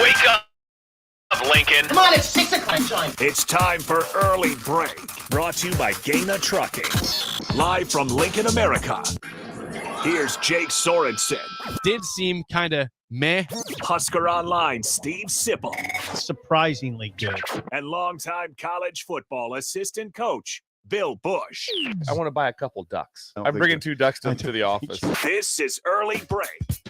Wake up, Lincoln. Come on, it's 6 o'clock time. It's time for Early Break. Brought to you by Gaina Trucking. Live from Lincoln, America. Here's Jake Sorensen. Did seem kind of meh. Husker Online, Steve Sipple. Surprisingly good. And longtime college football assistant coach, Bill Busch. I want to buy a couple ducks. I'm bringing 2 ducks to the office. This is Early Break.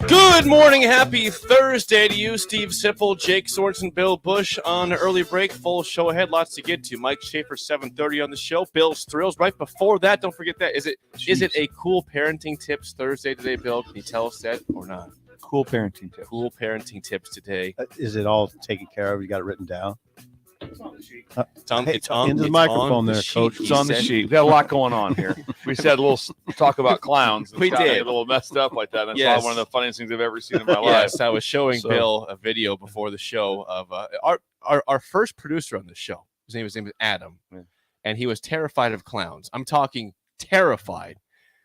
Good morning, happy Thursday to you, Steve Sipple, Jake Sorensen, Bill Busch on Early Break. Full show ahead, lots to get to. Mike Schaefer, 7:30 on the show. Bill's Thrills. Right before that, don't forget that. Is it a cool parenting tips Thursday today, Bill? Can you tell us that or not? Cool parenting tips. Cool parenting tips today. Is it all taken care of? You got it written down? It's on into the it's microphone on there, the sheet, Coach. It's on the sheet. We got a lot going on here. We said a little talk about clowns. We did. A little messed up like that. That's Yes. one of the funniest things I've ever seen in my life. Yes, I was showing Bill a video before the show of our first producer on the show. His name is Adam, and he was terrified of clowns. I'm talking terrified.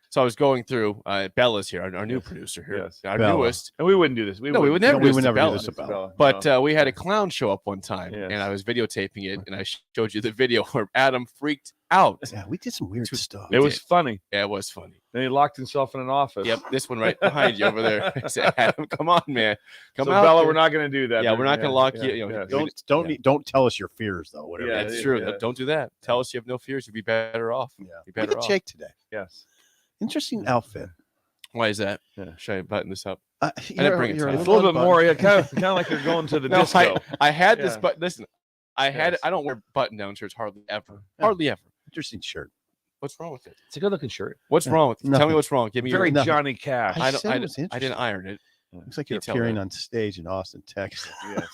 So I was going through Bella's here, our new producer here, our Bella. newest. And we wouldn't do this. We would never do do this this to about. But we had a clown show up one time, Yes. and I was videotaping it, and I showed you the video where Adam freaked out. Yeah, we did some weird stuff. It was funny. Yeah, it was funny. Then he locked himself in an office. Yep, this one right behind you over there. I said, Adam, come on, man. Come So out Bella, there. we're not going to do that. Yeah, we're not going to lock you. You know, Don't tell us your fears though. Whatever. Yeah, That's true. yeah. Don't do that. Tell us you have no fears. You'd be better off. Yeah. Be Look better at off. Jake today. Yes. Interesting outfit. Why is that? Yeah. Should I button this up? You're bring it to a life. It's a little bit more. Yeah, kind of like you're going to the No, disco. I had this, Yeah. but listen, I had Yes. I don't wear button-down shirts hardly ever. Yeah. Hardly ever. Interesting shirt. What's wrong with it? It's a good looking shirt. What's wrong with it? Tell Nothing. me what's wrong. Give me Very your. Johnny Cash. I I said it was didn't interesting. iron it. Looks like You you're tell appearing that. on stage in Austin, Texas. Yes.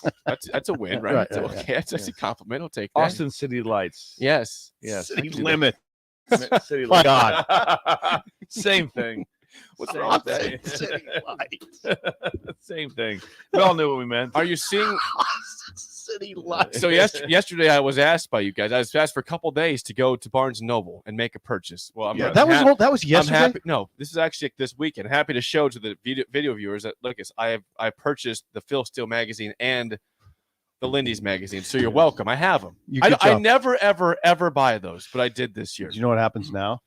That's a win, right? Right, That's right, okay. That's a compliment. I'll take that. Austin City Lights. Yes. Yes. City Do that. limit. City My Lights. Same thing. What's Same wrong with thing. that? City lights. Same thing. We all knew what we meant. Are you seeing? City lights. So yesterday I was asked by you guys. I was asked for a couple days to go to Barnes & Noble and make a purchase. Well, I'm That was yesterday. I'm happy. No, this is actually this weekend. Happy to show to the video viewers that look, I purchased the Phil Steele magazine and the Lindy's magazine. So you're welcome. I have them. I never ever buy those, but I did this year. Do you know what happens now?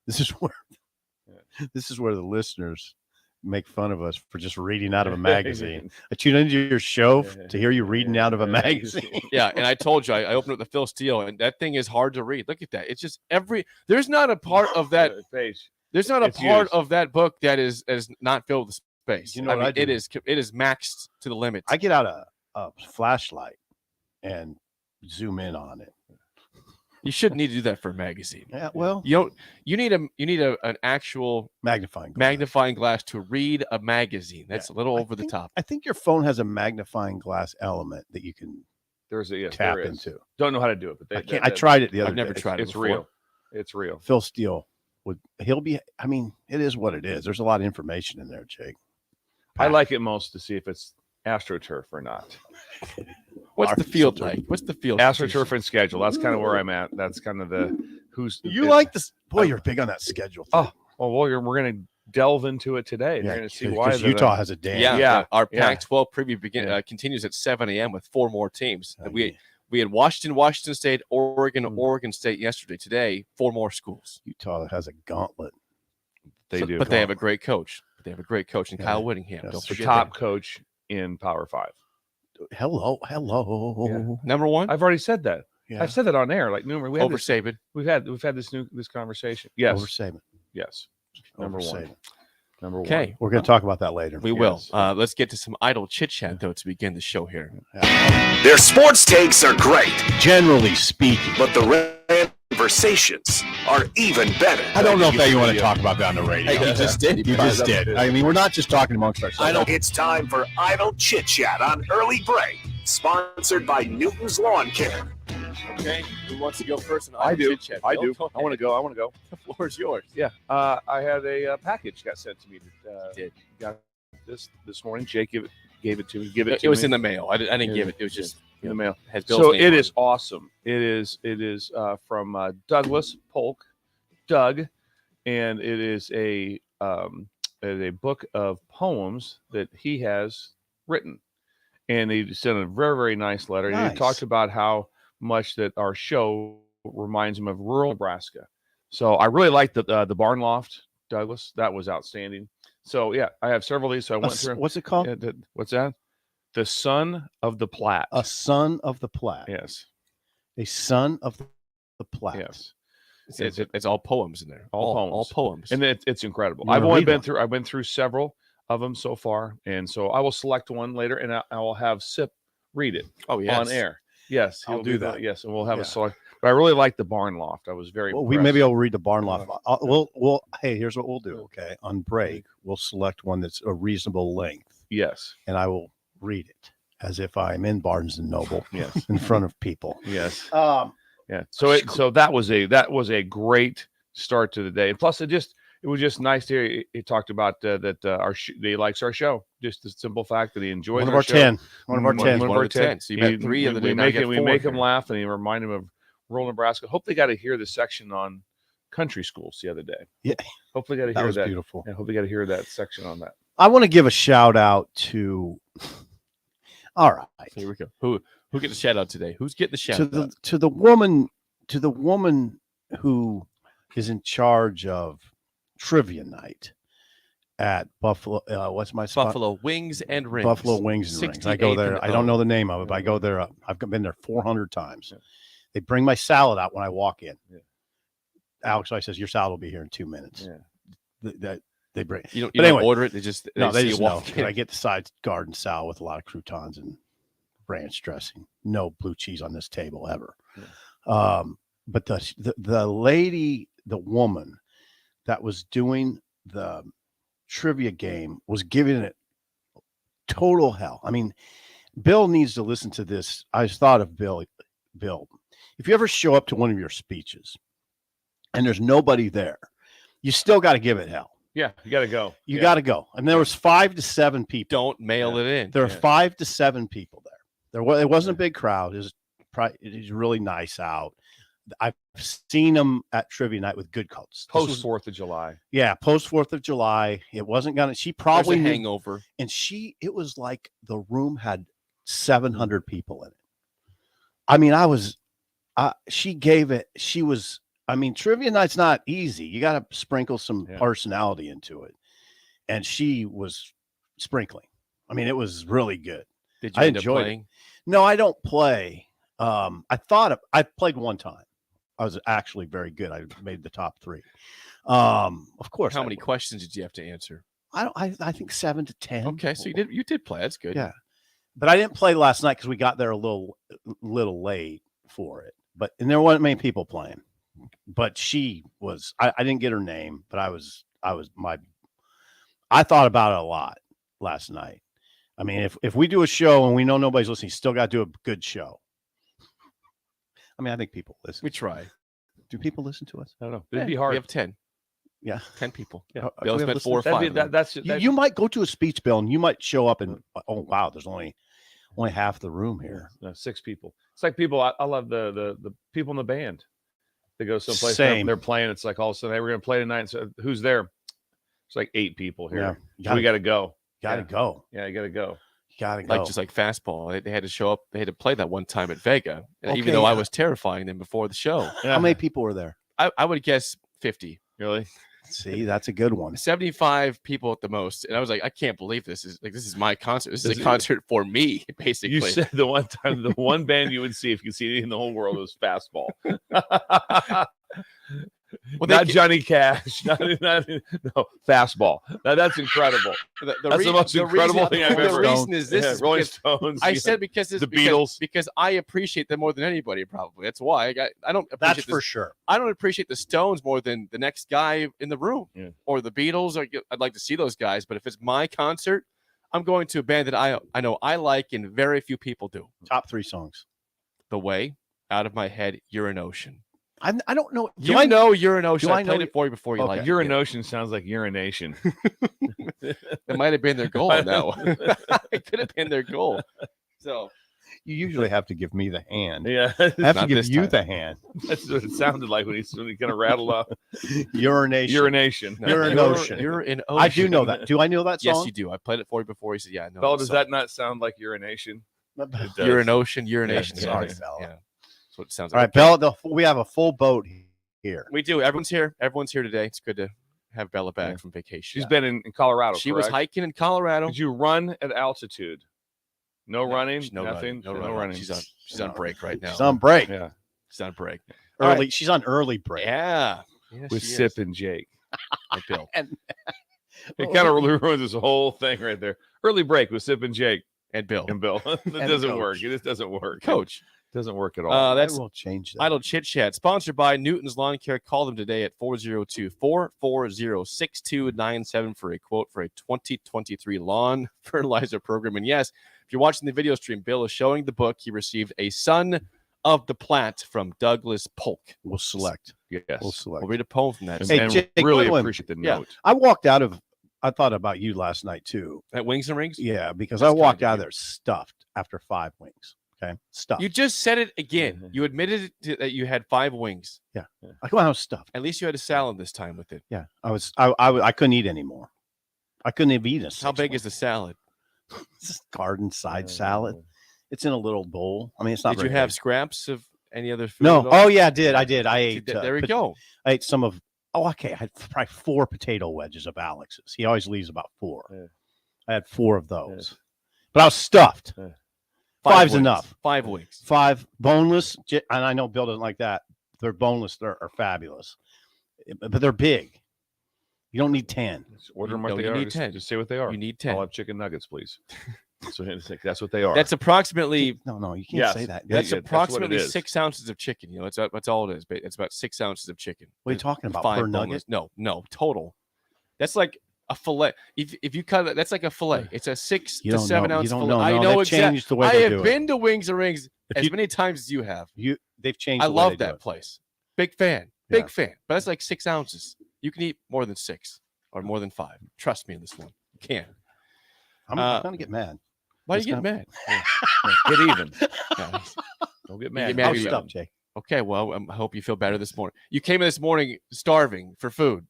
This is where the listeners make fun of us for just reading out of a magazine. I tune into your show to hear you reading out of a magazine. Yeah, and I told you I opened up the Phil Steele, and that thing is hard to read. Look at that. It's just there's not a part of that page. There's not a part of that book that is not filled with space. You know what I do? It is maxed to the limit. I get out a flashlight and zoom in on it. You shouldn't need to do that for a magazine. Yeah, well, You need an actual magnifying glass to read a magazine. That's a little over the top. I think your phone has a magnifying glass element that you can tap into. Don't know how to do it, but I tried it the other I've never day. tried it It's before. real. It's real. Phil Steele it is what it is. There's a lot of information in there, Jake. I like it most to see if it's AstroTurf or not. What's the field like? What's the field? AstroTurf and schedule. That's kind of where I'm at. That's kind of like this. Boy, you're big on that schedule thing. Oh, well, we're going to delve into it today. You're going to see why Utah has a damn. Yeah. Our Pac-12 preview continues at 7 a.m. with 4 more teams. We had Washington State, Oregon State yesterday. Today, 4 more schools. Utah has a gauntlet. They do, but they have a great coach. They have a great coach in Kyle Whittingham. Yes. Don't the forget top that. coach in Power 5. Hello. Yeah. Number 1. I've already said that. Yeah. I've said that on air. Like numerous. Over Saban. We've had this conversation. Yes. Over Saban. Yes. Number Number 1. one. Number 1. Okay. We're going to talk about that later. We will. Let's get to some idle chit chat though to begin the show here. Their sports takes are great, Generally speaking. but the conversations are even better. I don't know if that you want to talk about that on the radio. You just did. You just did. I mean, we're not just talking amongst ourselves. It's time for Idle Chit Chat on Early Break, sponsored by Newton's Lawn Care. Okay. Who wants to go first? I do. Chit chat? I Bill, do. go I want to ahead. go. The floor is yours. Yeah. I had a package got sent to me. Did. Got this morning. Jake gave it to me. Give it. It was in the mail. I didn't give it. It was just in the mail. Has Bill's So name it on is awesome. It is from Douglas Polk, Doug, and it is a book of poems that he has written, and he sent a very, very nice letter. And he talked about how much that our show reminds him of rural Nebraska. So I really liked the barn loft, Douglas. That was outstanding. So yeah, I have several of these. So I went through. What's it called? What's that? The Son of the Platte. A Son of the Platte. Yes. A Son of the Platte. Yes. It's all poems in there. All poems. And it's incredible. I've been through several of them so far, and so I will select one later, and I will have Sip read it. Oh, yes. On air. Yes, I'll do that. Yes, and we'll have a select. But I really like the barn loft. I was very. Well, impressed. maybe I'll read the barn loft. We'll. Hey, here's what we'll do. Okay, on break, we'll select one that's a reasonable length. Yes. And I will read it as if I'm in Barnes and Noble. Yes. In front of people. Yes. Yeah. So that was a great start to the day. And plus, it was just nice to hear. He talked about he likes our show. Just the simple fact that he enjoys one of our our show. 10. One of our 10. One of our 10. So you met 3 of the day. We make him laugh, and he remind him of rural Nebraska. Hope they got to hear the section on country schools the other day. Yeah. Hopefully, got to That hear was that. beautiful. Yeah, hope they got to hear that section on that. I want to give a shout out to. All right. Here we go. Who get the shout out today? Who's getting the shout out? To the woman who is in charge of trivia night at Buffalo. What's my spot? Buffalo Wings and Rings. Buffalo Wings and Rings. I go there. I don't know the name of it, but I go there. I've been there 400 times. Yeah. They bring my salad out when I walk in. Yeah. Alex always says, "Your salad will be here in 2 minutes." Yeah. That they bring. You But don't anyway, order it. They just know. in. I get the side garden salad with a lot of croutons and ranch dressing. No blue cheese on this table ever. Yeah. But the lady, the woman that was doing the trivia game was giving it total hell. I mean, Bill needs to listen to this. I thought of Bill, if you ever show up to one of your speeches and there's nobody there, you still got to give it hell. Yeah, you got to go. You got to go. And there was 5 to 7 people. Don't mail it in. There are 5 to 7 people there. It wasn't a big crowd. It was really nice out. I've seen them at trivia night with good coats. Post 4th of July. Yeah, post 4th of July. It wasn't gonna. She probably There's a hangover, and it was like the room had 700 people in it. I mean, she gave it. She was. I mean, trivia night's not easy. You got to sprinkle some personality into it, and she was sprinkling. I mean, it was really good. Did you end up playing? No, I don't play. I played one time. I was actually very good. I made the top 3. Of course. How many questions did you have to answer? I think 7 to 10. Okay, so you did play. That's good. Yeah, but I didn't play last night because we got there a little late for it. And there weren't many people playing. But she was. I didn't get her name, but I thought about it a lot last night. I mean, if we do a show and we know nobody's listening, still got to do a good show. I mean, I think people listen. We try. Do people listen to us? I don't know. It'd be hard. We have 10. Yeah. 10 people. Yeah. Bill's met 4 or 5. You might go to a speech, Bill, and you might show up and, oh, wow, there's only half the room here. No, 6 people. It's like people, I love the people in the band. They go someplace, Same. They're playing. It's like all of a sudden, hey, we're going to play tonight. So who's there? It's like 8 people here. Yeah. We got to go. Got to go. Yeah, you got to go. Got to go. Just like fastball. They had to show up. They had to play that one time at Vega, even though I was terrifying them before the show. How many people were there? I would guess 50. Really? See, that's a good one. 75 people at the most. And I was like, I can't believe this is my concert. This is a concert for me, basically. You said the one time, the one band you would see if you could see it in the whole world was fastball. Well, not Johnny Cash, no, fastball. Now that's incredible. That's the most incredible thing I've ever. The reason is this: Rolling Stones. I said because the Beatles. Because I appreciate them more than anybody. Probably that's why I don't. That's for sure. I don't appreciate the Stones more than the next guy in the room, or the Beatles. I'd like to see those guys, but if it's my concert, I'm going to a band that I know I like and very few people do. Top 3 songs: The Way, Out of My Head, You're an Ocean. I don't know. You know urination. do I I played know- it for you before you Okay. like Urination sounds like urination. It might have been their goal on that one. It could have been their goal. So You usually have to give me the hand. Yeah, I have to Not give this you time. the hand. that's what it sounded like when he kind of rattled off Urination. urination. no, You're an ocean. You're an ocean. I do know that. Do I know that song? Yes, you do. I played it for you before. He said, "Yeah, I know." Bella, that does song. that not sound like urination? It does. You're an ocean. Urination. Yeah, sorry, yeah. Bella. Yeah. That's what it sounds All like. right, Bella. We have a full boat here. We do. Everyone's here. Everyone's here today. It's good to have Bella back Yeah. from vacation. She's been in Colorado. She was correct? hiking in Colorado. Did you run at altitude? No running. No Nothing. running. No running. She's on break right now. She's on break. Yeah. She's on break. All Early. right. She's on early break. Yeah. Yes, With she Sip is. and Jake. And Bill. And It kind of ruins this whole thing right there. Early break with Sip and Jake And Bill. and Bill. That And doesn't Coach. work. It just doesn't work. Coach. It doesn't work at all. That's I will change that. Idle Chit Chat, sponsored by Newton's Lawn Care. Call them today at 402-440-6297 for a quote for a 2023 lawn fertilizer program. And yes, if you're watching the video stream, Bill is showing the book he received, A Son of the Platte from Douglas Polk. We'll select. yes. We'll select. We'll read a poem from that. Hey, and Jake, really by the way- appreciate the Yeah. note. I walked out of. I thought about you last night too. At Wings and Rings? Yeah, because That's I walked kind of out of you. there stuffed after 5 wings. Okay, stuffed. You just said it again. Mhm. You admitted that you had 5 wings. I come out stuffed. At least you had a salad this time with it. Yeah, I couldn't eat anymore. I couldn't have eaten a. How big is the salad? this garden side salad? It's in a little bowl. I mean, it's not. Did you very have big. scraps of any other food? No. at all? Oh yeah, I did. I See, ate. there we go. I ate some of. Oh, okay. I had probably 4 potato wedges of Alex's. He always leaves about 4. Yeah. I had 4 of those, but I was stuffed. Yeah. 5's wings. enough. 5 wings. 5 boneless, and I know Bill doesn't like that. They're boneless. They're fabulous, but they're big. You don't need 10. Just order them what No, they you are. need Just, 10. just say what they are. You need I'll 10. have chicken nuggets, please. So that's what they are. That's approximately No, you can't Yes. say that. Yeah, that's that's what it approximately is. 6 ounces of chicken. You know, that's all it is. It's about 6 ounces of chicken. What are you talking about? 5 Per boneless. nugget? No, total. That's like a fillet. If you cut it, that's like a fillet. It's a 6 You to don't 7 know. ounce You don't fillet. know. I No, know they've exactly. changed the way I they have do it. been to Wings and Rings If as you- many times as you have. They've changed. I the way love they do that it. place. Big fan. Big Yeah. fan. But that's like 6 ounces. You can eat more than 6 or more than 5. Trust me in this one. You can. I'm gonna get mad. Why do It's you get mad? Get even. Yeah. Don't get You mad. get mad I'll at you. stop, Jake. Okay, well, I hope you feel better this morning. You came in this morning starving for food.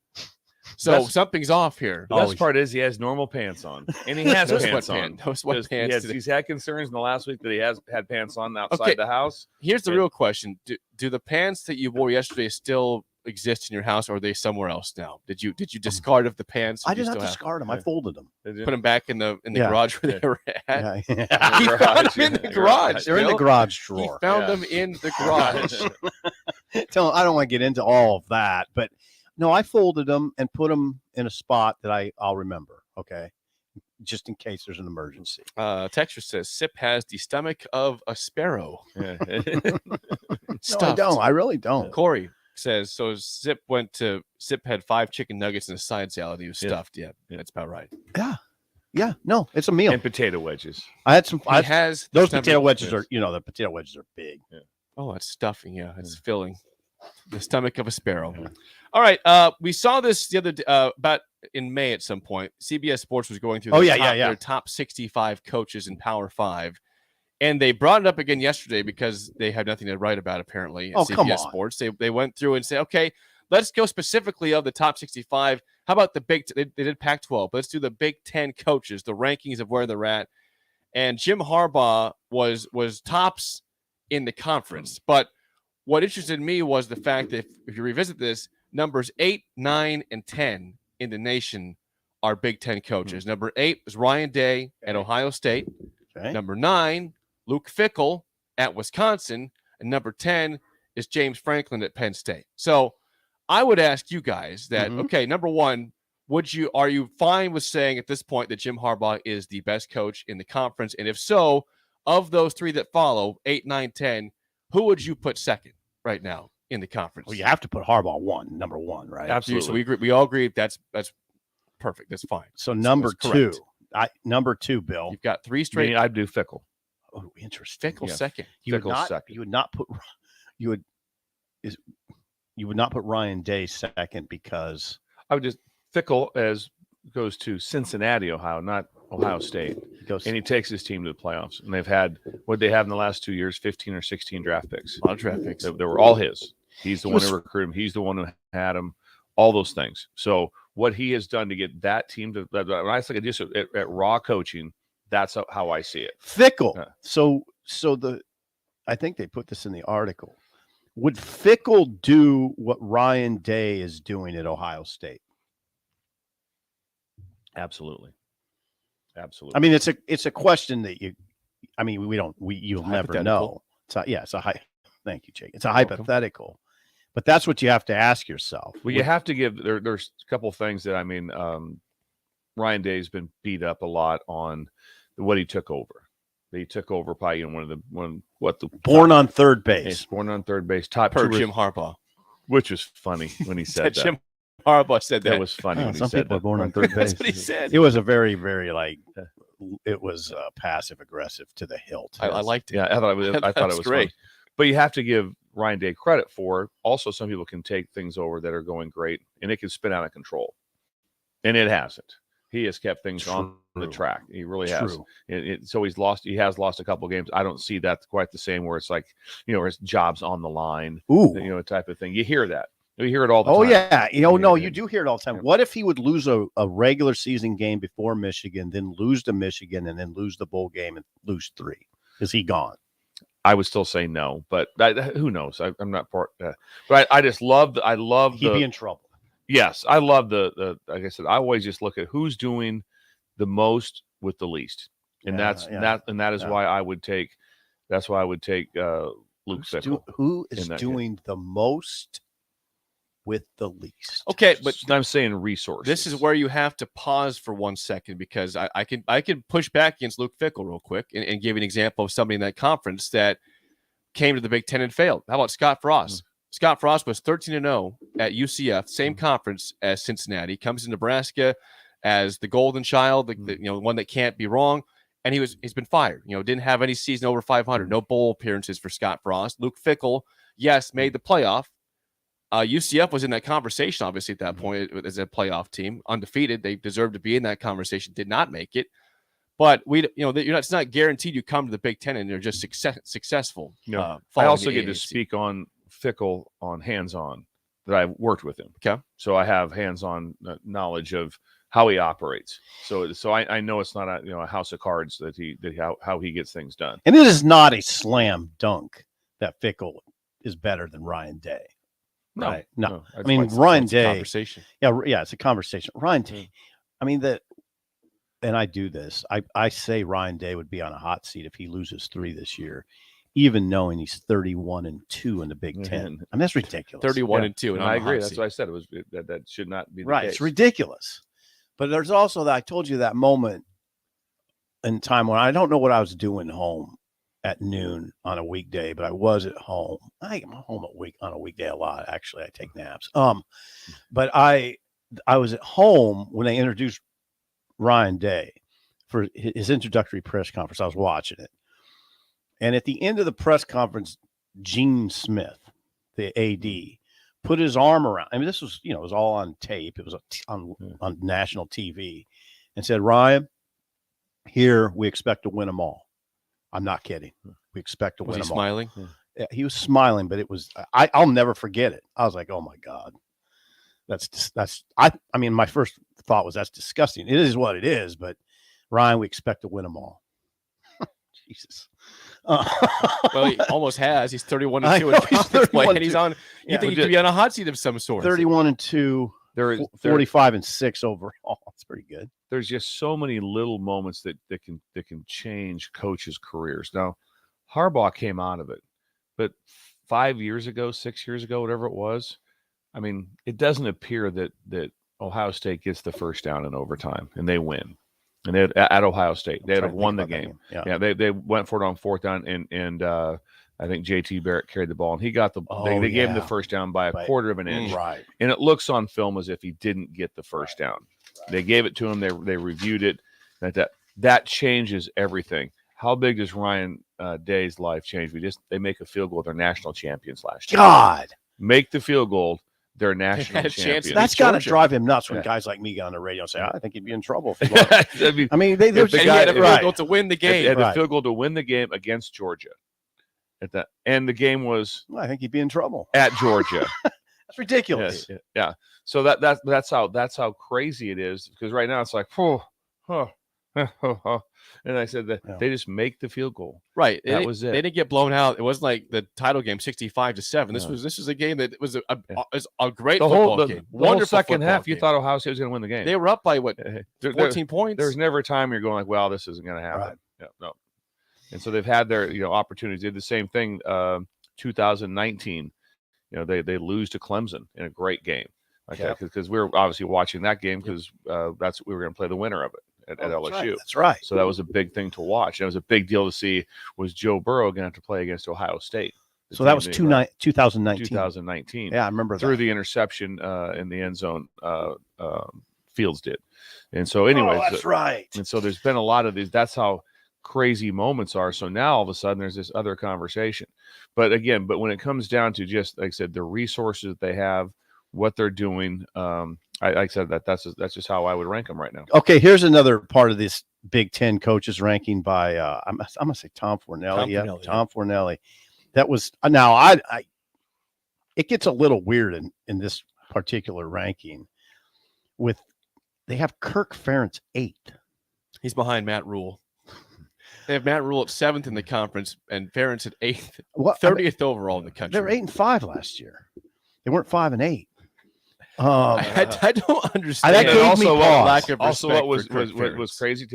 So That's- something's off here. The best part is he has normal pants on, and he has No pants on. No 'Cause sweatpants. today. he's had concerns in the last week that he has had pants on outside Okay. the house. Here's the Yeah. real question: Do the pants that you wore yesterday still exist in your house, or are they somewhere else now? Did you discard of the pants? or I do you did not still have- discard them. I Yeah. folded them. Did you? Put them back in the Yeah. garage where Yeah. they were at. Yeah. He Garage, found them in yeah, the garage. They're in the Bill. garage He drawer. found Yeah. them in the garage. I don't want to get into all of that, but no, I folded them and put them in a spot that I'll remember. Okay, just in case there's an emergency. Texture says Sip has the stomach of a sparrow. Yeah. No, I Stuffed. don't. I really don't. Corey says so. Sip had 5 chicken nuggets and a side salad. He was Yeah. stuffed. Yeah, Yeah. that's about right. Yeah, no, it's a meal. and potato wedges. I had some. He I, has the those stomach- potato wedges yes. are, the potato wedges are big. Oh, it's stuffing. Yeah, it's filling the stomach of a sparrow. Yeah. All right. We saw this the other about in May at some point. CBS Sports was going through their top 65 coaches in Power 5. And they brought it up again yesterday because they had nothing to write about apparently at Oh, come CBS on. Sports. They went through and said, okay, let's go specifically of the top 65. How about the big? They did Pac-12. But let's do the Big 10 coaches, the rankings of where they're at. And Jim Harbaugh was tops in the conference. But what interested me was the fact that if you revisit this, numbers 8, 9, and 10 in the nation are Big 10 coaches. Number 8 is Ryan Day at Ohio State. Okay. Number 9, Luke Fickell at Wisconsin. And number 10 is James Franklin at Penn State. So I would ask you guys that, Mhm. okay, number one, are you fine with saying at this point that Jim Harbaugh is the best coach in the conference? And if so, of those 3 that follow, 8, 9, 10, who would you put second right now in the conference? Well, you have to put Harbaugh number one, right? Absolutely. So we agree. We all agree that's perfect. That's fine. So number that's two, correct. number 2, Bill. You've got 3 I straight. mean, I'd do Fickle. Oh, interesting. Fickle yeah. second. You would Fickle's not. second. You would not put. You would. you would not put Ryan Day second because I would just Fickle goes to Cincinnati, Ohio, not Ohio State, he goes. and he takes his team to the playoffs. And they've had what they have in the last 2 years, 15 or 16 draft picks. A lot of draft picks. They were all his. He's the He one was- who recruited him. He's the one who had him. All those things. So what he has done to get that team to, when I think just at raw coaching, that's how I see it. Fickle. Yeah. So I think they put this in the article. Would Fickle do what Ryan Day is doing at Ohio State? Absolutely. I mean, it's a question that you'll never Hypothetical. know. Thank you, Jake. It's a hypothetical, but that's what you have to ask yourself. Well, you have to give there's a couple things that Ryan Day's been beat up a lot on what he took over. He took over probably Born on third He's base. born on third base, top Per two, Jim Harbaugh. which was funny when he said that. Jim Harbaugh said that. That was funny when he Some said people that. are born on third base. That's what he said. It was a very, very it was passive aggressive to the hilt. I liked it. Yeah, I thought it That's was great. funny. But you have to give Ryan Day credit for. Also, some people can take things over that are going great, and it can spin out of control, and it hasn't. He has kept things on the track. He really has. So he has lost a couple of games. I don't see that quite the same where it's like, his job's on the line, Ooh. type of thing. You hear that. You hear it all the Oh, time. yeah. Yeah. You do hear it all the time. Yeah. What if he would lose a regular season game before Michigan, then lose to Michigan, and then lose the bowl game and lose 3? Is he gone? I would still say no, but who knows? I'm not part. But I just love. He'd be in trouble. Yes, I love the. Like I said, I always just look at who's doing the most with the least, and that is why I would take. That's why I would take Luke Fickle. Who is in that doing the most with the least? Okay, but I'm saying resources. this is where you have to pause for 1 second because I can push back against Luke Fickle real quick and give you an example of somebody in that conference that came to the Big Ten and failed. How about Scott Frost? Scott Frost was 13-0 at UCF, same conference as Cincinnati. Comes to Nebraska as the golden child, the one that can't be wrong, and he's been fired. Didn't have any season over 500, no bowl appearances for Scott Frost. Luke Fickle, yes, made the playoff. UCF was in that conversation, obviously, at that point as a playoff team, undefeated. They deserved to be in that conversation, did not make it. But it's not guaranteed you come to the Big Ten and you're just successful. I following also the get to AAC. speak on Fickle on hands-on that I worked with him. Okay. So I have hands-on knowledge of how he operates. So I know it's not a house of cards how he gets things done. And it is not a slam dunk that Fickle is better than Ryan Day. No, Right? No. I I mean, just- Ryan It's a Day. conversation. Yeah, it's a conversation. Ryan Day. I mean and I do this. I say Ryan Day would be on a hot seat if he loses 3 this year, even knowing he's 31-2 in the Big Ten. I mean, that's ridiculous. 31-2, and I on the hot agree. That's seat. what I said. It was that should not be the Right. case. It's ridiculous. But there's also that I told you that moment in time when I don't know what I was doing home at noon on a weekday, but I was at home. I am home on a weekday a lot. Actually, I take naps. But I was at home when they introduced Ryan Day for his introductory press conference. I was watching it. And at the end of the press conference, Gene Smith, the AD, put his arm around. I mean, this was, it was all on tape. It was on national TV, and said, "Ryan, here we expect to win them all." I'm not kidding. We expect to Was win he them smiling? all. Yeah, he was smiling, but it was. I'll never forget it. I was like, "Oh my God, I mean, my first thought was that's disgusting. It is what it is, but Ryan, we expect to win them all." Jesus. Well, he almost has. He's 31-2 I in know, he's conference play, and 31-2. he's on. You think he could be on a hot seat of some sort? 31-2, There is 45-6 overall. That's pretty good. there's just so many little moments that can change coaches' careers. Now, Harbaugh came out of it, but 5 years ago, 6 years ago, whatever it was, I mean, it doesn't appear that Ohio State gets the first down in overtime and they win. And they at Ohio State, they'd have won the game. Yeah, they went for it on 4th down, and I think JT Barrett carried the ball, and he got they gave him the first down by a quarter of an inch. Right. And it looks on film as if he didn't get the first down. They gave it to him. They reviewed it. That changes everything. How big does Ryan Day's life change? They make a field goal. They're national champions last year. God. make the field goal, they're had national a chance champions. to That's got to Georgia. drive him nuts when Yeah. guys like me get on the radio and say, I think he'd be in trouble. If he lost." I mean, I mean, they're If the And he guy- had a field right. goal to win the Had game. the Right. field goal to win the game against Georgia. And the game was Well, I think he'd be in trouble. at Georgia. That's ridiculous. Yeah. So that's how crazy it is, because right now it's like, and I said that Yeah. they just make the field goal. Right. That was it. They didn't get blown out. It wasn't like the title game 65-7. This No. was a game that was a great The football whole game. the whole Wonderful second football half, you game. thought Ohio State was going to win the game. They were up by what, There- 14 points? There's never a time you're going like, well, this isn't going to happen. Right. Yeah, no. And so they've had their opportunities. They did the same thing. 2019. They lose to Clemson in a great game. Like Yeah. that, because we were obviously watching that game because that's we were going to play the winner of it at LSU. That's right. So that was a big thing to watch. And it was a big deal to see, was Joe Burrow going to have to play against Ohio State. So that was 2019. 2019. Yeah, I remember Through that. the interception in the end zone, Fields did. And so anyways, that's right. and so there's been a lot of these. That's how crazy moments are. So now all of a sudden there's this other conversation. But when it comes down to just, like I said, the resources that they have, what they're doing, I said that's just how I would rank them right now. Okay, here's another part of this Big Ten coaches ranking by I'm gonna say Tom Fornelli. Tom Fornelli. That was now I it gets a little weird in this particular ranking with they have Kirk Ferentz 8th. He's behind Matt Rule. They have Matt Rule at 7th in the conference and Ferentz at 8th, What 30th overall in the country. They were 8-5 last year. They weren't 5-8. I don't understand. That gave me also, pause. lack of also, respect what for Kirk was Ferentz. crazy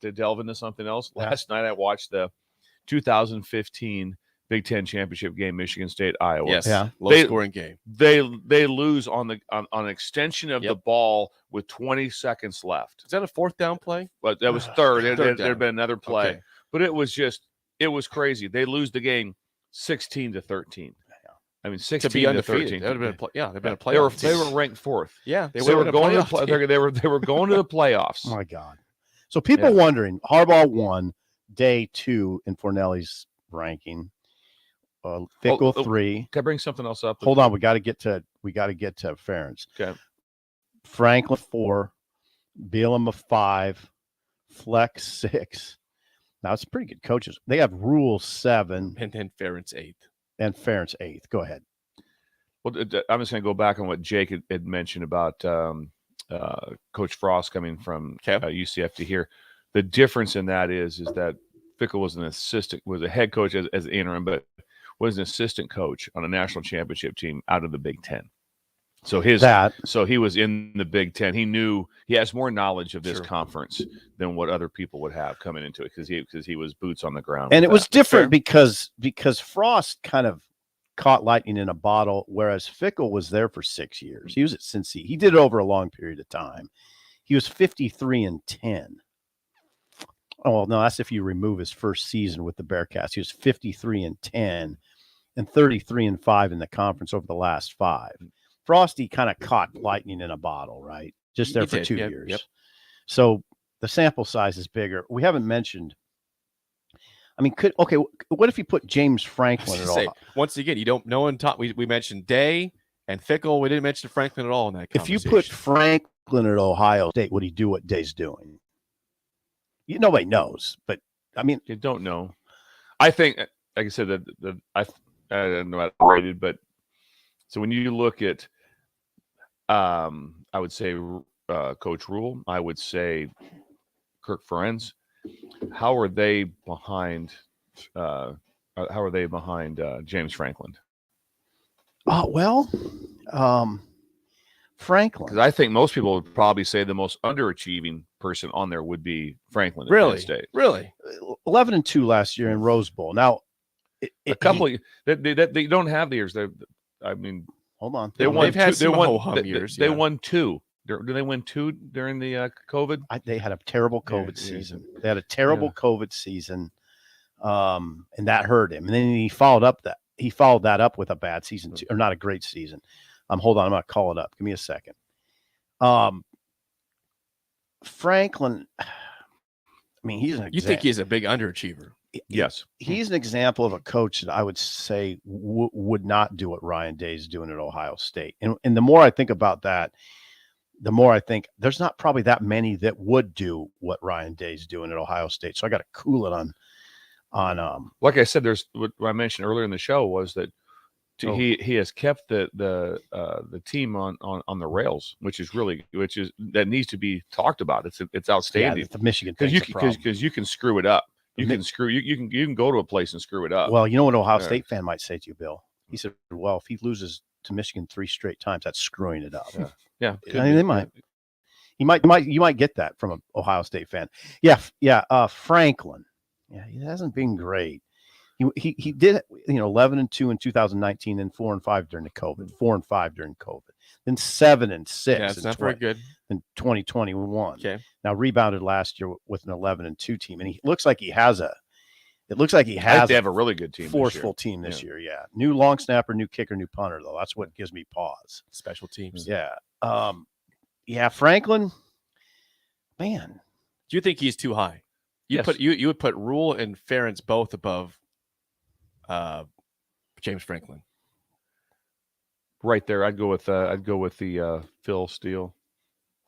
to delve into something else. Yeah. Last night I watched the 2015 Big Ten championship game, Michigan State, Iowa. Yes, Yeah. low scoring game. They lose on an extension of the ball with 20 seconds left. Is that a 4th down play? But that was third. Third There'd down. been another play, Okay. but it was crazy. They lose the game 16-13. I mean, 16 To be undefeated. 13. That would have been they've been a They were playoff. they team. were ranked 4th. Yeah, They were going to play. they were going to the playoffs. Oh my God. So people wondering, Harbaugh won day 2 in Fornelli's ranking. Fickle 3. Can I bring something else up? Hold on, we got to get to Ferentz. Okay. Franklin 4, Bielema 5, Flex 6. Now it's pretty good coaches. They have Rule 7 And then Ferentz 8th. and Ferentz 8th. Go ahead. Well, I'm just going to go back on what Jake had mentioned about Coach Frost coming from UCF to here. The difference in that is that Fickle was was a head coach as interim, but was an assistant coach on a national championship team out of the Big Ten. So he was in the Big Ten. He has more knowledge of this conference than what other people would have coming into it because he was boots on the ground. And it was different because Frost kind of caught lightning in a bottle, whereas Fickle was there for 6 years. He was at Cincy. He did it over a long period of time. He was 53-10. Oh, well, no, that's if you remove his first season with the Bearcats. He was 53-10 and 33-5 in the conference over the last 5. Frosty kind of caught lightning in a bottle, right? Just there for 2 years. Yep. So the sample size is bigger. We haven't mentioned. I mean, what if you put James Franklin at all? Once again, you don't know. We mentioned Day and Fickle. We didn't mention Franklin at all in that If conversation. you put Franklin at Ohio State, would he do what Day's doing? Nobody knows, but I mean, you don't know. I think, like I said, I don't know how to rate it, but so when you look at, I would say Coach Rule, I would say Kirk Ferentz. How are they behind? James Franklin? oh well, Franklin. Because I think most people would probably say the most underachieving person on there would be Franklin. At really, Penn State. really, 11-2 last year in Rose Bowl. Now, A couple they don't have the years. I mean, hold on. they won. They've had They some won. ho-hum years. They yeah. won 2. Did they win 2 during the COVID? They had a terrible COVID season. They had a terrible COVID season, and that hurt him. And then he followed that up with a bad season too, or not a great season. Hold on, I'm gonna call it up. Give me a second. Franklin. I mean, he's an. You think he's a big underachiever? Yes. He's an example of a coach that I would say would not do what Ryan Day is doing at Ohio State. And the more I think about that, the more I think there's not probably that many that would do what Ryan Day's doing at Ohio State. So I got to cool it on like I said, there's what I mentioned earlier in the show was that he has kept the team on the rails, which is that needs to be talked about. It's outstanding. The Michigan because you can screw it up. You can go to a place and screw it up. Well, you know what Ohio State fan might say to you, Bill? He said, well, if he loses to Michigan 3 straight times, that's screwing it up. Yeah. I mean, they might. You might get that from an Ohio State fan. Yeah. Franklin. Yeah, he hasn't been great. He did 11-2 in 2019 and 4-5 during the COVID. 4-5 during COVID. Then 7-6. Yeah, it's not very good. In 2021. Okay. Now rebounded last year with an 11-2 team, and he looks like he has a. It looks like he I has. think they have a really good team. Forceful team this year. Yeah. New long snapper, new kicker, new punter. Though that's what gives me pause. Special teams. Yeah. Franklin. Man, Do you think he's too high? You would put Rule and Ferentz both above James Franklin. Right there, I'd go with the Phil Steele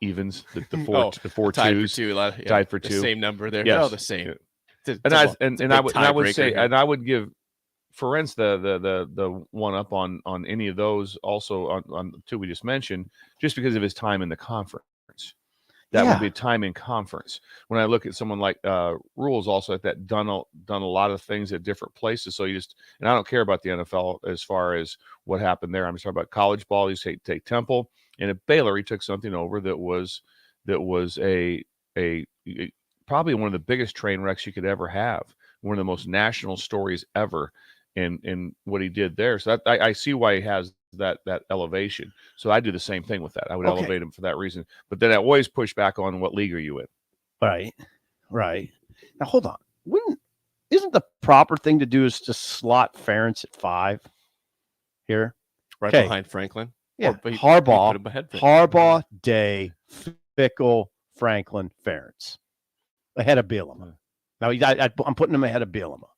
evens, the four tied twos, for two. Tied for two. Same number there. Yes. No, the same. I would give Ferentz the one up on any of those also on the two we just mentioned, just because of his time in the conference. That would be time in conference. When I look at someone like Rules, also like that, done a lot of things at different places. So and I don't care about the NFL as far as what happened there. I'm just talking about college ball. You take Temple, and at Baylor, he took something over that was a probably one of the biggest train wrecks you could ever have. One of the most national stories ever in what he did there. So I see why he has that elevation. So I do the same thing with that. I would elevate him for that reason. But then I always push back on what league are you in. Right. Now hold on. Isn't the proper thing to do is to slot Ferentz at 5 here? Right behind Franklin. Yeah. Harbaugh, Day, Fickle, Franklin, Ferentz. Ahead of Bielema. Now I'm putting him ahead of Bielema.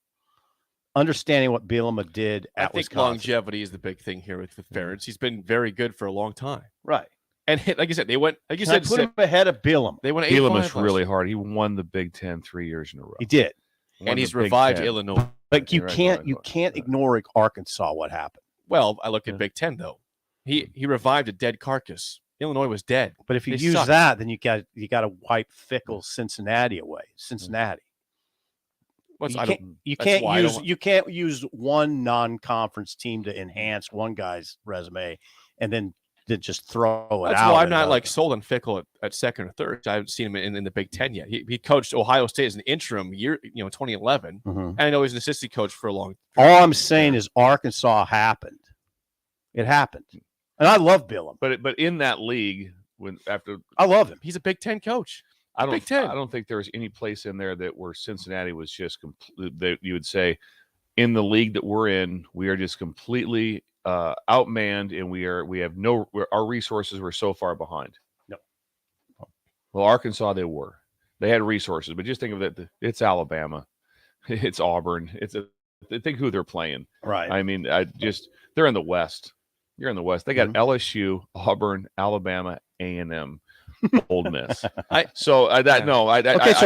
Understanding what Bielema did at Wisconsin. I think longevity is the big thing here with Ferentz. He's been very good for a long time. Right. And like you said, they went, like you said, put him ahead of Bielema. They went 8-5. Bielema's really hard. He won the Big Ten 3 years in a row. He did. And he's revived Illinois. But you can't ignore Arkansas, what happened. Well, I look at Big Ten, though. He revived a dead carcass. Illinois was dead. But if you use that, then you got to wipe Fickle Cincinnati away. Cincinnati. You can't use one non-conference team to enhance one guy's resume and then just throw it out. That's why I'm not sold on Fickle at second or third. I haven't seen him in the Big Ten yet. He coached Ohio State as an interim year, 2011, and I know he's an assistant coach for a long time. All I'm saying is Arkansas happened. It happened, and I love Bielema. But in that league, I love him. He's a Big Ten coach. I don't think there was any place in there where Cincinnati was just that you would say in the league that we're in, we are just completely outmanned, and our resources were so far behind. No. Well, Arkansas, they had resources, but just think of it. It's Alabama, it's Auburn. Think who they're playing. Right. I mean, they're in the West. You're in the West. They got LSU, Auburn, Alabama, A&M. Old Miss. So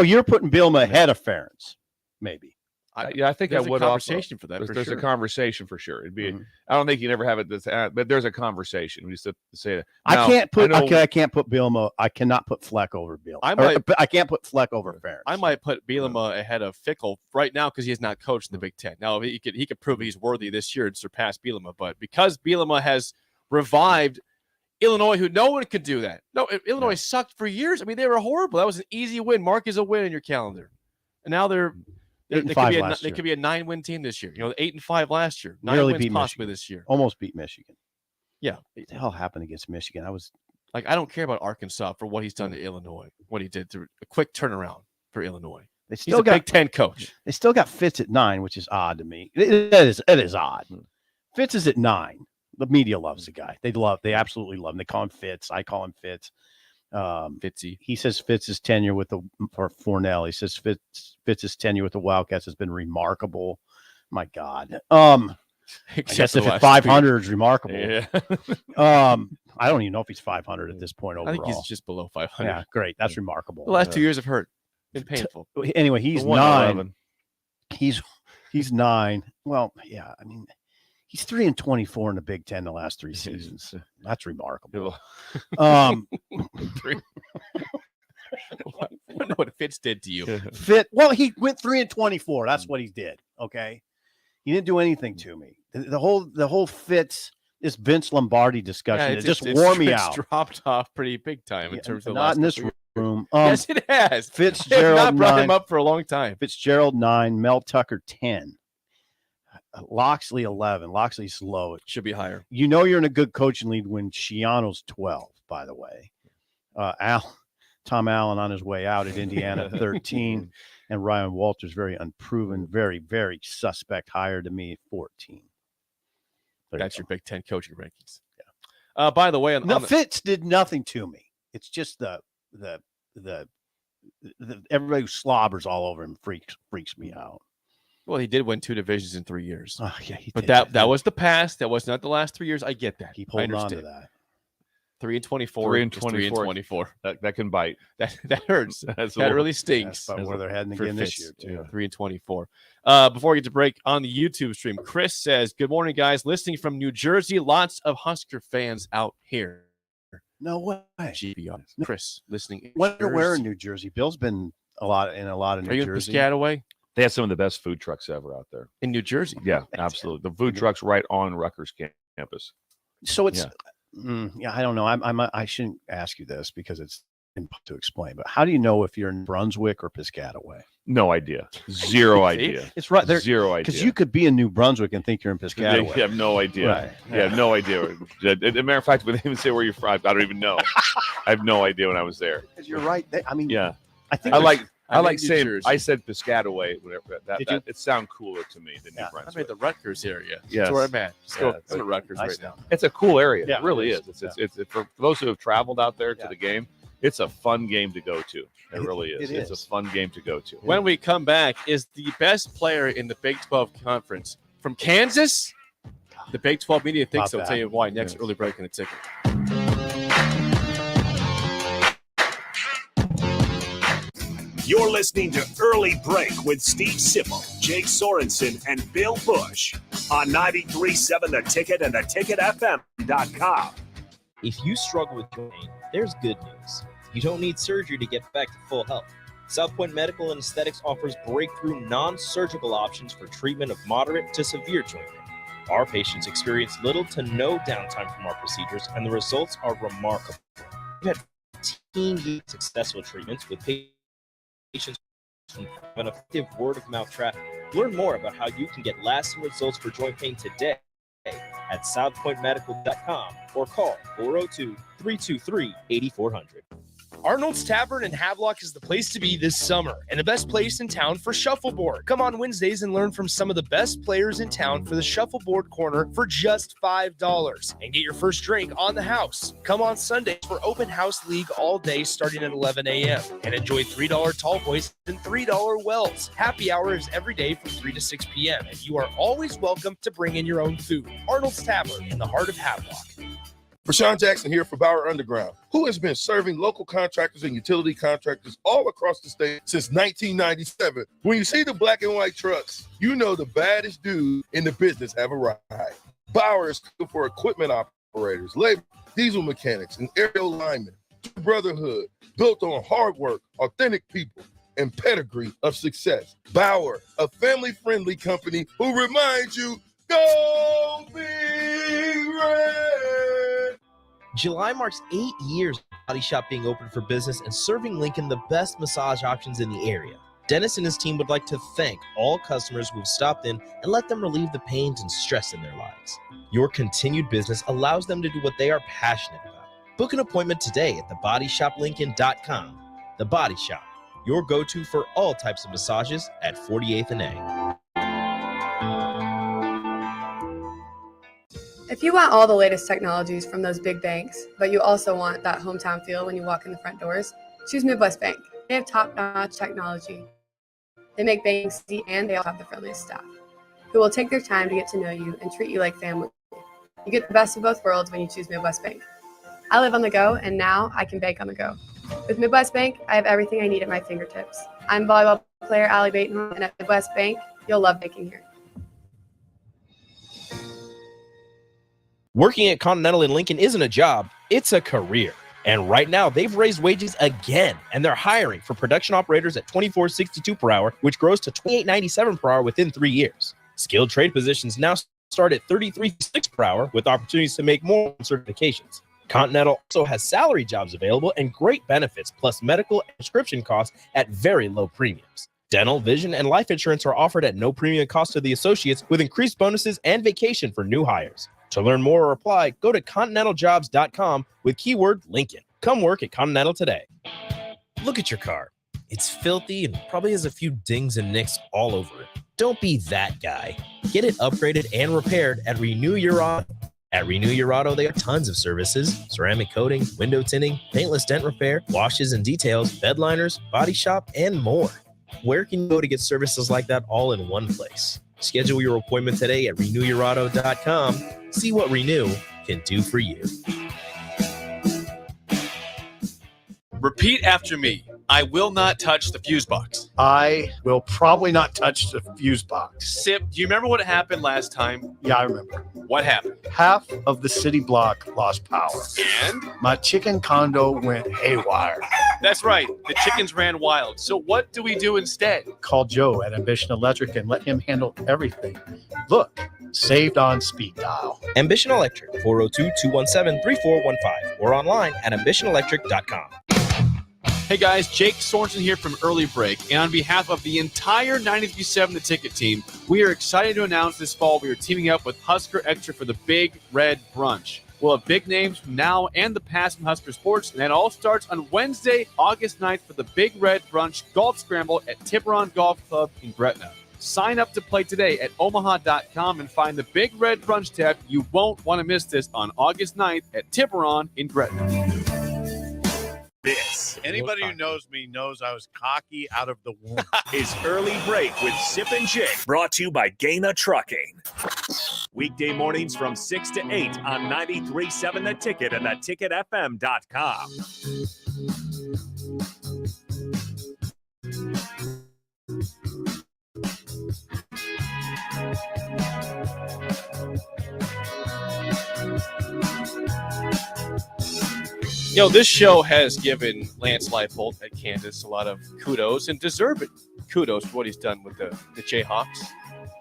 you're putting Bielema ahead of Ferentz, maybe. I think I would. Conversation for that. There's a conversation for sure. It'd be. I don't think you never have it. But there's a conversation. We used to say that. Now, I can't put Bielema. I cannot put Fleck over Bielema. I can't put Fleck over Ferentz. I might put Bielema ahead of Fickle right now because he has not coached in the Big Ten. Now he could prove he's worthy this year and surpass Bielema, but because Bielema has revived Illinois, who no one could do that. No, Illinois sucked for years. I mean, they were horrible. That was an easy win. Mark is a win in your calendar. And now they could be a 9-win team this year. 8-5 last year. 9 wins possibly Michigan. this year. Almost beat Michigan. Yeah. What the hell happened against Michigan? I don't care about Arkansas for what he's done to Illinois, what he did through a quick turnaround for Illinois. He's a Big Ten coach. They still got Fitz at 9, which is odd to me. It is odd. Fitz is at 9. The media loves the guy. They absolutely love him. They call him Fitz. I call him Fitz. Fitzy. He says Fitz's tenure with for Fournell. He says Fitz's tenure with the Wildcats has been remarkable. My God. I guess if it's 500 is remarkable. Yeah. I don't even know if he's 500 at this point overall. I think he's just below 500. Yeah, great. That's remarkable. The last 2 years have hurt. Been painful. Anyway, he's 9. He's 9. Well, yeah, I mean, he's 3-24 in the Big Ten the last 3 seasons. That's remarkable. I wonder what Fitz did to you. Well, he went 3-24. That's what he did. Okay, he didn't do anything to me. The whole Fitz, this Vince Lombardi discussion, it just wore me out. It's dropped off pretty big time in terms of not in this room. Yes, it has. Fitzgerald not brought 9, him up for a long time. Fitzgerald 9, Mel Tucker 10, Loxley 11. Loxley's low. It should be higher. You know you're in a good coaching lead when Schiano's 12. By the way, Tom Allen on his way out at Indiana 13, and Ryan Walters very unproven, very very suspect hire to me 14. That's your Big Ten coaching rankings. Yeah. By the way, Fitz did nothing to me. It's just the everybody who slobbers all over him freaks me out. Well, he did win 2 divisions in 3 years. Oh, yeah, but that was the past. That was not the last 3 years. I get that. Keep holding on to that. 3-24. 3-24. That can bite. That hurts. That really stinks. That's where they're heading again this year too. 3-24. Before we get to break on the YouTube stream, Chris says, "Good morning, guys. Listening from New Jersey. Lots of Husker fans out here." No way. GBR. Chris, listening. Wonder where in New Jersey? Bill's been in a lot of New Jersey. Are you in Piscataway? They have some of the best food trucks ever out there in New Jersey. Yeah, absolutely. The food trucks right on Rutgers campus. So it's I don't know. I shouldn't ask you this because it's impossible to explain. But how do you know if you're in Brunswick or Piscataway? No idea. Zero idea. It's right there. Zero idea. Because you could be in New Brunswick and think you're in Piscataway. You have no idea. Right. You have no idea. As a matter of fact, when they even say where you're from, I don't even know. I have no idea when I was there. Because you're right. I mean, yeah. I think I like saying I said Piscataway. Whatever it sounds cooler to me than New Brunswick. I made the Rutgers area. Yes. That's where I'm at. Just go to Rutgers right now. It's a cool area. Yeah, it really is. It's for those who have traveled out there to the game. It's a fun game to go to. It really is. It's a fun game to go to. When we come back, is the best player in the Big 12 conference from Kansas? The Big 12 media thinks so. I'll tell you why next early break in the ticket. You're listening to Early Break with Steve Sipple, Jake Sorensen, and Bill Busch on 93.7 The Ticket and theticketfm.com. If you struggle with joint pain, there's good news. You don't need surgery to get back to full health. South Point Medical and Aesthetics offers breakthrough non-surgical options for treatment of moderate to severe joint pain. Our patients experience little to no downtime from our procedures, and the results are remarkable. We've had 15 successful treatments with patients from an effective word-of-mouth traffic. Learn more about how you can get lasting results for joint pain today at southpointmedical.com or call 402-323-8400. Arnold's Tavern in Havelock is the place to be this summer and the best place in town for shuffleboard. Come on Wednesdays and learn from some of the best players in town for the shuffleboard corner for just $5 and get your first drink on the house. Come on Sundays for open house league all day starting at 11 a.m. and enjoy $3 tall boys and $3 wells. Happy hour is every day from 3 to 6 p.m. and you are always welcome to bring in your own food. Arnold's Tavern in the heart of Havelock. Rashawn Jackson here for Bauer Underground, who has been serving local contractors and utility contractors all across the state since 1997. When you see the black and white trucks, you know the baddest dude in the business have arrived. Bauer is looking for equipment operators, labor, diesel mechanics, and aerial linemen. Brotherhood, built on hard work, authentic people, and pedigree of success. Bauer, a family-friendly company who reminds you, go Big Red! July marks 8 years of Body Shop being open for business and serving Lincoln the best massage options in the area. Dennis and his team would like to thank all customers who have stopped in and let them relieve the pains and stress in their lives. Your continued business allows them to do what they are passionate about. Book an appointment today at thebodyshoplincoln.com. The Body Shop, your go-to for all types of massages at 48th and A. At If you want all the latest technologies from those big banks, but you also want that hometown feel when you walk in the front doors, choose Midwest Bank. They have top-notch technology. They make banking easy, and they also have the friendliest staff who will take their time to get to know you and treat you like family. You get the best of both worlds when you choose Midwest Bank. I live on the go, and now I can bank on the go. With Midwest Bank, I have everything I need at my fingertips. I'm volleyball player Allie Batenhorn, and at Midwest Bank, you'll love banking here. Working at Continental in Lincoln isn't a job, it's a career. And right now, they've raised wages again, and they're hiring for production operators at $24.62 per hour, which grows to $28.97 per hour within 3 years. Skilled trade positions now start at $33.06 per hour, with opportunities to make more certifications. Continental also has salary jobs available and great benefits, plus medical and prescription costs at very low premiums. Dental, vision, and life insurance are offered at no premium cost to the associates, with increased bonuses and vacation for new hires. To learn more or apply, go to continentaljobs.com with keyword Lincoln. Come work at Continental today. Look at your car. It's filthy and probably has a few dings and nicks all over it. Don't be that guy. Get it upgraded and repaired at Renew Your Auto. At Renew Your Auto, they have tons of services: ceramic coating, window tinting, paintless dent repair, washes and details, bed liners, body shop, and more. Where can you go to get services like that all in one place? Schedule your appointment today at renewyourauto.com. See what Renew can do for you. Repeat after me. I will not touch the fuse box. I will probably not touch the fuse box. Sip, do you remember what happened last time? Yeah, I remember. What happened? Half of the city block lost power. And? My chicken condo went haywire. That's right. The chickens ran wild. So what do we do instead? Call Joe at Ambition Electric and let him handle everything. Look, saved on speed dial. Ambition Electric, 402-217-3415, or online at ambitionelectric.com. Hey guys, Jake Sorensen here from Early Break, and on behalf of the entire 93.7 The Ticket team, we are excited to announce this fall we are teaming up with Husker Extra for the Big Red Brunch. We'll have big names from now and the past from Husker Sports, and that all starts on Wednesday, August 9th for the Big Red Brunch Golf Scramble at Tiburon Golf Club in Gretna. Sign up to play today at omaha.com and find the Big Red Brunch tab. You won't want to miss this on August 9th at Tiburon in Gretna. This Anybody who knows me knows I was cocky out of the womb. is Early Break with Sip and Jake, brought to you by Gaina Trucking. Weekday mornings from 6 to 8 on 93.7 The Ticket and theticketfm.com. You know, this show has given Lance Leipold at Kansas a lot of kudos, and deserved kudos for what he's done with the Jayhawks.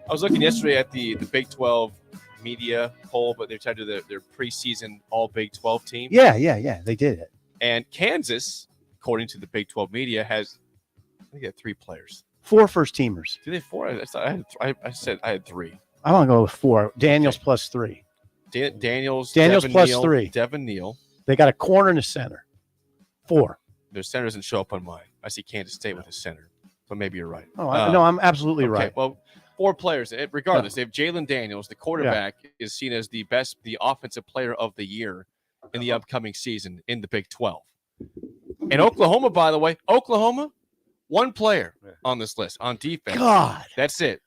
I was looking yesterday at the Big 12 media poll, but they're trying to do their preseason all Big 12 team. Yeah, they did it. And Kansas, according to the Big 12 media, has, I think, they have 3 players. 4 first-teamers. Do they have 4? I said I had 3. I want to go with 4. Daniels plus 3. Daniels Devin plus Neal, 3. Devin Neal. They got a corner and a center. 4. Their center doesn't show up on mine. I see Kansas State with a center, but maybe you're right. Oh, no, I'm absolutely okay, right. Well, 4 players. Regardless, they have Jalen Daniels, the quarterback, is seen as the offensive player of the year in the upcoming season in the Big 12. And Oklahoma, by the way, 1 player on this list on defense. God. That's it.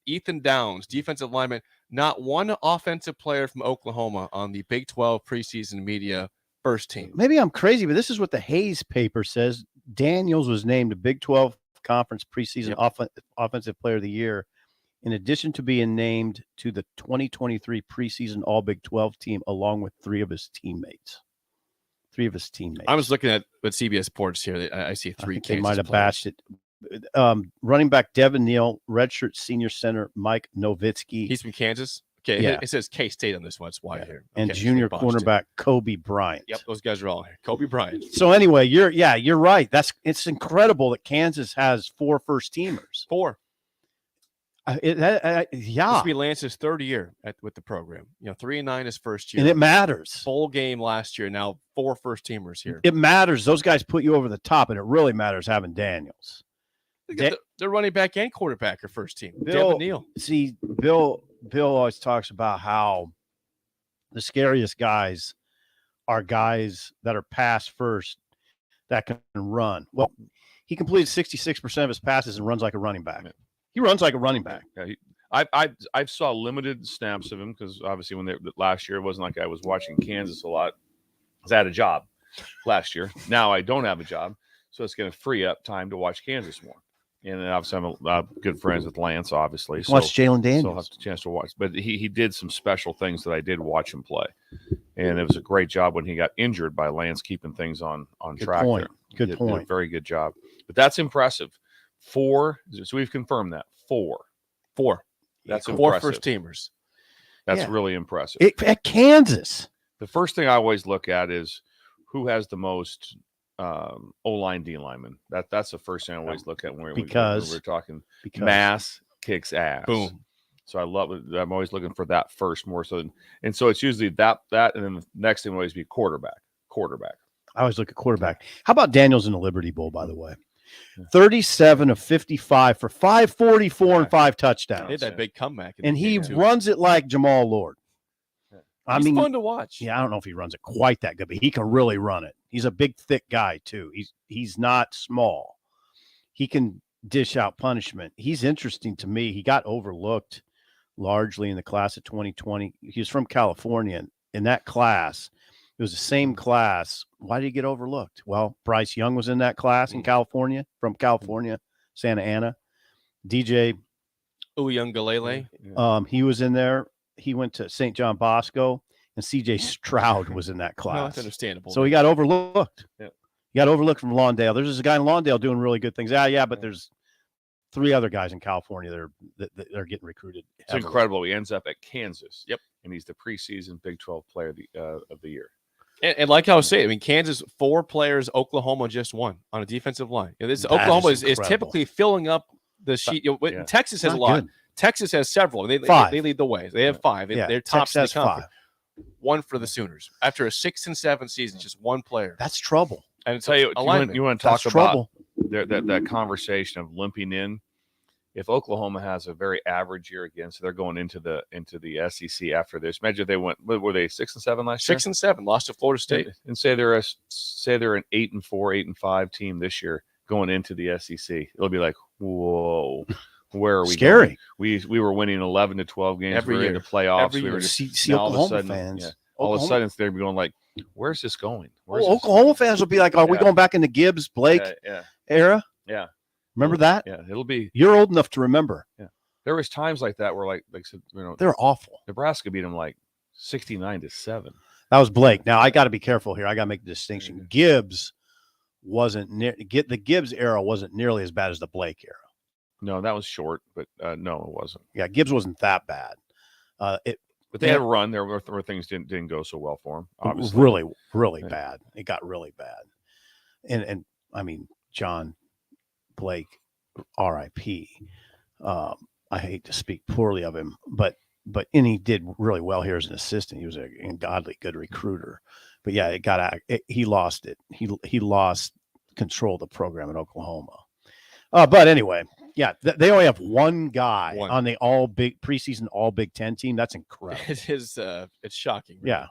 Ethan Downs, defensive lineman. Not one offensive player from Oklahoma on the Big 12 preseason media first team. Maybe I'm crazy, but this is what the Hayes paper says. Daniels was named a Big 12 Conference preseason offensive player of the year, in addition to being named to the 2023 preseason All Big 12 team, along with 3 of his teammates. I was looking at CBS Sports here. I see 3 Kansas they might have players. bashed it. Running back Devin Neal, redshirt senior center Mike Nowitzki. He's from Kansas. Okay, Yeah. It says K-State on this one. That's why here. And Okay, junior they botched it. cornerback Kobe Bryant. Yep, those guys are all here. Kobe Bryant. So anyway, you're right. It's incredible that Kansas has 4 first teamers. 4. Yeah, This will be Lance's 3rd year with the program. 3-9 his first year. and it matters. Full game last year. Now 4 first teamers here. It matters. Those guys put you over the top, and it really matters having Daniels. They're running back and quarterback are first team. Bill- Devin Neal. See, Bill always talks about how the scariest guys are guys that are pass first that can run. Well, he completed 66% of his passes and runs like a running back. He runs like a running back. Yeah, I saw limited snaps of him because obviously last year it wasn't like I was watching Kansas a lot. I had a job last year. Now I don't have a job, so it's going to free up time to watch Kansas more. And then obviously I'm good friends with Lance, obviously. So watch Jalen Daniels. So I'll have a chance to watch. But he did some special things that I did watch him play. And it was a great job when he got injured by Lance keeping things on track there. Good Did point. a very good job. But that's impressive. 4. So we've confirmed that. 4. That's Four impressive. first teamers. That's really impressive. At Kansas. The first thing I always look at is who has the most O-line, D-lineman. That's the first thing I always look at when we're talking. Mass kicks ass. Boom. So I love it. I'm always looking for that first more so. And so it's usually that, and then the next thing will always be quarterback. I always look at quarterback. How about Daniels in the Liberty Bowl, by the way? 37 of 55 for 544 and 5 touchdowns. He had that big comeback. And he runs it like Jamal Lord. I mean, fun to watch. Yeah, I don't know if he runs it quite that good, but he can really run it. He's a big, thick guy, too. He's not small. He can dish out punishment. He's interesting to me. He got overlooked largely in the class of 2020. He was from California. And in that class, it was the same class. Why did he get overlooked? Well, Bryce Young was in that class in California, from California, Santa Ana. DJ Uyunglele. He was in there. He went to St. John Bosco, and CJ Stroud was in that class. No, that's understandable. So he got overlooked. Yeah. He got overlooked from Lawndale. There's this guy in Lawndale doing really good things. But there's 3 other guys in California that are getting recruited. It's incredible. He ends up at Kansas. Yep. And he's the preseason Big 12 player of the year. And like I was saying, I mean, Kansas 4 players, Oklahoma just 1 on a defensive line. Oklahoma is typically filling up the sheet. Texas has a lot. Good. Texas has several. They lead the way. They have 5. They're tops in the conference. 1 for the Sooners after a 6 and 7 season, just 1 player. That's trouble. And I'll tell you, you want to talk about that conversation of limping in. If Oklahoma has a very average year again, so they're going into the SEC after this. Imagine they were they 6 and 7 last year? 6 and 7, lost to Florida State, and say they're an 8 and 4, 8 and 5 team this year going into the SEC. It'll be like, whoa. Where are we? Scary. Going? We were winning 11 to 12 games every year. In the playoffs. Every year. We were just see Oklahoma fans. All of a sudden, they're going like, "Where's this going?" Oklahoma fans will be like, "Are we going back in the Gibbs Blake era?" Yeah. Remember that? Yeah, it'll be. You're old enough to remember. Yeah. There was times like that where like they're awful. Nebraska beat them like 69-7. That was Blake. Now I got to be careful here. I got to make the distinction. Gibbs wasn't the Gibbs era wasn't nearly as bad as the Blake era. No, that was short, but no, it wasn't. Yeah, Gibbs wasn't that bad. But they had a run. There were things didn't go so well for them. Obviously, really bad. It got really bad. And I mean, John Blake, R.I.P. I hate to speak poorly of him, but he did really well here as an assistant. He was a godly good recruiter. But yeah, he lost it. He lost control of the program in Oklahoma. But anyway. Yeah, they only have 1 guy on the preseason all Big Ten team. That's incredible. It is. It's shocking. Really. Yeah.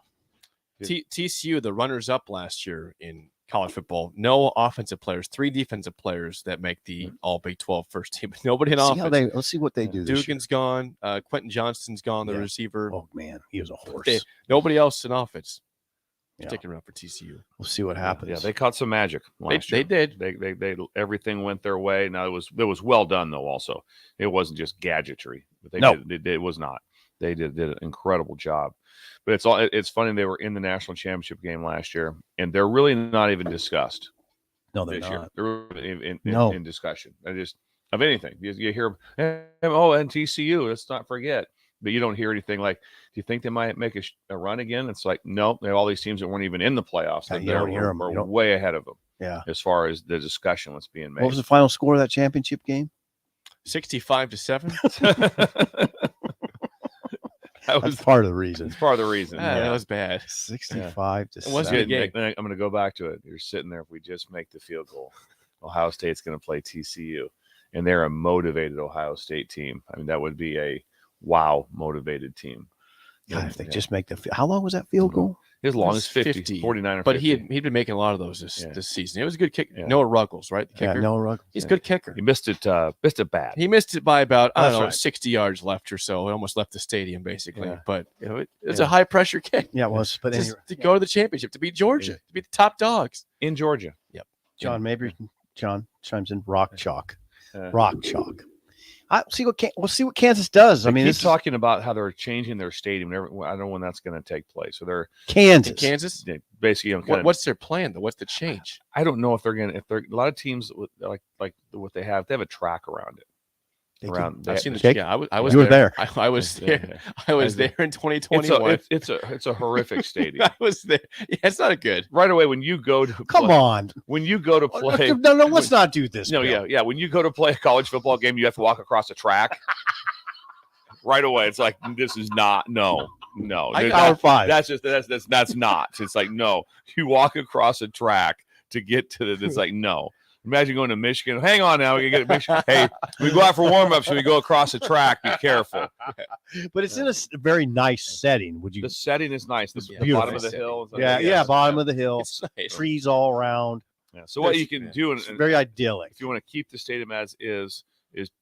TCU, the runners-up last year in college football, no offensive players, 3 defensive players that make the all Big 12 first team. Nobody in offense. Let's see what they do. Dugan's gone. Quentin Johnston's gone. The receiver. Oh man, he was a horse. Nobody else in offense. Sticking around for TCU. We'll see what happens. Yeah, they caught some magic last year. They did. They everything went their way. Now it was well done though. Also, it wasn't just gadgetry. But it was not. They did an incredible job. But it's funny they were in the national championship game last year, and they're really not even discussed. No, they're not. They're in discussion. They just of anything. You hear, and TCU. Let's not forget. But you don't hear anything like, do you think they might make a run again? It's like, no, they have all these teams that weren't even in the playoffs. They're way ahead of them. Yeah. As far as the discussion was being made. What was the final score of that championship game? 65-7. That's part of the reason. It's part of the reason. That was bad. 65-7. It wasn't a game. I'm going to go back to it. You're sitting there. If we just make the field goal, Ohio State's going to play TCU. And they're a motivated Ohio State team. I mean, that would be a wow motivated team. God, if they just make how long was that field goal? As long as 50, 49 or 50. But he'd been making a lot of those this season. It was a good kick. Yeah. Noah Ruggles, right? The kicker. Noah Ruggles. He's a good kicker. He missed it bad. He missed it by about, I don't know, right. 60 yards left or so. He almost left the stadium, basically. Yeah. But it's a high-pressure kick. Yeah, it was. But Just anyway, to go to the championship, to beat Georgia, to beat the top dogs. In Georgia. John, maybe John chimes in. Rock chalk. Yeah. Rock chalk. We'll see what Kansas does. They I mean, keep this talking about how they're changing their stadium. I don't know when that's going to take place. So they're Kansas? basically What's their plan, though? What's the change? I don't know if they're going to. If they're a lot of teams like what they have a track around it. I've seen the Jake? yeah. I was You were there. I was there. I was there in 2021. It's a horrific stadium. I was there. Yeah, it's not a good. Right away when you go to Come on. when you go to play. No, let's not do this. No, Bill. yeah. When you go to play a college football game, you have to walk across a track. Right away, it's like this is not no. Power 5. That's not. It's like no. You walk across a track to get to the. It's like no. Imagine going to Michigan. Hang on now. We get to Michigan. Hey, we go out for warm-ups and we go across the track. Be careful. But it's in a very nice setting. Would you? The setting is nice. The beautiful bottom of the hill. Bottom of the hill. It's nice. Trees all around. Yeah. So what you can do, It's very idyllic. if you want to keep the stadium as is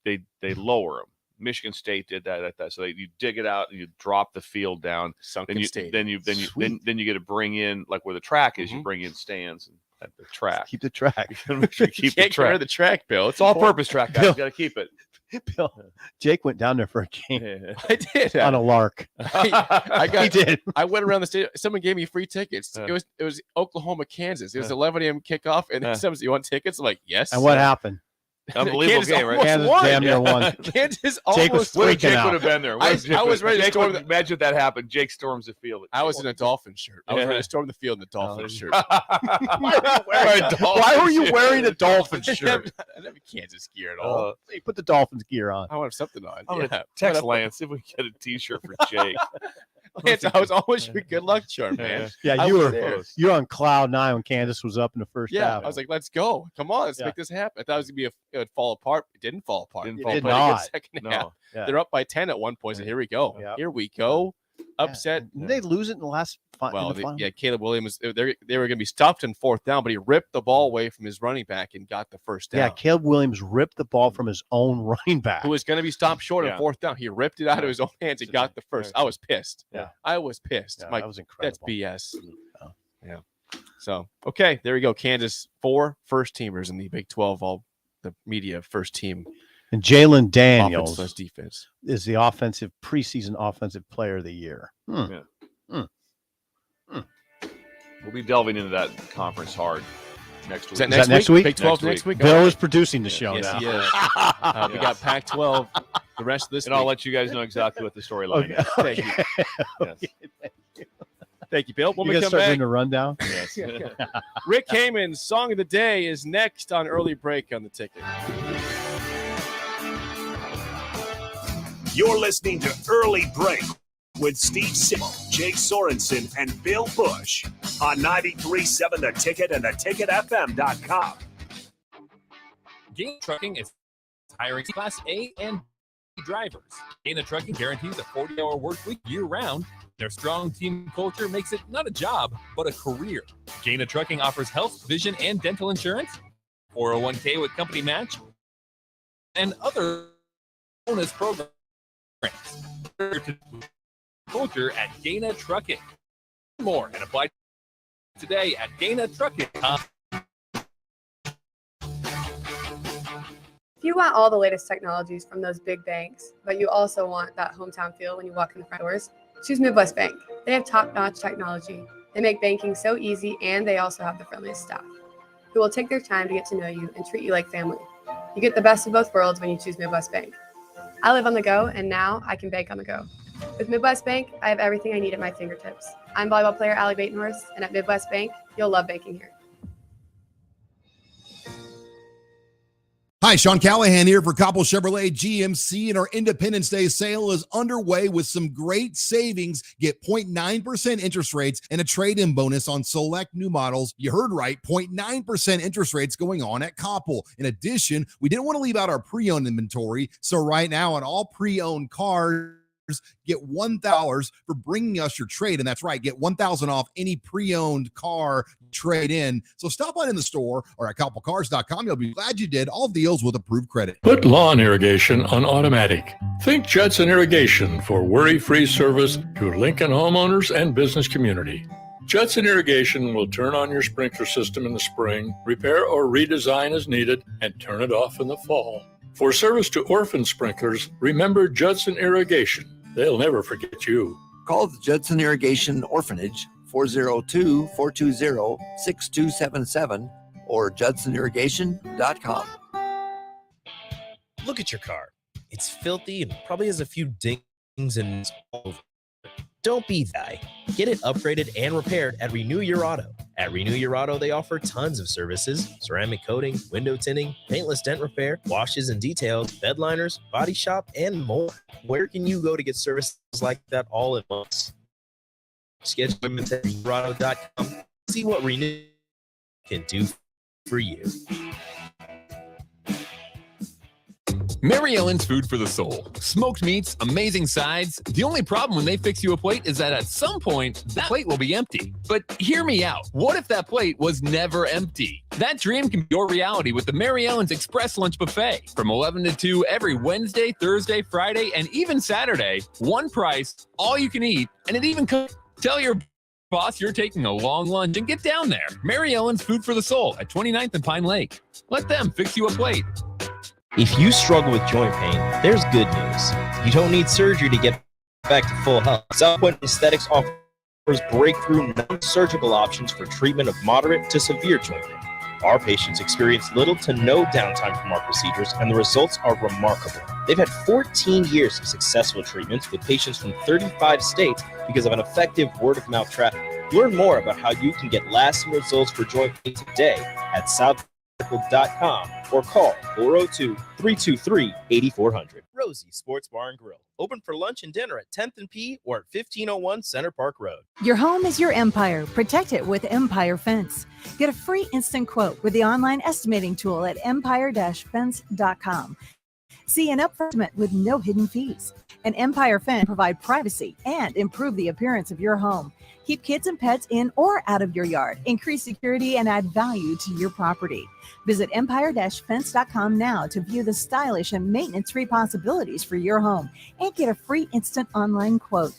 they lower them. Michigan State did that like that. So you dig it out and you drop the field down. Sunken stadium. Then you get to bring in like where the track is. You bring in stands and at the track. Keep the track. Make sure you keep the Can't get rid track. of the track, Bill. It's all-purpose track, guys. Bill. You got to keep it. Bill, Jake went down there for a game I did. on a lark. I got. He did. I went around the stadium. Someone gave me free tickets. Yeah. It was Oklahoma, Kansas. It was 11 a.m. kickoff, and then someone said, "You want tickets?" I'm like, "Yes." And what happened? Unbelievable Kansas game, right? almost Kansas won. damn near won. Kansas Jake was almost. What if freaking Jake out. would have been there? I was ready to Jake storm would- Imagine if that happened. Jake storms the field. I was in a Dolphin shirt. I was Yeah. ready to storm the field in the Dolphin shirt. Why were you wearing a Dolphin I shirt? didn't have Kansas gear at all. Hey, put the Dolphins gear on. I want something on. I'm gonna Yeah. text Lance if we can get a T-shirt for Jake. Lance, I was always your good luck charm, man. Yeah, I you was were there. you're on cloud 9 when Kansas was up in the first Yeah, half. I was like, let's go. Come on, let's Yeah. make this happen. I thought it was going to be it would fall apart. It didn't fall apart. Didn't It fall did apart. Played a not. good second No. half. Yeah. They're up by 10 at one point. So here we go. Yeah. Here we go. Upset. Didn't they lose it in the last Well, in the final? Caleb Williams, they were going to be stopped in fourth down, but he ripped the ball away from his running back and got the first down. Yeah, Caleb Williams ripped the ball from his own running back. Who was going to be stopped short Yeah. on fourth down. He ripped it out of his own hands and got the first. I was pissed. Yeah. I was pissed. Yeah, Mike, that was incredible. that's BS. Oh. Yeah. So, okay, there we go. Kansas, 4 first-teamers in the Big 12, all the media first team. And Jalen Offense Daniels plus defense. is the preseason offensive player of the year. We'll be delving into that conference hard next week. Is that that next week? Big 12 Next next week? Bill is producing the show Yes, now. he is. We got Pac-12 the rest of this And I'll week. let you guys know exactly what the storyline Okay. is. Thank you. Yes. Thank you, Bill. When You we guys come start back, doing a rundown? Yes. Rick Heyman's Song of the Day is next on Early Break on the Ticket. You're listening to Early Break with Steve Simmel, Jake Sorensen, and Bill Busch on 93.7 The Ticket and theticketfm.com. Gaina Trucking is hiring Class A and B drivers. Gaina Trucking guarantees a 40-hour work week year-round. Their strong team culture makes it not a job, but a career. Gaina Trucking offers health, vision, and dental insurance, 401k with company match, and other bonus programs. Culture at Gaina Trucking. More and apply today at GainaTrucking.com. If you want all the latest technologies from those big banks, but you also want that hometown feel when you walk in the front doors, choose Midwest Bank. They have top-notch technology. They make banking so easy, and they also have the friendliest staff who will take their time to get to know you and treat you like family. You get the best of both worlds when you choose Midwest Bank. I live on the go, and now I can bank on the go. With Midwest Bank, I have everything I need at my fingertips. I'm volleyball player Allie Batenhorst, and at Midwest Bank, you'll love banking here. Hi, Sean Callahan here for Coppell Chevrolet GMC, and our Independence Day sale is underway with some great savings. Get 0.9% interest rates and a trade-in bonus on select new models. You heard right, 0.9% interest rates going on at Coppell. In addition, we didn't want to leave out our pre-owned inventory, so right now on all pre-owned cars, Get $1,000 for bringing us your trade. And that's right, get $1,000 off any pre-owned car trade in. So stop on in the store or at couplecars.com. You'll be glad you did. All deals with approved credit. Put lawn irrigation on automatic. Think Judson Irrigation for worry-free service to Lincoln homeowners and business community. Judson Irrigation will turn on your sprinkler system in the spring, repair or redesign as needed, and turn it off in the fall. For service to orphan sprinklers, remember Judson Irrigation. They'll never forget you. Call the Judson Irrigation Orphanage, 402-420-6277 or judsonirrigation.com. Look at your car. It's filthy and probably has a few dings and all over. Don't be that guy. Get it upgraded and repaired at Renew Your Auto. At Renew Your Auto, they offer tons of services: ceramic coating, window tinting, paintless dent repair, washes and details, bed liners, body shop, and more. Where can you go to get services like that all at once? Schedule appointments at renewauto.com. See what Renew can do for you. Mary Ellen's Food for the Soul. Smoked meats, amazing sides. The only problem when they fix you a plate is that at some point, that plate will be empty. But hear me out. What if that plate was never empty? That dream can be your reality with the Mary Ellen's Express Lunch Buffet. From 11 to 2 every Wednesday, Thursday, Friday, and even Saturday. One price, all you can eat, and it even comes. Tell your boss you're taking a long lunch and get down there. Mary Ellen's Food for the Soul at 29th and Pine Lake. Let them fix you a plate. If you struggle with joint pain, there's good news. You don't need surgery to get back to full health. South Point Aesthetics offers breakthrough non-surgical options for treatment of moderate to severe joint pain. Our patients experience little to no downtime from our procedures, and the results are remarkable. They've had 14 years of successful treatments with patients from 35 states because of an effective word-of-mouth traffic. Learn more about how you can get lasting results for joint pain today at southmedical.com or call 402-323-8400. Rosie Sports Bar and Grill. Open for lunch and dinner at 10th and P or at 1501 Center Park Road. Your home is your empire. Protect it with Empire Fence. Get a free instant quote with the online estimating tool at empire-fence.com. See an upfront with no hidden fees. An Empire Fence provide privacy and improve the appearance of your home. Keep kids and pets in or out of your yard. Increase security and add value to your property. Visit empire-fence.com now to view the stylish and maintenance-free possibilities for your home and get a free instant online quote.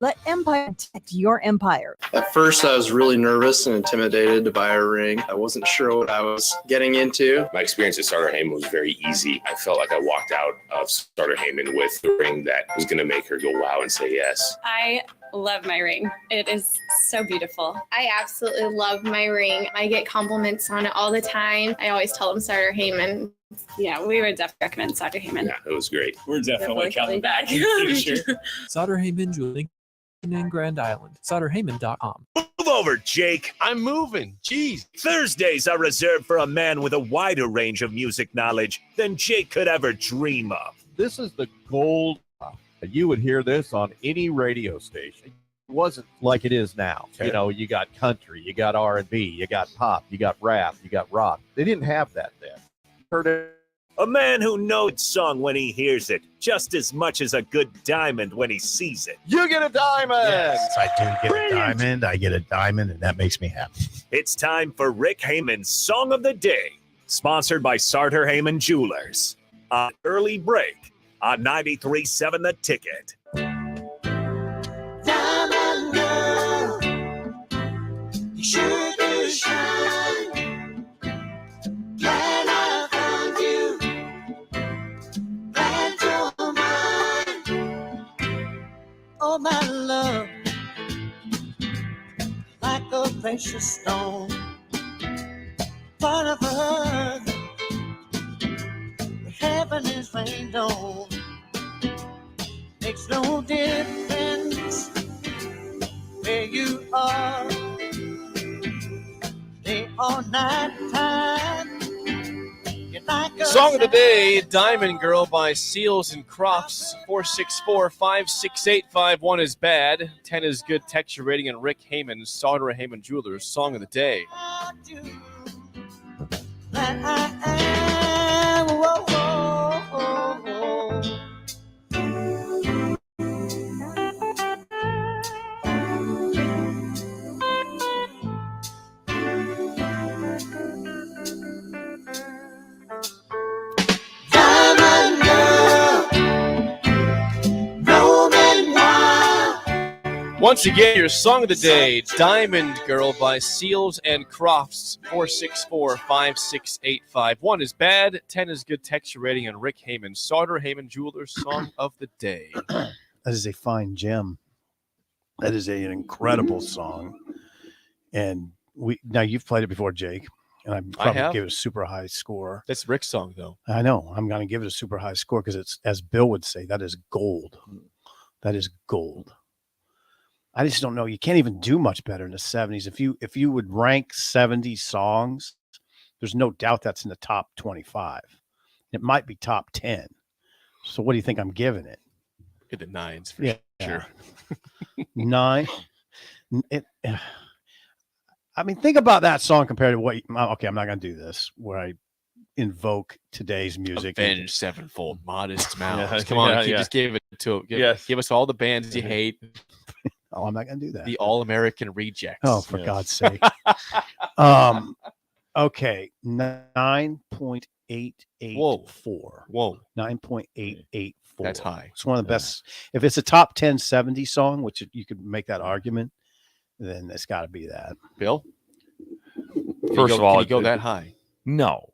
Let Empire protect your empire. At first, I was really nervous and intimidated to buy a ring. I wasn't sure what I was getting into. My experience at Starter Heyman was very easy. I felt like I walked out of Starter Heyman with the ring that was going to make her go wow and say yes. I love my ring. It is so beautiful. I absolutely love my ring. I get compliments on it all the time. I always tell them Starter Heyman. Yeah, we would definitely recommend Starter Heyman. Yeah, it was great. We're definitely coming back. Sure. Starter Heyman Jewelry in Grand Island. StarterHeyman.com. Move over, Jake. I'm moving. Jeez. Thursdays are reserved for a man with a wider range of music knowledge than Jake could ever dream of. This is the gold. You would hear this on any radio station. It wasn't like it is now. Okay. You know, you got country, you got R&B, you got pop, you got rap, you got rock. They didn't have that then. Heard it. A man who knows song when he hears it, just as much as a good diamond when he sees it. You get a diamond! Yes, I do get a diamond. I get a diamond, and that makes me happy. It's time for Rick Heyman's Song of the Day, sponsored by Sartor Heyman Jewelers. On Early Break on 93.7 The Ticket. Diamond girl, sugar shine. Glad I found you. Glad you're mine. Oh, my love, like a precious stone. Part of earth, heaven is rained on. Makes no difference where you are, day or night time. Like Song of the Day, Diamond Girl by Seals and Crofts. 464-568-51 is bad. 10 is good texture rating. And Rick Heyman, Sauter Heyman Jewelers, Song of the Day. That I am, whoa, whoa, whoa, whoa. Once again, your song of the day, Diamond Girl by Seals and Crofts, 464-5685. 1 is bad, 10 is good texture rating on Rick Heyman, Sauter Heyman Jewelers song of the day. That is a fine gem. That is an incredible song. And now you've played it before, Jake, and I probably give it a super high score. That's Rick's song, though. I know. I'm going to give it a super high score because it's, as Bill would say, that is gold. That is gold. I just don't know. You can't even do much better in the 70s. If you would rank 70 songs, there's no doubt that's in the top 25. It might be top 10. So what do you think I'm giving it? In the 9s for sure. 9. I mean, think about that song compared to what. Okay, I'm not going to do this where I invoke today's music. Avenged Sevenfold, Modest Mouths. Yeah, Come on, yeah. just give it to him. Yes. Give us all the bands you hate. Oh, I'm not going to do that. The All-American Rejects. Oh, for God's sake. Okay, 9.884. Whoa. 9.884. That's high. It's one of the best. If it's a top 10 70 song, which you could make that argument, then it's got to be that. Bill? First of all, can you go that high? No.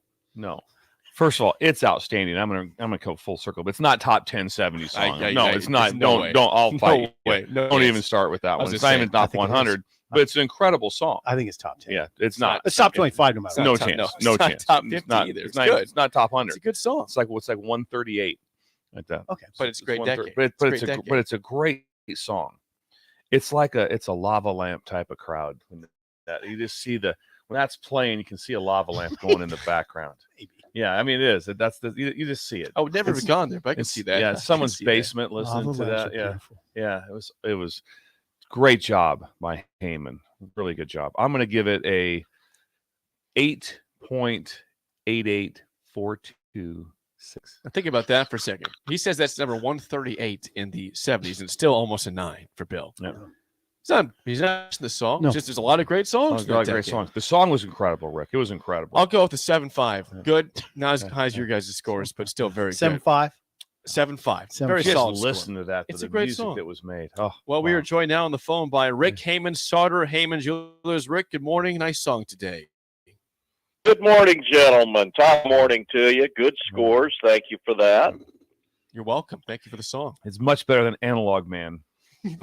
First of all, it's outstanding. I'm gonna go full circle, but it's not top 10 70 song. No, it's not. No Don't. I'll fight. No don't even start with that one. It's not even top 100, but it's an incredible song. I think it's top 10. Yeah, it's not. It's top 25 no matter No what. chance. It's No not chance. top 50 It's not, either. It's It's not top 100. It's a good song. It's like 138 like that. Okay, but it's a great decade. But decade. it's a great song. It's like it's a lava lamp type of crowd. That you just see when that's playing, you can see a lava lamp going in the background. Yeah, I mean it is. That's you just see it. I would never have gone there, but I can see that. Yeah, I can someone's see that. basement listening Lava to lamps that. are Yeah, beautiful. yeah. It was great job by Heyman. Really good job. I'm going to give it a 8.8842. Now think about that for a second. He says that's number 138 in the 70s, and it's still almost a 9 for Bill. Yeah. He's not the song. No. It's just there's a lot of great songs. A lot of great songs. The song was incredible, Rick. It was incredible. I'll go with the 7.5. Good. Not as high as your guys' scores, but still very good. 7.5. 7.5. Very Just solid listen score. to that. It's the a great music song. that was made. Oh, Well, we are joined now on the phone by Rick Heyman, Sauter Heyman Jewelers. Rick, good morning. Nice song today. Good morning, gentlemen. Top morning to you. Good scores. Thank you for that. You're welcome. Thank you for the song. It's much better than Analog Man.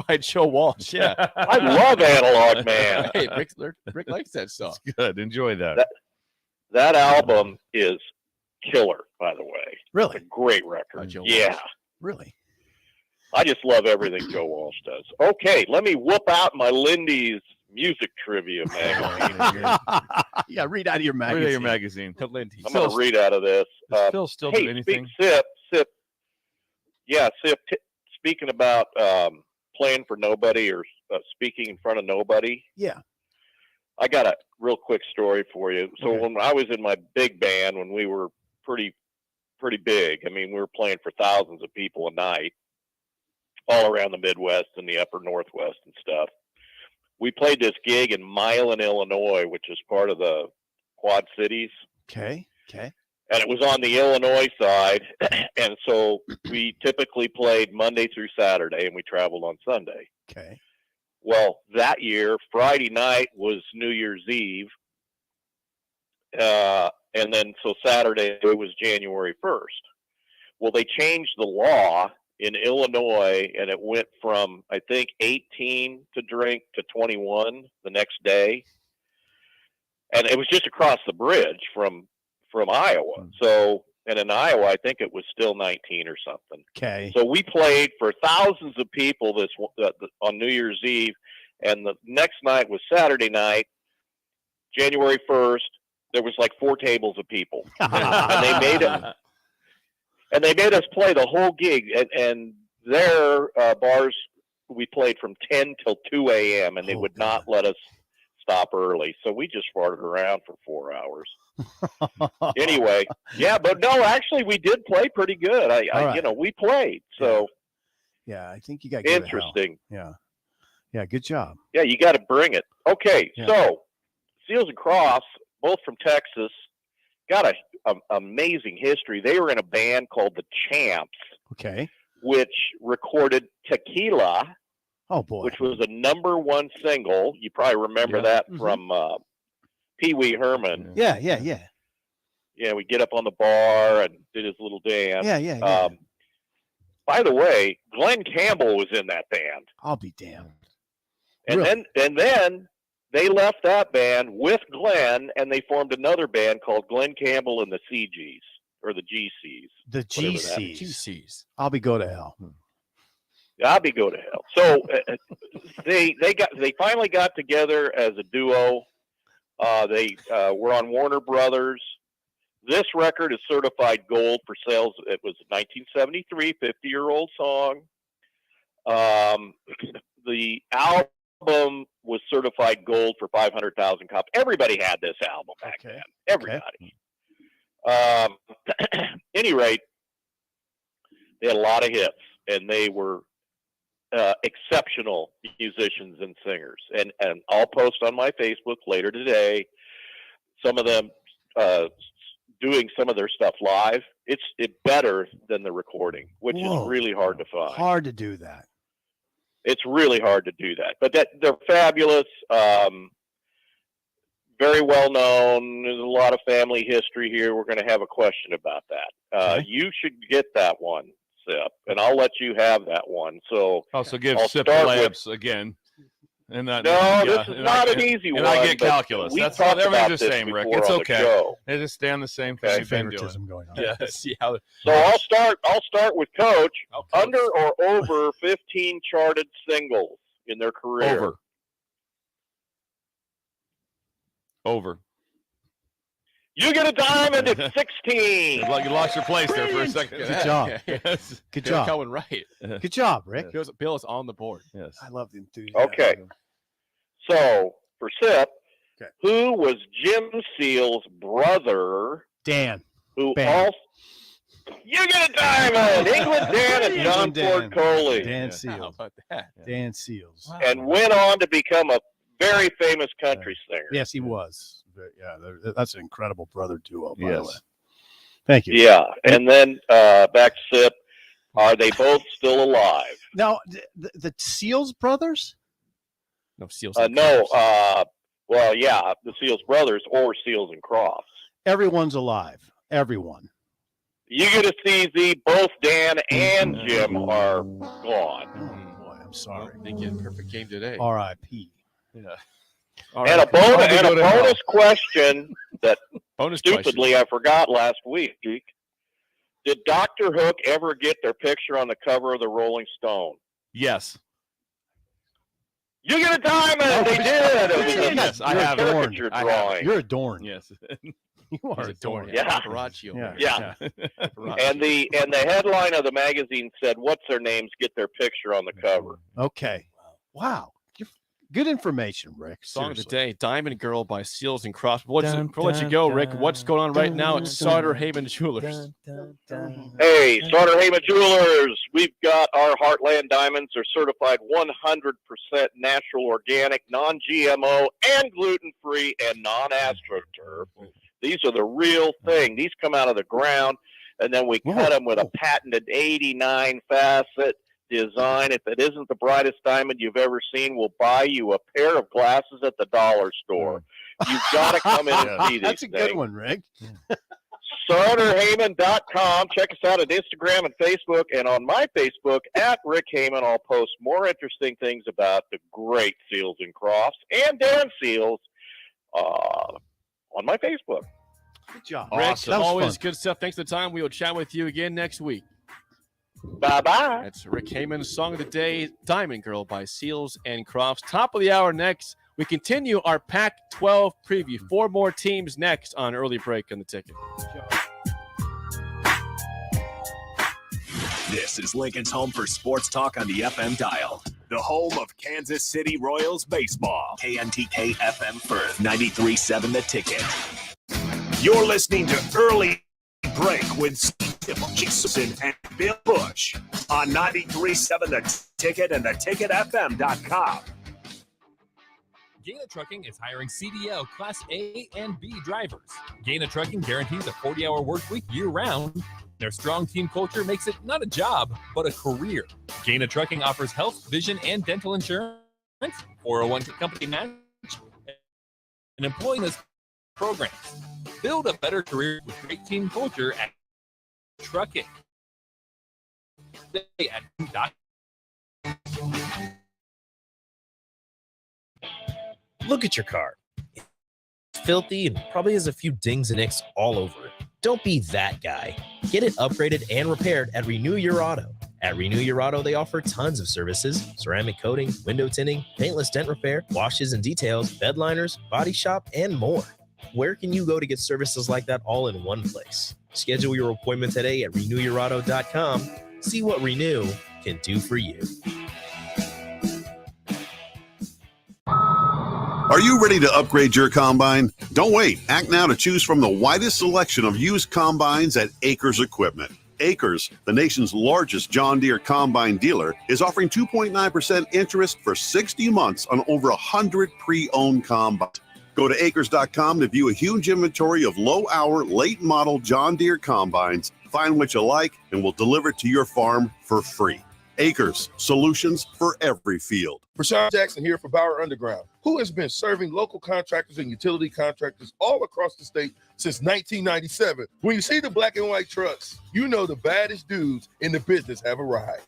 By Joe Walsh. Yeah. I love Analog Man. Hey, Rick likes that song. It's good. Enjoy that. That album is killer, by the way. Really? It's a great record. Joe Yeah. Walsh. Really? I just love everything Joe Walsh does. Okay, let me whoop out my Lindy's music trivia magazine. Yeah, read out of your Read magazine. out your magazine. I'm going to read out of this. Does Phil still do anything? Sip. Yeah, Sip. Speaking about playing for nobody or speaking in front of nobody. Yeah. I got a real quick story for you. So when I was in my big band, when we were pretty big, I mean, we were playing for thousands of people a night all around the Midwest and the upper Northwest and stuff. We played this gig in Milan, Illinois, which is part of the Quad Cities. Okay. And it was on the Illinois side. And so we typically played Monday through Saturday and we traveled on Sunday. Okay. Well, that year, Friday night was New Year's Eve. And then so Saturday it was January 1st. Well, they changed the law in Illinois and it went from, I think, 18 to drink to 21 the next day. And it was just across the bridge from Iowa. So, and in Iowa, I think it was still 19 or something. Okay. So we played for thousands of people on New Year's Eve, and the next night was Saturday night, January 1st. There was like 4 tables of people, and they made us play the whole gig. And their bars, we played from 10 till 2 a.m. and they would not let us stop early. So we just farted around for 4 hours. Anyway, yeah, but no, actually we did play pretty good. We played. So yeah, I think you got to give it hell. interesting. Yeah, good job. Yeah, you got to bring it. Okay, so Seals and Crofts, both from Texas, got a amazing history. They were in a band called the Champs. Okay. Which recorded Tequila Oh, boy. which was a #1 single. You probably remember that from Pee Wee Herman. Yeah. Yeah, we get up on the bar and did his little dance. Yeah. By the way, Glenn Campbell was in that band. I'll be damned. And then they left that band with Glenn, and they formed another band called Glenn Campbell and the CGs, or the GCs. The whatever that is. GCs. I'll be go to hell. I'll be go to hell. So they finally got together as a duo. They were on Warner Brothers. This record is certified gold for sales. It was 1973, 50-year-old song. The album was certified gold for 500,000 copies. Everybody had this album back then. Everybody. Any rate, they had a lot of hits, and they were exceptional musicians and singers. And I'll post on my Facebook later today some of them doing some of their stuff live. It's better than the recording, which is really hard to find. Hard to do that. It's really hard to do that, but they're fabulous. Very well known. There's a lot of family history here. We're going to have a question about that. You should get that one, Sip, and I'll let you have that one. So also give I'll Sip start labs again. And that, this is not an easy one. And I get but calculus. we That's talked all. about Everything's the this same, Rick. before It's on the okay. show. They just stay on the same thing. Okay. You've been doing. Favoritism going on. Yeah. See how So I'll start with Coach. Under or over 15 charted singles in their career. Over. You get a diamond at 16. You lost your place there for a second. Good job. Yes. Good Bill job. Cohen, right. Good job, Rick. Bill is on the board. Yes. I love the enthusiasm. Okay. So for Sip, who was Jim Seal's brother? Dan. Who Bam. also? You get a diamond. England Dan and John Ford Coley. Dan How Seals. about that? Dan Seals. And went on to become a very famous country singer. Yes, he was. Yeah, that's an incredible brother duo, by the Yes. way. Thank you. Yeah, and then back to Sip. Are they both still alive? Now, the Seals brothers? No, Seals. No. Well, yeah, the Seals brothers or Seals and Crofts. Everyone's alive. Everyone. You get a CZ. Both Dan and Jim are gone. Oh, boy, I'm sorry. They get a perfect game today. R.I.P. Yeah. And a bonus question that stupidly I forgot last week. Did Dr. Hook ever get their picture on the cover of the Rolling Stone? Yes. You get a diamond. They did. It was a Yes, I have caricature drawing. You're adorned. Yes. You are adorned. Yeah. Paparazzi. Yeah. And the headline of the magazine said, "What's their names? Get their picture on the cover." Okay. Wow. Good information, Rick. Song of the Seriously. day, Diamond Girl by Seals and Crofts. Before I let you go, Rick, what's going on right now at Sauter Heyman Jewelers? Hey, Sauter Heyman Jewelers, we've got our Heartland Diamonds. Are certified 100% natural, organic, non-GMO, and gluten-free, and non-astroturf. These are the real thing. These come out of the ground, and then we cut them with a patented 89 facet design. If it isn't the brightest diamond you've ever seen, we'll buy you a pair of glasses at the dollar store. You've got to come in and see these That's a things. good one, Rick. SauterHeyman.com. Check us out at Instagram and Facebook. And on my Facebook, at Rick Heyman, I'll post more interesting things about the great Seals and Crofts and Dan Seals on my Facebook. Good job. Rick, Awesome. That was always fun. good stuff. Thanks for the time. We will chat with you again next week. Bye-bye. That's Rick Heyman's Song of the Day, Diamond Girl by Seals and Crofts. Top of the hour next. We continue our Pac-12 preview. 4 more teams next on Early Break on the Ticket. This is Lincoln's home for sports talk on the FM dial. The home of Kansas City Royals baseball. KNTK FM Firth, 93.7 The Ticket. You're listening to Early Break with Steve Jason and Bill Busch on 93.7 The Ticket and theticketfm.com. Gaina Trucking is hiring CDL Class A and B drivers. Gaina Trucking guarantees a 40-hour work week year-round. Their strong team culture makes it not a job, but a career. Gaina Trucking offers health, vision, and dental insurance, 401k company match, and employment programs. Build a better career with great team culture at Trucking. Look at your car. It's filthy and probably has a few dings and nicks all over it. Don't be that guy. Get it upgraded and repaired at Renew Your Auto. At Renew Your Auto, they offer tons of services: ceramic coating, window tinting, paintless dent repair, washes and details, bed liners, body shop, and more. Where can you go to get services like that all in one place? Schedule your appointment today at renewyourauto.com. See what Renew can do for you. Are you ready to upgrade your combine? Don't wait. Act now to choose from the widest selection of used combines at Acres Equipment. Acres, the nation's largest John Deere combine dealer, is offering 2.9% interest for 60 months on over 100 pre-owned combines. Go to acres.com to view a huge inventory of low-hour, late-model John Deere combines. Find what you like, and we'll deliver it to your farm for free. Acres, solutions for every field. Rashawn Jackson here for Bauer Underground, who has been serving local contractors and utility contractors all across the state since 1997. When you see the black and white trucks, you know the baddest dudes in the business have arrived.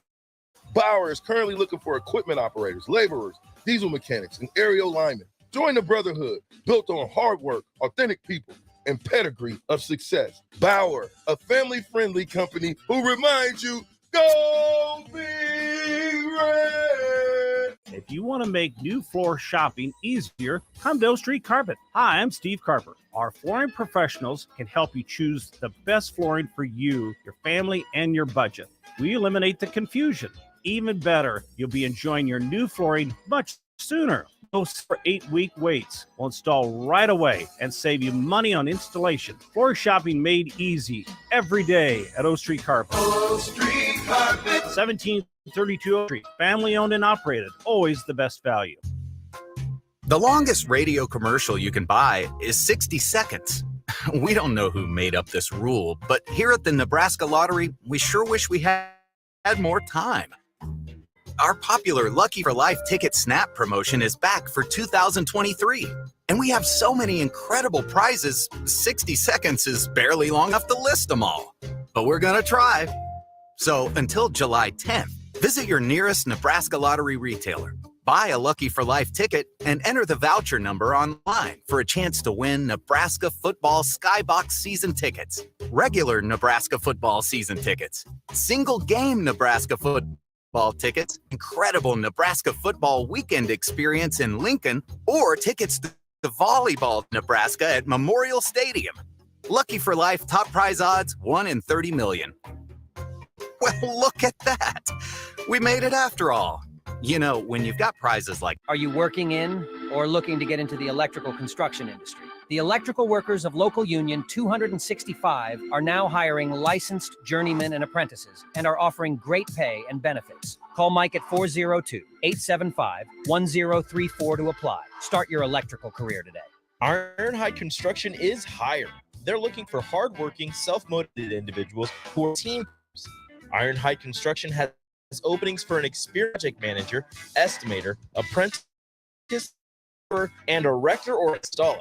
Bauer is currently looking for equipment operators, laborers, diesel mechanics, and aerial linemen. Join the brotherhood built on hard work, authentic people, and pedigree of success. Bauer, a family-friendly company who reminds you, go Big Red! If you want to make new floor shopping easier, come to O Street Carpet. Hi, I'm Steve Carper. Our flooring professionals can help you choose the best flooring for you, your family, and your budget. We eliminate the confusion. Even better, you'll be enjoying your new flooring much sooner. No for 8-week waits. We'll install right away and save you money on installation. Floor shopping made easy every day at O Street Carpet. O Street Carpet. 1732 O Street. Family owned and operated. Always the best value. The longest radio commercial you can buy is 60 seconds. We don't know who made up this rule, but here at the Nebraska Lottery, we sure wish we had more time. Our popular Lucky for Life Ticket Snap promotion is back for 2023. And we have so many incredible prizes, 60 seconds is barely long enough to list them all. But we're going to try. So until July 10th, visit your nearest Nebraska Lottery retailer. Buy a Lucky for Life ticket and enter the voucher number online for a chance to win Nebraska football Skybox season tickets, regular Nebraska football season tickets, single game Nebraska football tickets, incredible Nebraska football weekend experience in Lincoln, or tickets to volleyball Nebraska at Memorial Stadium. Lucky for Life top prize odds 1 in 30 million. Well, look at that. We made it after all. You know, when you've got prizes like... Are you working in or looking to get into the electrical construction industry? The electrical workers of Local Union 265 are now hiring licensed journeymen and apprentices and are offering great pay and benefits. Call Mike at 402-875-1034 to apply. Start your electrical career today. Ironhide Construction is hiring. They're looking for hardworking, self-motivated individuals who are team. Ironhide Construction has openings for an experienced project manager, estimator, apprentice, and erector or installer.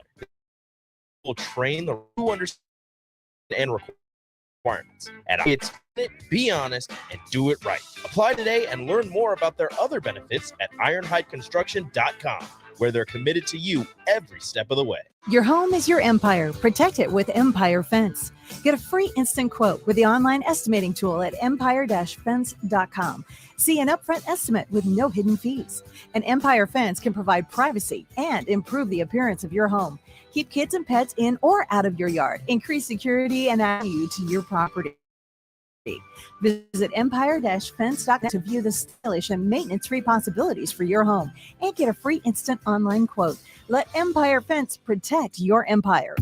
Will train the who understand and requirements. And it's be honest and do it right. Apply today and learn more about their other benefits at ironhideconstruction.com, where they're committed to you every step of the way. Your home is your empire. Protect it with Empire Fence. Get a free instant quote with the online estimating tool at empire-fence.com. See an upfront estimate with no hidden fees. And Empire Fence can provide privacy and improve the appearance of your home. Keep kids and pets in or out of your yard. Increase security and value to your property. Visit empire-fence.com to view the stylish and maintenance-free possibilities for your home and get a free instant online quote. Let Empire Fence protect your empire.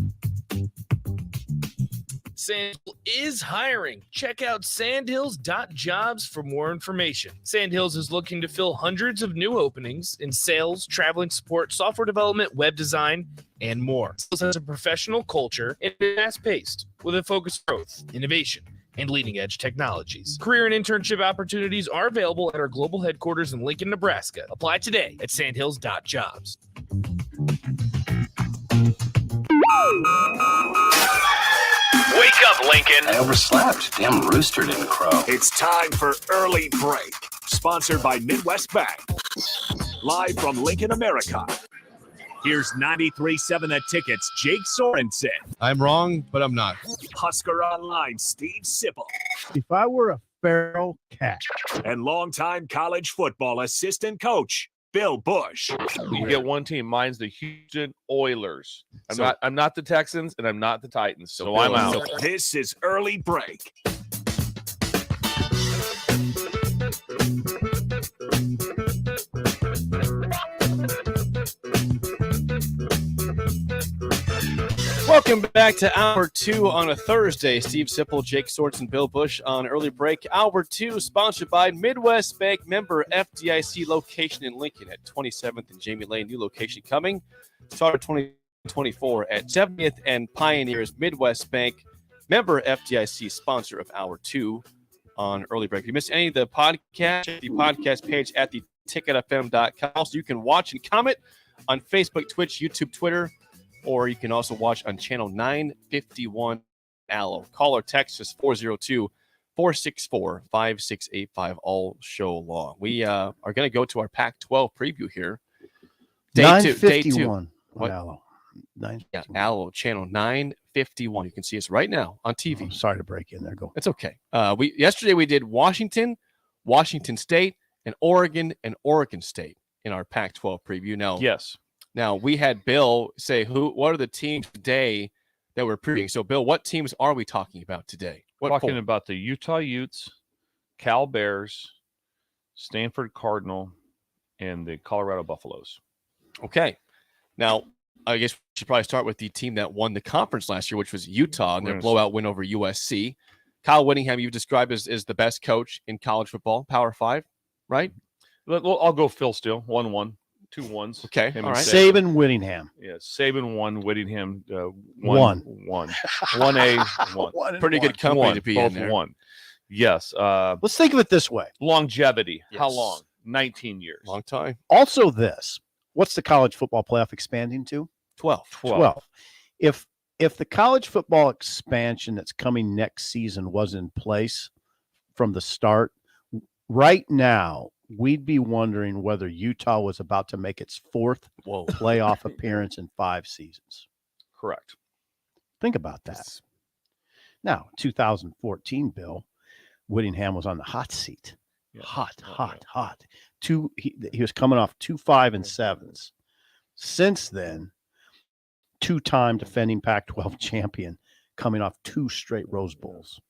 Sandhill is hiring. Check out sandhills.jobs for more information. Sandhills is looking to fill hundreds of new openings in sales, traveling support, software development, web design, and more. Sandhills has a professional culture and is fast-paced with a focus on growth, innovation, and leading-edge technologies. Career and internship opportunities are available at our global headquarters in Lincoln, Nebraska. Apply today at sandhills.jobs. Wake up, Lincoln. I overslept. Damn rooster didn't crow. It's time for Early Break, sponsored by Midwest Bank. Live from Lincoln, America. Here's 93.7 The Ticket's Jake Sorensen. I'm wrong, but I'm not. Husker Online, Steve Sipple. If I were a feral cat. And longtime college football assistant coach, Bill Busch. You get one team. Mine's the Houston Oilers. I'm not the Texans, and I'm not the Titans, so I'm out. This is Early Break. Welcome back to Hour 2 on a Thursday. Steve Sipple, Jake Swartz, and Bill Busch on Early Break. Hour 2 sponsored by Midwest Bank, member FDIC, location in Lincoln at 27th and Jamie Lane. New location coming. Start of 2024 at 70th and Pioneers. Midwest Bank, member FDIC, sponsor of Hour 2 on Early Break. If you missed any of the podcast, check the podcast page at theticketfm.com. Also, you can watch and comment on Facebook, Twitch, YouTube, Twitter, or you can also watch on channel 951 Allo. Call or text us 402-464-5685 all show long. We are going to go to our Pac-12 preview here. Day 2. What? Allo. Yeah, Allo, channel 951. You can see us right now on TV. Sorry to break in there. Go. It's okay. Yesterday we did Washington State, and Oregon State in our Pac-12 preview. Now, yes. Now, we had Bill say, what are the teams today that we're previewing? So, Bill, what teams are we talking about today? Talking about the Utah Utes, Cal Bears, Stanford Cardinal, and the Colorado Buffaloes. Okay. Now, I guess we should probably start with the team that won the conference last year, which was Utah, and their blowout win over USC. Kyle Whittingham, you've described as the best coach in college football, Power 5, right? I'll go Phil Steele, 1-1. 2 1s. Okay. All right. Saban Whittingham. Yeah, Saban 1, Whittingham 1. 1A, 1. Pretty good company to be both in there. 1. Yes. Let's think of it this way. Longevity. Yes. How long? 19 years. Long time. Also this. What's the college football playoff expanding to? 12. 12. If the college football expansion that's coming next season was in place from the start, right now, we'd be wondering whether Utah was about to make its 4th playoff appearance in 5 seasons. Correct. Think about that. Now, 2014, Bill, Whittingham was on the hot seat. Yeah. Hot. He was coming off 2 5-7s. Since then, 2-time defending Pac-12 champion, coming off 2 straight Rose Bowls.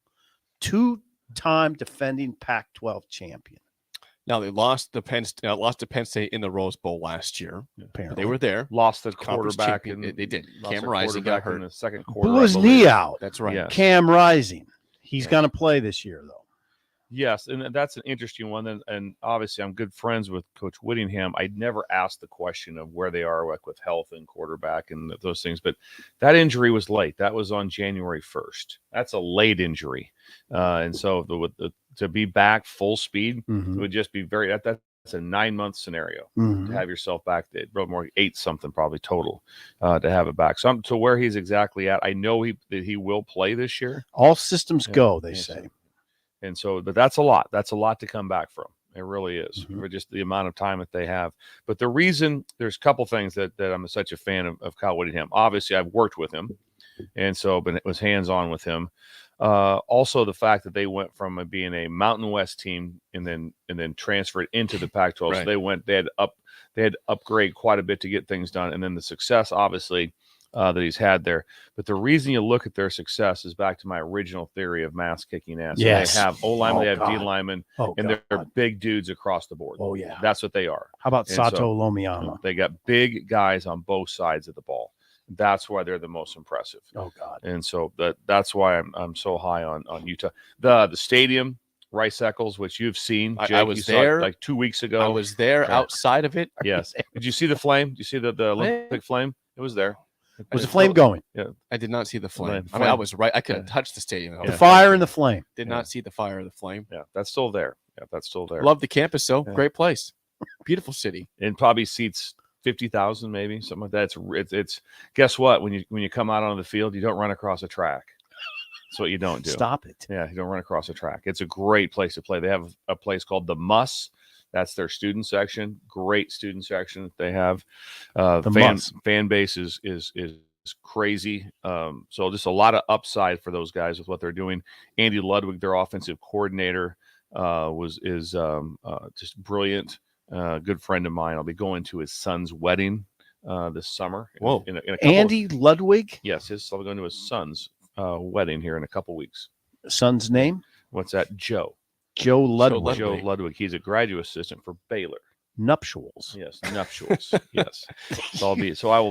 2-time defending Pac-12 champion. Now they lost to Penn State in the Rose Bowl last year. Apparently. They were there. Lost the Conference quarterback. They did. Lost Cam the Rising got hurt in the second quarter. Blew his knee out. That's right. Yes. Cam Rising. He's going to play this year, though. Yes, and that's an interesting one. And obviously, I'm good friends with Coach Whittingham. I never asked the question of where they are with health and quarterback and those things. But that injury was late. That was on January 1st. That's a late injury. And so to be back full speed would just be that's a 9-month scenario to have yourself back. They wrote more 8 something probably total to have it back. So to where he's exactly at, I know that he will play this year. All systems go, they say. And so, but that's a lot. That's a lot to come back from. It really is for just the amount of time that they have. But the reason, there's a couple things that I'm such a fan of Kyle Whittingham. Obviously, I've worked with him, and so but it was hands-on with him. Also, the fact that they went from being a Mountain West team and then transferred into the Pac-12. Right. So they had to upgrade quite a bit to get things done, and then the success, obviously, that he's had there. But the reason you look at their success is back to my original theory of mass kicking ass. Yes. They have O-linemen, they have God. D-linemen, Oh, and God. they're big dudes across the board. Oh, yeah. That's what they are. How about And Sato so, Lomiyama? they got big guys on both sides of the ball. That's why they're the most impressive. Oh God! And so that's why I'm so high on Utah. The stadium, Rice Eccles, which you've seen. Jake, I was you saw it there like 2 weeks ago. I was there outside of it. Yes. Did you see the flame? Did you see the Olympic flame? It was there. Was the flame going? Yeah. I did not see the flame. The I mean, I flame. was right. I couldn't touch the stadium. The fire and the flame. Did not see the fire or the flame. Yeah, that's still there. Yeah, that's still there. Love the campus, though. Great place. Beautiful city. And probably seats 50,000, maybe something like that. It's guess what? When you come out on the field, you don't run across a track. That's what you don't do. Stop it. Yeah, you don't run across a track. It's a great place to play. They have a place called the Muss. That's their student section. Great student section that they have. Fan base is crazy. So just a lot of upside for those guys with what they're doing. Andy Ludwig, their offensive coordinator, is just brilliant. Good friend of mine. I'll be going to his son's wedding this summer. Whoa. In a couple Andy Ludwig? Yes, I'll be going to his son's wedding here in a couple weeks. Son's name? What's that? Joe Ludwig. Joe Ludwig. He's a graduate assistant for Baylor. Nuptials. Yes, nuptials. Yes. I'll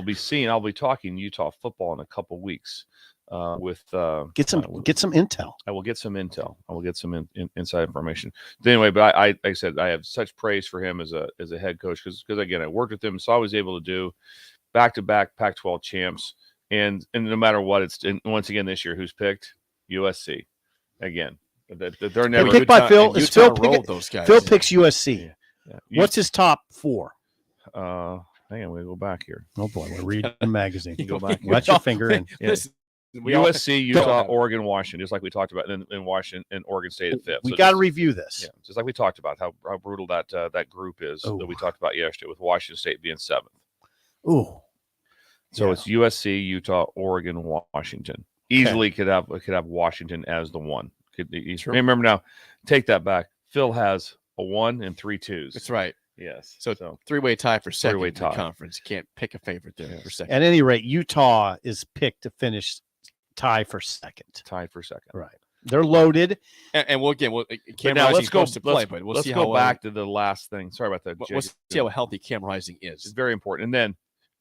be talking Utah football in a couple weeks. Get some intel. I will get some intel. I will get some inside information. But anyway, but like I said, I have such praise for him as a head coach because again, I worked with him, so I was able to do back-to-back Pac-12 champs, and no matter what, once again this year, who's picked? USC again. They're never picked by Phil. Is Phil those guys. Phil picks USC. Yeah. What's his top four? Hang on, we go back here. Oh boy, we're reading the magazine. Go back. Watch your finger in. USC, Utah, Oregon, Washington, just like we talked about, in Washington and Oregon State at fifth. We got to review this. Yeah, just like we talked about how brutal that group is that we talked about yesterday, with Washington State being seventh. Ooh. So it's USC, Utah, Oregon, Washington. Easily could have Washington as the one. Remember now, take that back. Phil has a 1 and 3 2s. That's right. Yes. So three-way tie for second Three-way in the tie. conference. You can't pick a favorite there for second. At any rate, Utah is picked to finish tie for second. Tied for second. Right. They're loaded. And we'll Cam now Rising's supposed to play, but we'll let's see go how back to the last thing. Sorry about that. We'll see how healthy Cam Rising is. It's very important. And then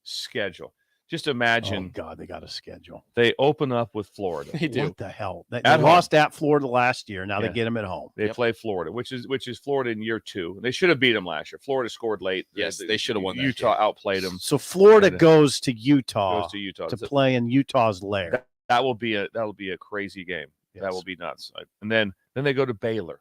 schedule. Just imagine. Oh God, they got a schedule. They open up with Florida. They do. What the hell? They At lost at Florida last year. Now Yeah. they get them at home. They play Florida, which is Florida in year 2. They should have beat them last year. Florida scored late. Yes, they should have won that Utah outplayed them. So Florida goes to Utah to So play in Utah's lair. that'll be a crazy game. Yes. That will be nuts. And then they go to Baylor.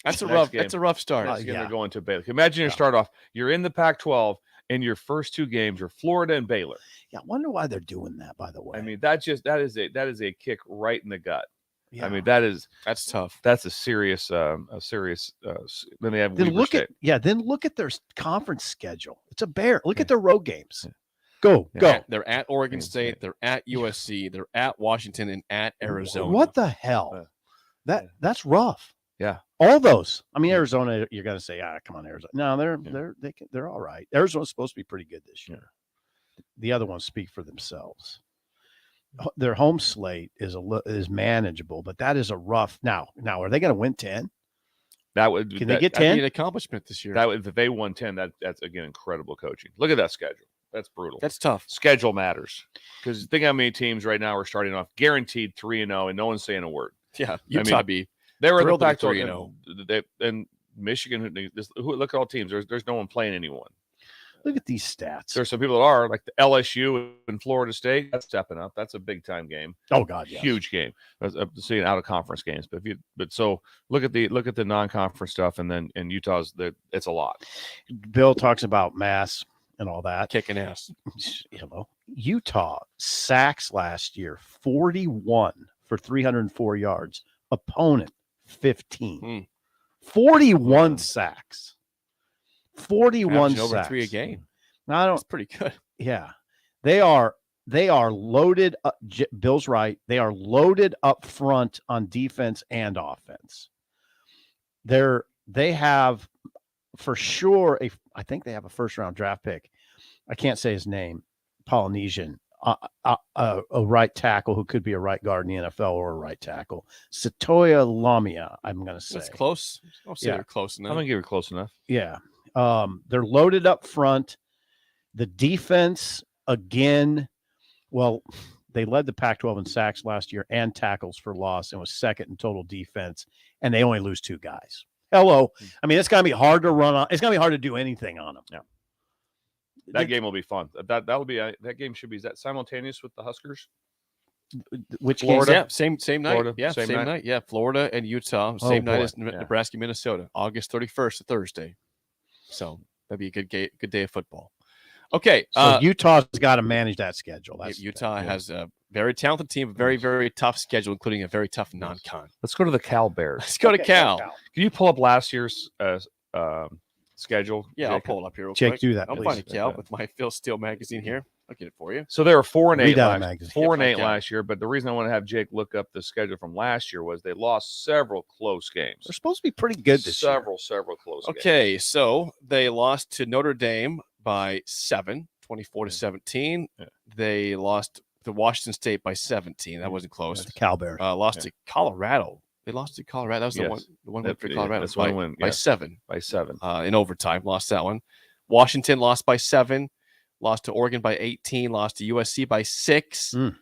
That's a Next rough start. Next game they're going to Baylor. Imagine you start off. You're in the Pac-12, and your first 2 games are Florida and Baylor. Yeah, I wonder why they're doing that. By the way, I mean that is a kick right in the gut. Yeah. I mean that's tough. That's a serious. Then they have. Then Weber look State. then look at their conference schedule. It's a bear. Look at their road games. Go. They're at Oregon State. They're at USC. They're at Washington and at Arizona. What the hell? That's rough. Yeah. All those. I mean, Arizona. You're gonna say, come on, Arizona. No, they're all right. Arizona's supposed to be pretty good this year. The other ones speak for themselves. Their home slate is manageable, but that is a rough. Now, are they going to win 10? Can they get 10? That'd be an accomplishment this year. That would, if they won 10, that's again incredible coaching. Look at that schedule. That's brutal. That's tough. Schedule matters because think how many teams right now are starting off guaranteed 3-0, and no one's saying a word. Yeah, Utah they were in the Pac-12 Pac-12 and Michigan. Look at all teams. There's no one playing anyone. Look at these stats. There's some people that are like the LSU and Florida State. That's stepping up. That's a big time game. Oh God, yes. Huge game. I'm seeing out of conference games, but so look at the non-conference stuff, and Utah's it's a lot. Bill talks about mass and all that, kicking ass. Utah sacks last year 41 for 304 yards. Opponent 15. 41 sacks. 41 sacks. Over 3 a game. Now, I don't. That's pretty good. Yeah, they are loaded. Bill's right. They are loaded up front on defense and offense. They have for sure I think they have a first round draft pick. I can't say his name. Polynesian. A right tackle who could be a right guard in the NFL or a right tackle. Satoya Lamia, I'm going to say. That's close. I'll say they're close enough. I'm going to give it close enough. Yeah. They're loaded up front. The defense, again, Well, they led the Pac-12 in sacks last year and tackles for loss, and was second in total defense. And they only lose 2 guys. Hello, I mean it's gonna be hard to run on. It's gonna be hard to do anything on them. Yeah, that game will be fun. That will be that game should be. Is that simultaneous with the Huskers? Which Florida? game? Yeah, same night. Florida, Yeah, same night. Yeah, Florida and Utah, same night as Nebraska, Minnesota, August 31st, a Thursday. So that'd be a good day of football. Okay, so Utah's got to manage that schedule. Utah has a very talented team, very, very tough schedule, including a very tough non-con. Let's go to the Cal Bears. Let's go to Cal. Can you pull up last year's schedule? Yeah, Jake? I'll pull it up here real Jake, quick. do that, I'll please. find a Cal with my Phil Steele magazine here. I'll get it for you. So they were 4-8 Read out a last, magazine. 4-8 last year. But the reason I want to have Jake look up the schedule from last year was they lost several close games. They're supposed to be pretty good this year. Several close games. Okay, so they lost to Notre Dame by 7, 24-17. Yeah. They lost to Washington State by 17. That wasn't close. The Cal Bears. Lost to Colorado. They lost to Colorado. That was the one win for Colorado. That's by, one win. by 7. By 7. In overtime. Lost that one. Washington lost by 7. Lost to Oregon by 18. Lost to USC by 6. And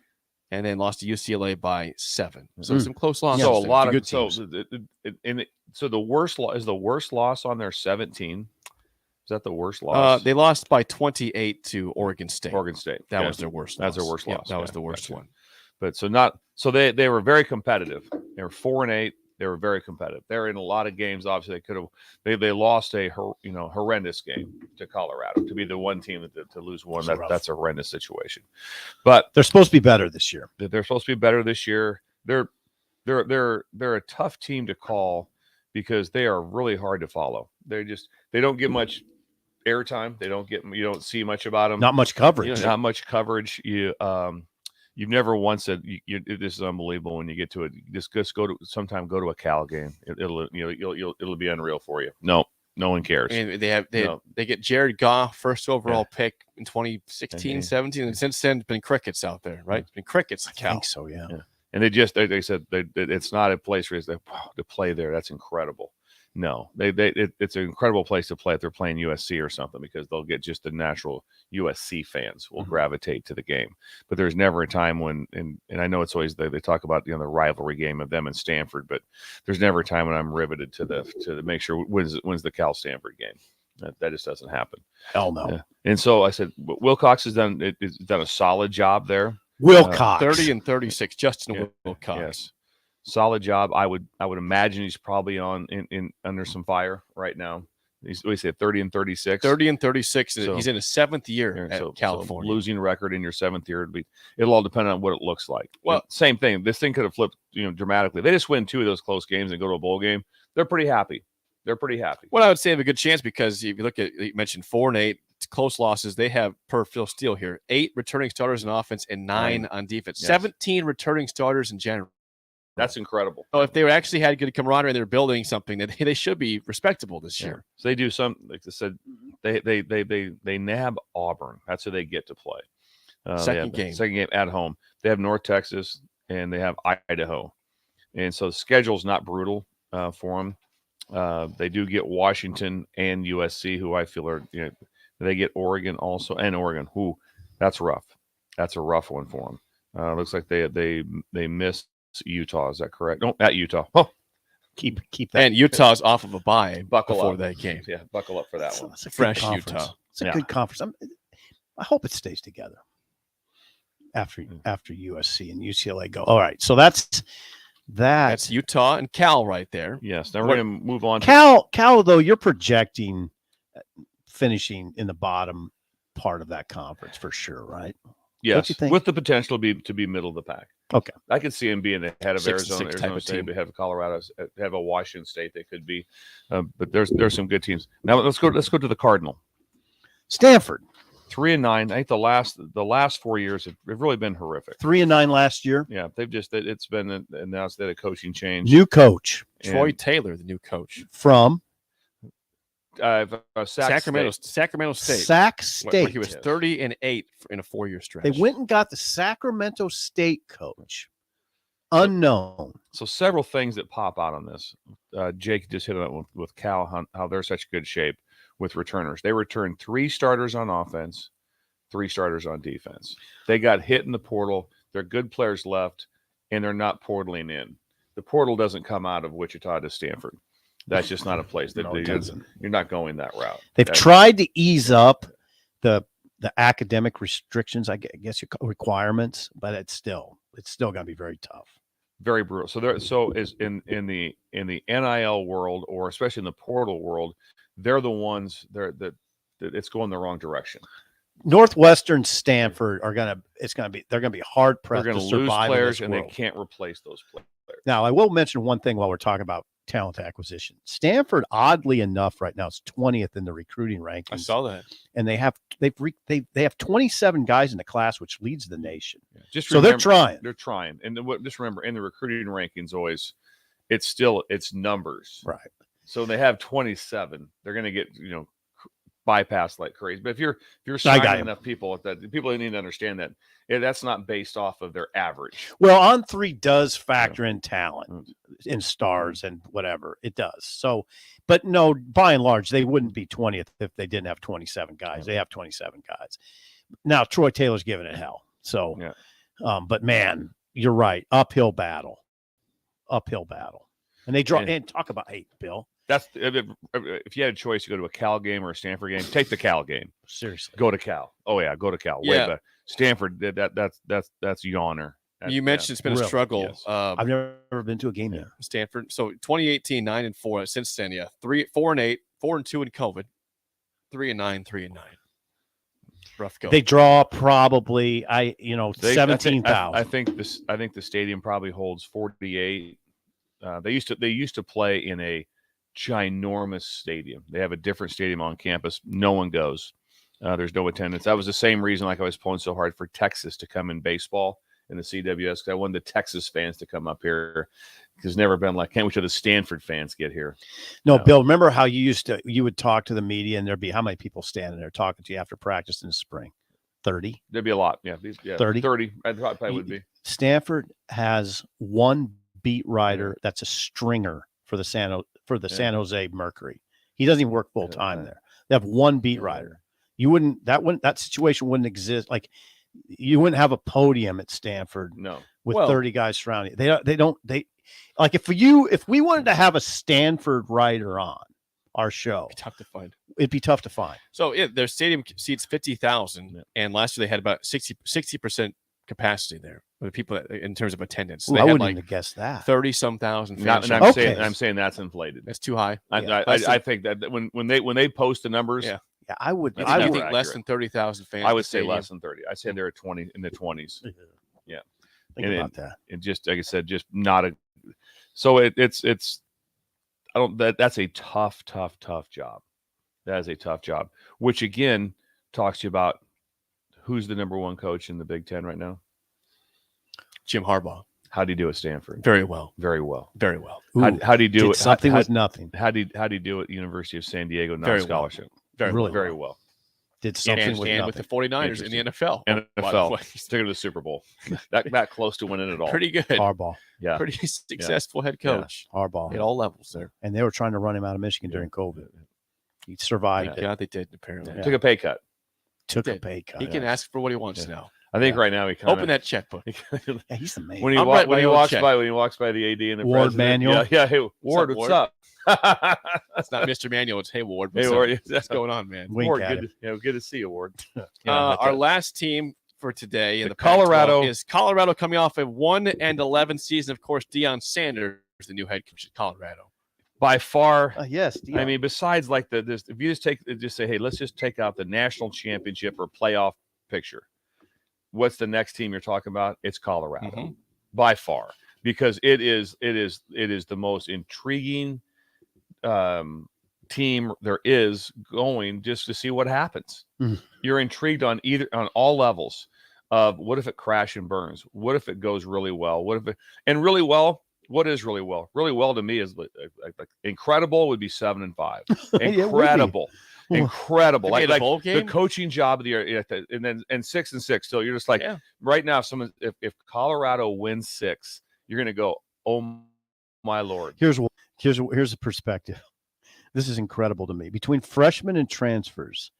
then lost to UCLA by 7. So some close losses. So a lot of good teams. So the worst is the worst loss on their 17. Is that the worst loss? They lost by 28 to Oregon State. That Yeah. was their worst. That's loss. their worst Yeah, loss. that was Yeah, the worst gotcha. one. But they were very competitive. They were 4-8. They were very competitive. They're in a lot of games. Obviously, they could have. They lost a horrendous game to Colorado to be the one team to lose one. That's a horrendous situation. But they're supposed to be better this year. They're supposed to be better this year. They're a tough team to call because they are really hard to follow. They don't get much airtime. You don't see much about them. Not much coverage. Not much coverage. You've never once said this is unbelievable when you get to it. Just go to a Cal game. It'll be unreal for you. No one cares. I mean, they get Jared Goff, first overall pick in 2016, 17, and since then it's been crickets out there, right? It's been crickets. At Cal. I think so, yeah. And they said it's not a place where to play there. That's incredible. No, it's an incredible place to play if they're playing USC or something, because they'll get just the natural USC fans will gravitate to the game. But there's never a time when, and I know it's always they talk about the rivalry game of them and Stanford, but there's never a time when I'm riveted to make sure when's the Cal Stanford game. That just doesn't happen. Hell no. Yeah. And so I said Wilcox has done a solid job there. Wilcox 30 and 36. Justin Wilcox. Yes. Solid job. I would imagine he's probably in under some fire right now. He's what do you say, 30 and 36? 30 and 36. So, he's in his 7th year at California. So losing record in your 7th year, it'll all depend on what it looks like. Well, same thing. This thing could have flipped, dramatically. They just win 2 of those close games and go to a bowl game. They're pretty happy. Well, I would say they have a good chance because if you look at, you mentioned 4-8 close losses. They have, per Phil Steele here, 8 returning starters in offense and 9 on defense. Yes. 17 returning starters in general. That's incredible. So if they actually had good camaraderie and they're building something, that they should be respectable this year. So they do some, like I said, they nab Auburn. That's who they get to play. Second game at home. They have North Texas and they have Idaho, and so the schedule's not brutal for them. They do get Washington and USC, who I feel are they get Oregon also, and Oregon. Who that's rough. That's a rough one for them. Looks like they missed Utah. Is that correct? No, at Utah. Oh, keep that. And Utah's off of a bye before up. that game. Yeah, buckle up for that one. It's a fresh conference. Utah. It's a good conference. I hope it stays together after USC and UCLA go. All right, so that's Utah and Cal right there. Yes. Now we're going to move on. Cal, though, you're projecting finishing in the bottom part of that conference for sure, right? Yes, you think? With the potential to be middle of the pack. Okay, I could see him being ahead of Arizona State, team. have Colorado, have a Washington State. They could be, but there's some good teams. Now let's go to the Cardinal. Stanford 3-9. I think the last 4 years have really been horrific. 3-9 last year. Yeah, it's been announced that a coaching change. New coach Troy Taylor, the new coach from Sacramento State. Sac State. Where he was 30-8 in a 4-year stretch. They went and got the Sacramento State coach. Unknown. So several things that pop out on this. Jake just hit on it with Cal, how they're such good shape with returners. They returned 3 starters on offense, 3 starters on defense. They got hit in the portal. They're good players left, and they're not portaling in. The portal doesn't come out of Wichita to Stanford. That's just not a place that you're not going that route. They've tried to ease up the academic restrictions, I guess you call requirements, but it's still going to be very tough. Very brutal. So is in the NIL world, or especially in the portal world, they're the ones that it's going the wrong direction. Northwestern, Stanford they're going to be hard pressed to to lose survive players, in and this they world. can't replace those players. Now, I will mention one thing while we're talking about talent acquisition. Stanford, oddly enough, right now is 20th in the recruiting rankings. I saw that, and they have 27 guys in the class, which leads the nation. Yeah. They're trying. They're trying, and just remember, in the recruiting rankings, always it's numbers, right? So they have 27. They're going to get bypassed like crazy. But if you're signing enough people, people need to understand that that's not based off of their average. Well, On3 does factor in talent, in stars and whatever it does. So, but no, by and large, they wouldn't be 20th if they didn't have 27 guys. They have 27 guys. Now, Troy Taylor's giving it hell. So, but man, you're right. Uphill battle. And they draw and talk about Bill. That's if you had a choice to go to a Cal game or a Stanford game, take the Cal game. Seriously, go to Cal. Oh yeah, go to Cal. Yeah. Way better. Stanford, that's yawner. You mentioned it's been a struggle. Yes. I've never been to a game yet. Stanford. So 2018, 9-4. Since then, 4-8, 4-2 in COVID, 3-9, 3-9. Rough go. They draw probably 17,000. I think the stadium probably holds 48. They used to play in a ginormous stadium. They have a different stadium on campus. No one goes. There's no attendance. That was the same reason I was pulling so hard for Texas to come in baseball in the CWS, because I wanted the Texas fans to come up here, because never been like, can't wait till the Stanford fans get here. No, Bill, remember how you would talk to the media and there'd be how many people standing there talking to you after practice in the spring? 30? There'd be a lot. Yeah. 30? 30. I thought probably would be. Stanford has one beat writer that's a stringer for the San Jose Mercury. He doesn't even work full time there. They have one beat writer. That situation wouldn't exist. Like, you wouldn't have a podium at Stanford with 30 guys surrounding you. They like, if we wanted to have a Stanford writer on our show, it'd be tough to find. So their stadium seats 50,000, and last year they had about 60% capacity there for the people in terms of attendance. So I had wouldn't even have guessed that. 30-some thousand fans. I'm saying that's inflated. That's too high. I think that when they post the numbers, I would. I think less than 30,000 fans. I would say less than 30. I said they're at 20 in the 20s. Yeah, think about that. And just like I said, just not a. So it's. I don't. That's a tough job. That is a tough job. Which again talks to you about who's the number one coach in the Big Ten right now. Jim Harbaugh. How do you do at Stanford? Very well. Very well. Very well. How do you do it? Something with nothing. How do you do it at University of San Diego? Very Non-scholarship. well. Very well. Did something and with nothing. with the 49ers in the NFL. NFL. Took it to the Super Bowl. that close to winning it all. Pretty good. Harbaugh. Yeah. Pretty successful head coach. Yeah. Harbaugh. At all levels there. And they were trying to run him out of Michigan during COVID. He survived. Yeah, they did, apparently. Took a pay cut. Took a pay cut. He can ask for what he wants now. I think right now he kind open that checkbook. Yeah, he's the man. When he walks by the AD and the Ward president, Manuel. Yeah. Hey, Ward, what's up? It's not Mr. Manuel. It's hey Ward. What's going on, man? Ward, good to see you, Ward. Our last team for today in the Colorado Pac-12 is Colorado, coming off a 1-11 season. Of course, Deion Sanders, the new head coach at Colorado. By far, yes. Deion. I mean, besides like this, if you just say, hey, let's just take out the national championship or playoff picture. What's the next team you're talking about? It's Colorado, by far, because it is the most intriguing team there is going, just to see what happens. You're intrigued on all levels of what if it crash and burns? What if it goes really well? What is really well? Really well to me is like incredible would be 7-5. Incredible. Incredible. Like the coaching job of the year, and then 6-6. So you're just like, right now, if Colorado wins 6, you're going to go, oh my Lord. Here's a perspective. This is incredible to me. Between freshmen and transfers,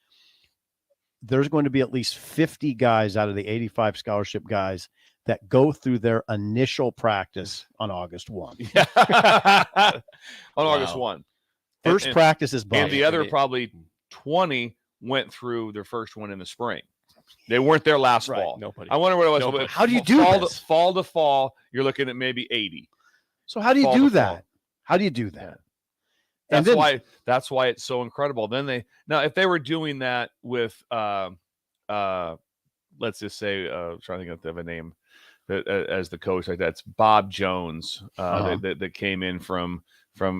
there's going to be at least 50 guys out of the 85 scholarship guys that go through their initial practice on August 1. On August 1. First practice is and the other probably 20 went through their first one in the spring. They weren't there last fall. Nobody. I wonder what it was. Nobody. How do you do this? Fall to fall, you're looking at maybe 80. So how do you Fall do to that? fall. How do you do that? That's why it's so incredible. Then if they were doing that with let's just say trying to think of a name as the coach, like that's Bob Jones that came in from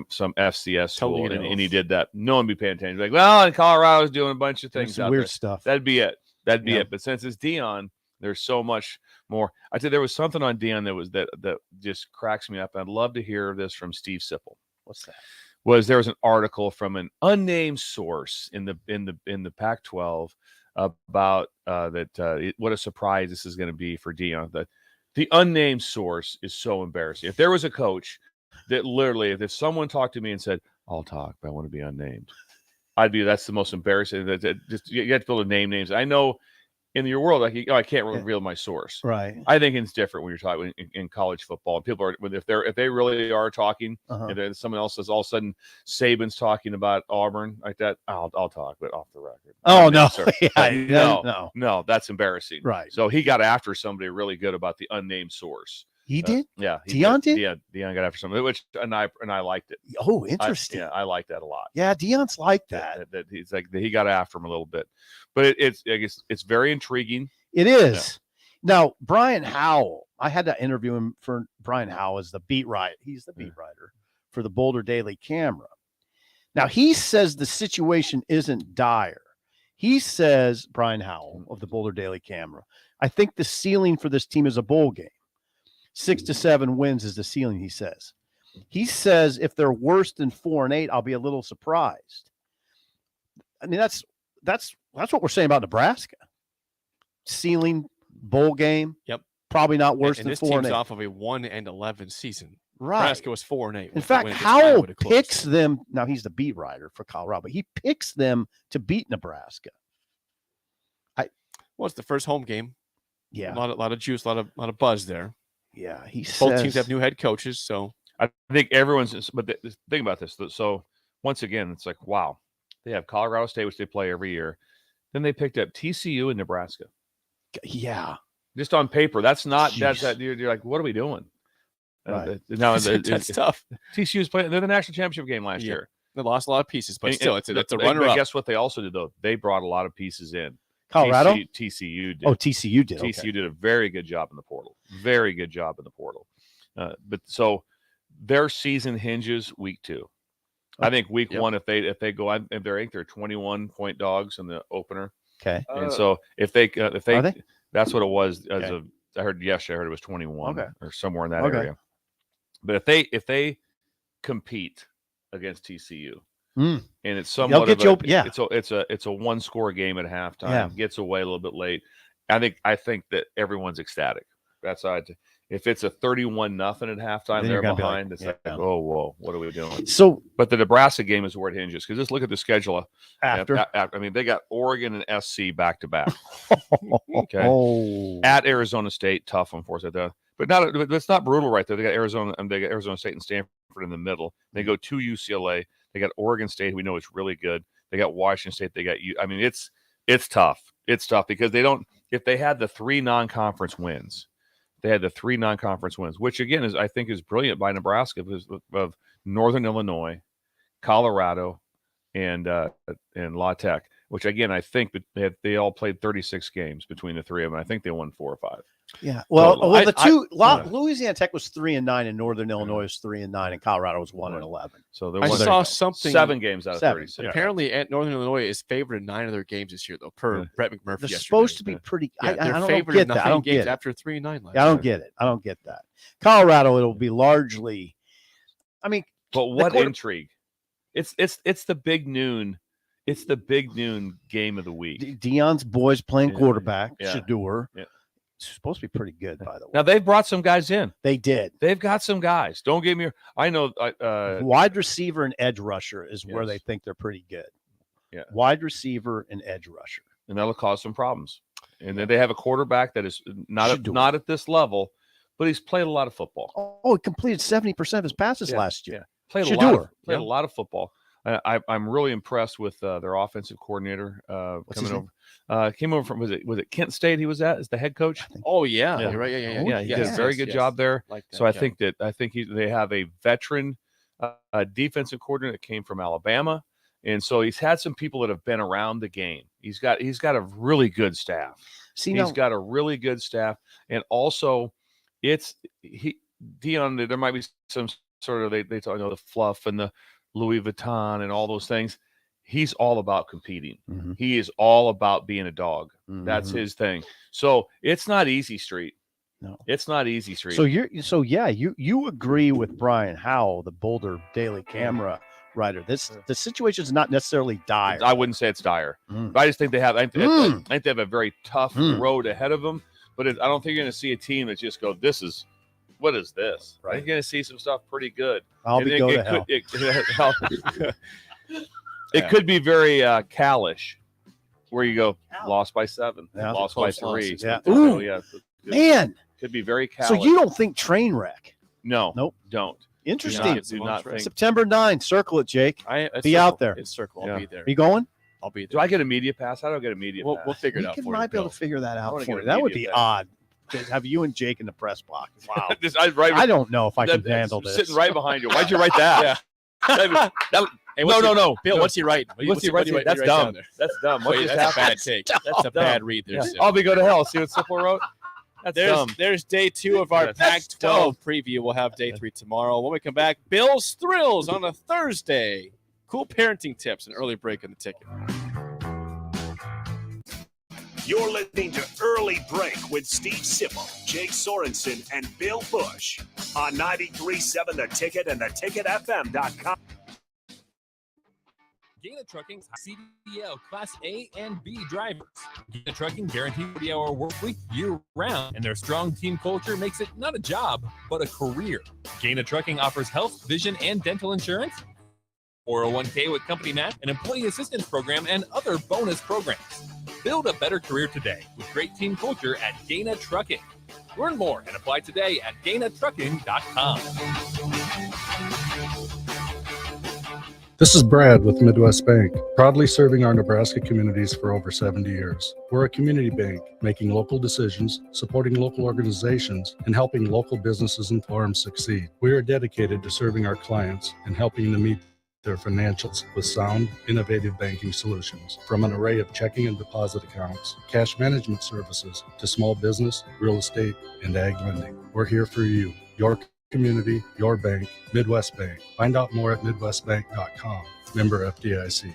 some FCS school and he did that. No one be paying attention. Like, well, Colorado's doing a bunch of things out weird there. stuff. That'd be it. But since it's Dion, there's so much more. I said there was something on Dion that just cracks me up. I'd love to hear this from Steve Sipple. What's that? There was an article from an unnamed source in the Pac-12 about what a surprise this is going to be for Dion. The unnamed source is so embarrassing. If there was a coach that literally, if someone talked to me and said, "I'll talk, but I want to be unnamed," that's the most embarrassing. Just you have to be able to name names. I know in your world, like I can't reveal my source. Right. I think it's different when you're talking in college football. People are if they really are talking, and then someone else says all of a sudden Saban's talking about Auburn like that. I'll talk, but off the record. Oh no, no, that's embarrassing. Right. So he got after somebody really good about the unnamed source. He did. Yeah, Dion did. Yeah, Dion got after somebody, and I liked it. Oh, interesting. I like that a lot. Yeah, Dion's like that. That he's like he got after him a little bit, but I guess it's very intriguing. It is. Yeah. Now, Brian Howell, I had to interview him for Brian Howell as the beat writer. He's the beat writer for the Boulder Daily Camera. Now, he says the situation isn't dire. He says, Brian Howell of the Boulder Daily Camera, I think the ceiling for this team is a bowl game. 6 to 7 wins is the ceiling, he says. He says if they're worse than 4-8, I'll be a little surprised. I mean, that's what we're saying about Nebraska. Ceiling, bowl game. Yep. Probably not worse and than this 4-8. team's off of a 1-11 season. Right. Nebraska was 4-8. In fact, Howell picks them. Now he's the beat writer for Colorado, but he picks them to beat Nebraska. Well, it's the first home game. Yeah. A lot of juice, a lot of buzz there. Yeah, both teams have new head coaches, so I think everyone's. But think about this. So once again, it's like wow, they have Colorado State, which they play every year. Then they picked up TCU and Nebraska. Yeah, just on paper, that's not that. You're like, what are we doing? Right. Now that's tough. TCU's playing. They're the national championship game last year. They lost a lot of pieces, but still, it's a runner-up. Guess what? They also did though. They brought a lot of pieces in. Colorado? TCU did. Oh, TCU did. TCU did a very good job in the portal. Very good job in the portal. But so their season hinges week 2. I think week 1, if they go, if they're 21-point dogs in the opener. Okay. And so if they that's what it was. I heard yesterday. I heard it was 21 or somewhere in that area. But if they compete against TCU. And it's somewhat it's a 1-score game at halftime. Yeah. Gets away a little bit late. I think that everyone's ecstatic. That's if it's a 31-0 at halftime, Then they're like, behind. It's like, oh whoa, what are we doing? So, but the Nebraska game is where it hinges because just look at the schedule. After I mean, they got Oregon and SC back to back. Okay, at Arizona State, tough one for us. But it's not brutal right there. They got Arizona State and Stanford in the middle. They go to UCLA. They got Oregon State, we know it's really good. They got Washington State. They got you. I mean, it's tough. It's tough because they don't. If they had the 3 non-conference wins, which again I think is brilliant by Nebraska because of Northern Illinois, Colorado, and La Tech. Which again I think they all played 36 games between the 3 of them. I think they won 4 or 5. Yeah. Well, Louisiana Tech was 3-9, and Northern Illinois was 3-9, and Colorado was 1-11. So I saw something 7 games out of 36. Apparently, at Northern Illinois is favored in 9 of their games this year, though. Per Brett McMurphy, they're supposed to be pretty. Yeah, I don't favored get that. I don't games get it. after 3-9 last I don't get it. I don't get that. Colorado, it'll be largely. I mean, but what intrigue? It's the big noon. It's the big noon game of the week. Dion's boys playing quarterback, Shador. Yeah. It's supposed to be pretty good, by the way. Now they've brought some guys in. They did. They've got some guys. Don't get me. I know. Wide receiver and edge rusher is where they think they're pretty good. Yeah. Wide receiver and edge rusher. and that'll cause some problems. And then they have a quarterback that is not at this level, but he's played a lot of football. Oh, he completed 70% of his passes last year. Played a lot of football. I'm really impressed with their offensive coordinator coming over. Came over from was it Kent State? He was at as the head coach. Oh yeah, you're right. Yeah. He did a very good job there. Like that, so I think they have a veteran defensive coordinator that came from Alabama, and so he's had some people that have been around the game. He's got a really good staff. He's got a really good staff, and also Dion. There might be some sort of they talk the fluff and the Louis Vuitton and all those things. He's all about competing. Mm-hmm. He is all about being a dog. Mm-hmm. That's his thing. So it's not easy street. No, it's not easy street. You agree with Brian Howell, the Boulder Daily Camera writer. The situation is not necessarily dire. I wouldn't say it's dire. But I just think they have. I think they have a very tough road ahead of them. But I don't think you're going to see a team that just go, what is this? Right. You're going to see some stuff pretty good. It could be very Cal-ish, where you go lost by 7, lost by 3. Yeah. Ooh, man. Could be very Cal-ish. So you don't think train wreck? No. Nope. Don't. Interesting. Do not think. September 9th. Circle it, Jake. Be out there. It's circle. I'll be there. Are you going? I'll be there. Do I get a media pass? How do I get a media pass? We'll figure it out. We might be able to figure that out for you. a That would media be pass. odd. To have you and Jake in the press box. Wow. I don't know if I can handle this. Sitting right behind you. Why'd you write that? No. Bill, what's he writing? What's he writing? That's dumb. That's dumb. Wait, that's a bad take. That's a bad read there. I'll be go to hell. See what Simple wrote? That's dumb. There's day 2 of our Pac-12 preview. We'll have day 3 tomorrow. When we come back, Bill's Thrills on a Thursday. Cool parenting tips and early break in the ticket. You're listening to Early Break with Steve Sipple, Jake Sorensen, and Bill Busch on 93.7 The Ticket and theticketfm.com. Gaina Trucking's CDL Class A and B drivers. Gaina Trucking guarantees 40-hour work week year-round, and their strong team culture makes it not a job, but a career. Gaina Trucking offers health, vision, and dental insurance, 401k with company match, an employee assistance program, and other bonus programs. Build a better career today with great team culture at Gaina Trucking. Learn more and apply today at GainaTrucking.com. This is Brad with Midwest Bank, proudly serving our Nebraska communities for over 70 years. We're a community bank, making local decisions, supporting local organizations, and helping local businesses and farms succeed. We are dedicated to serving our clients and helping them meet their financials with sound, innovative banking solutions. From an array of checking and deposit accounts, cash management services, to small business, real estate, and ag lending. We're here for you, your community, your bank, Midwest Bank. Find out more at midwestbank.com. Member FDIC.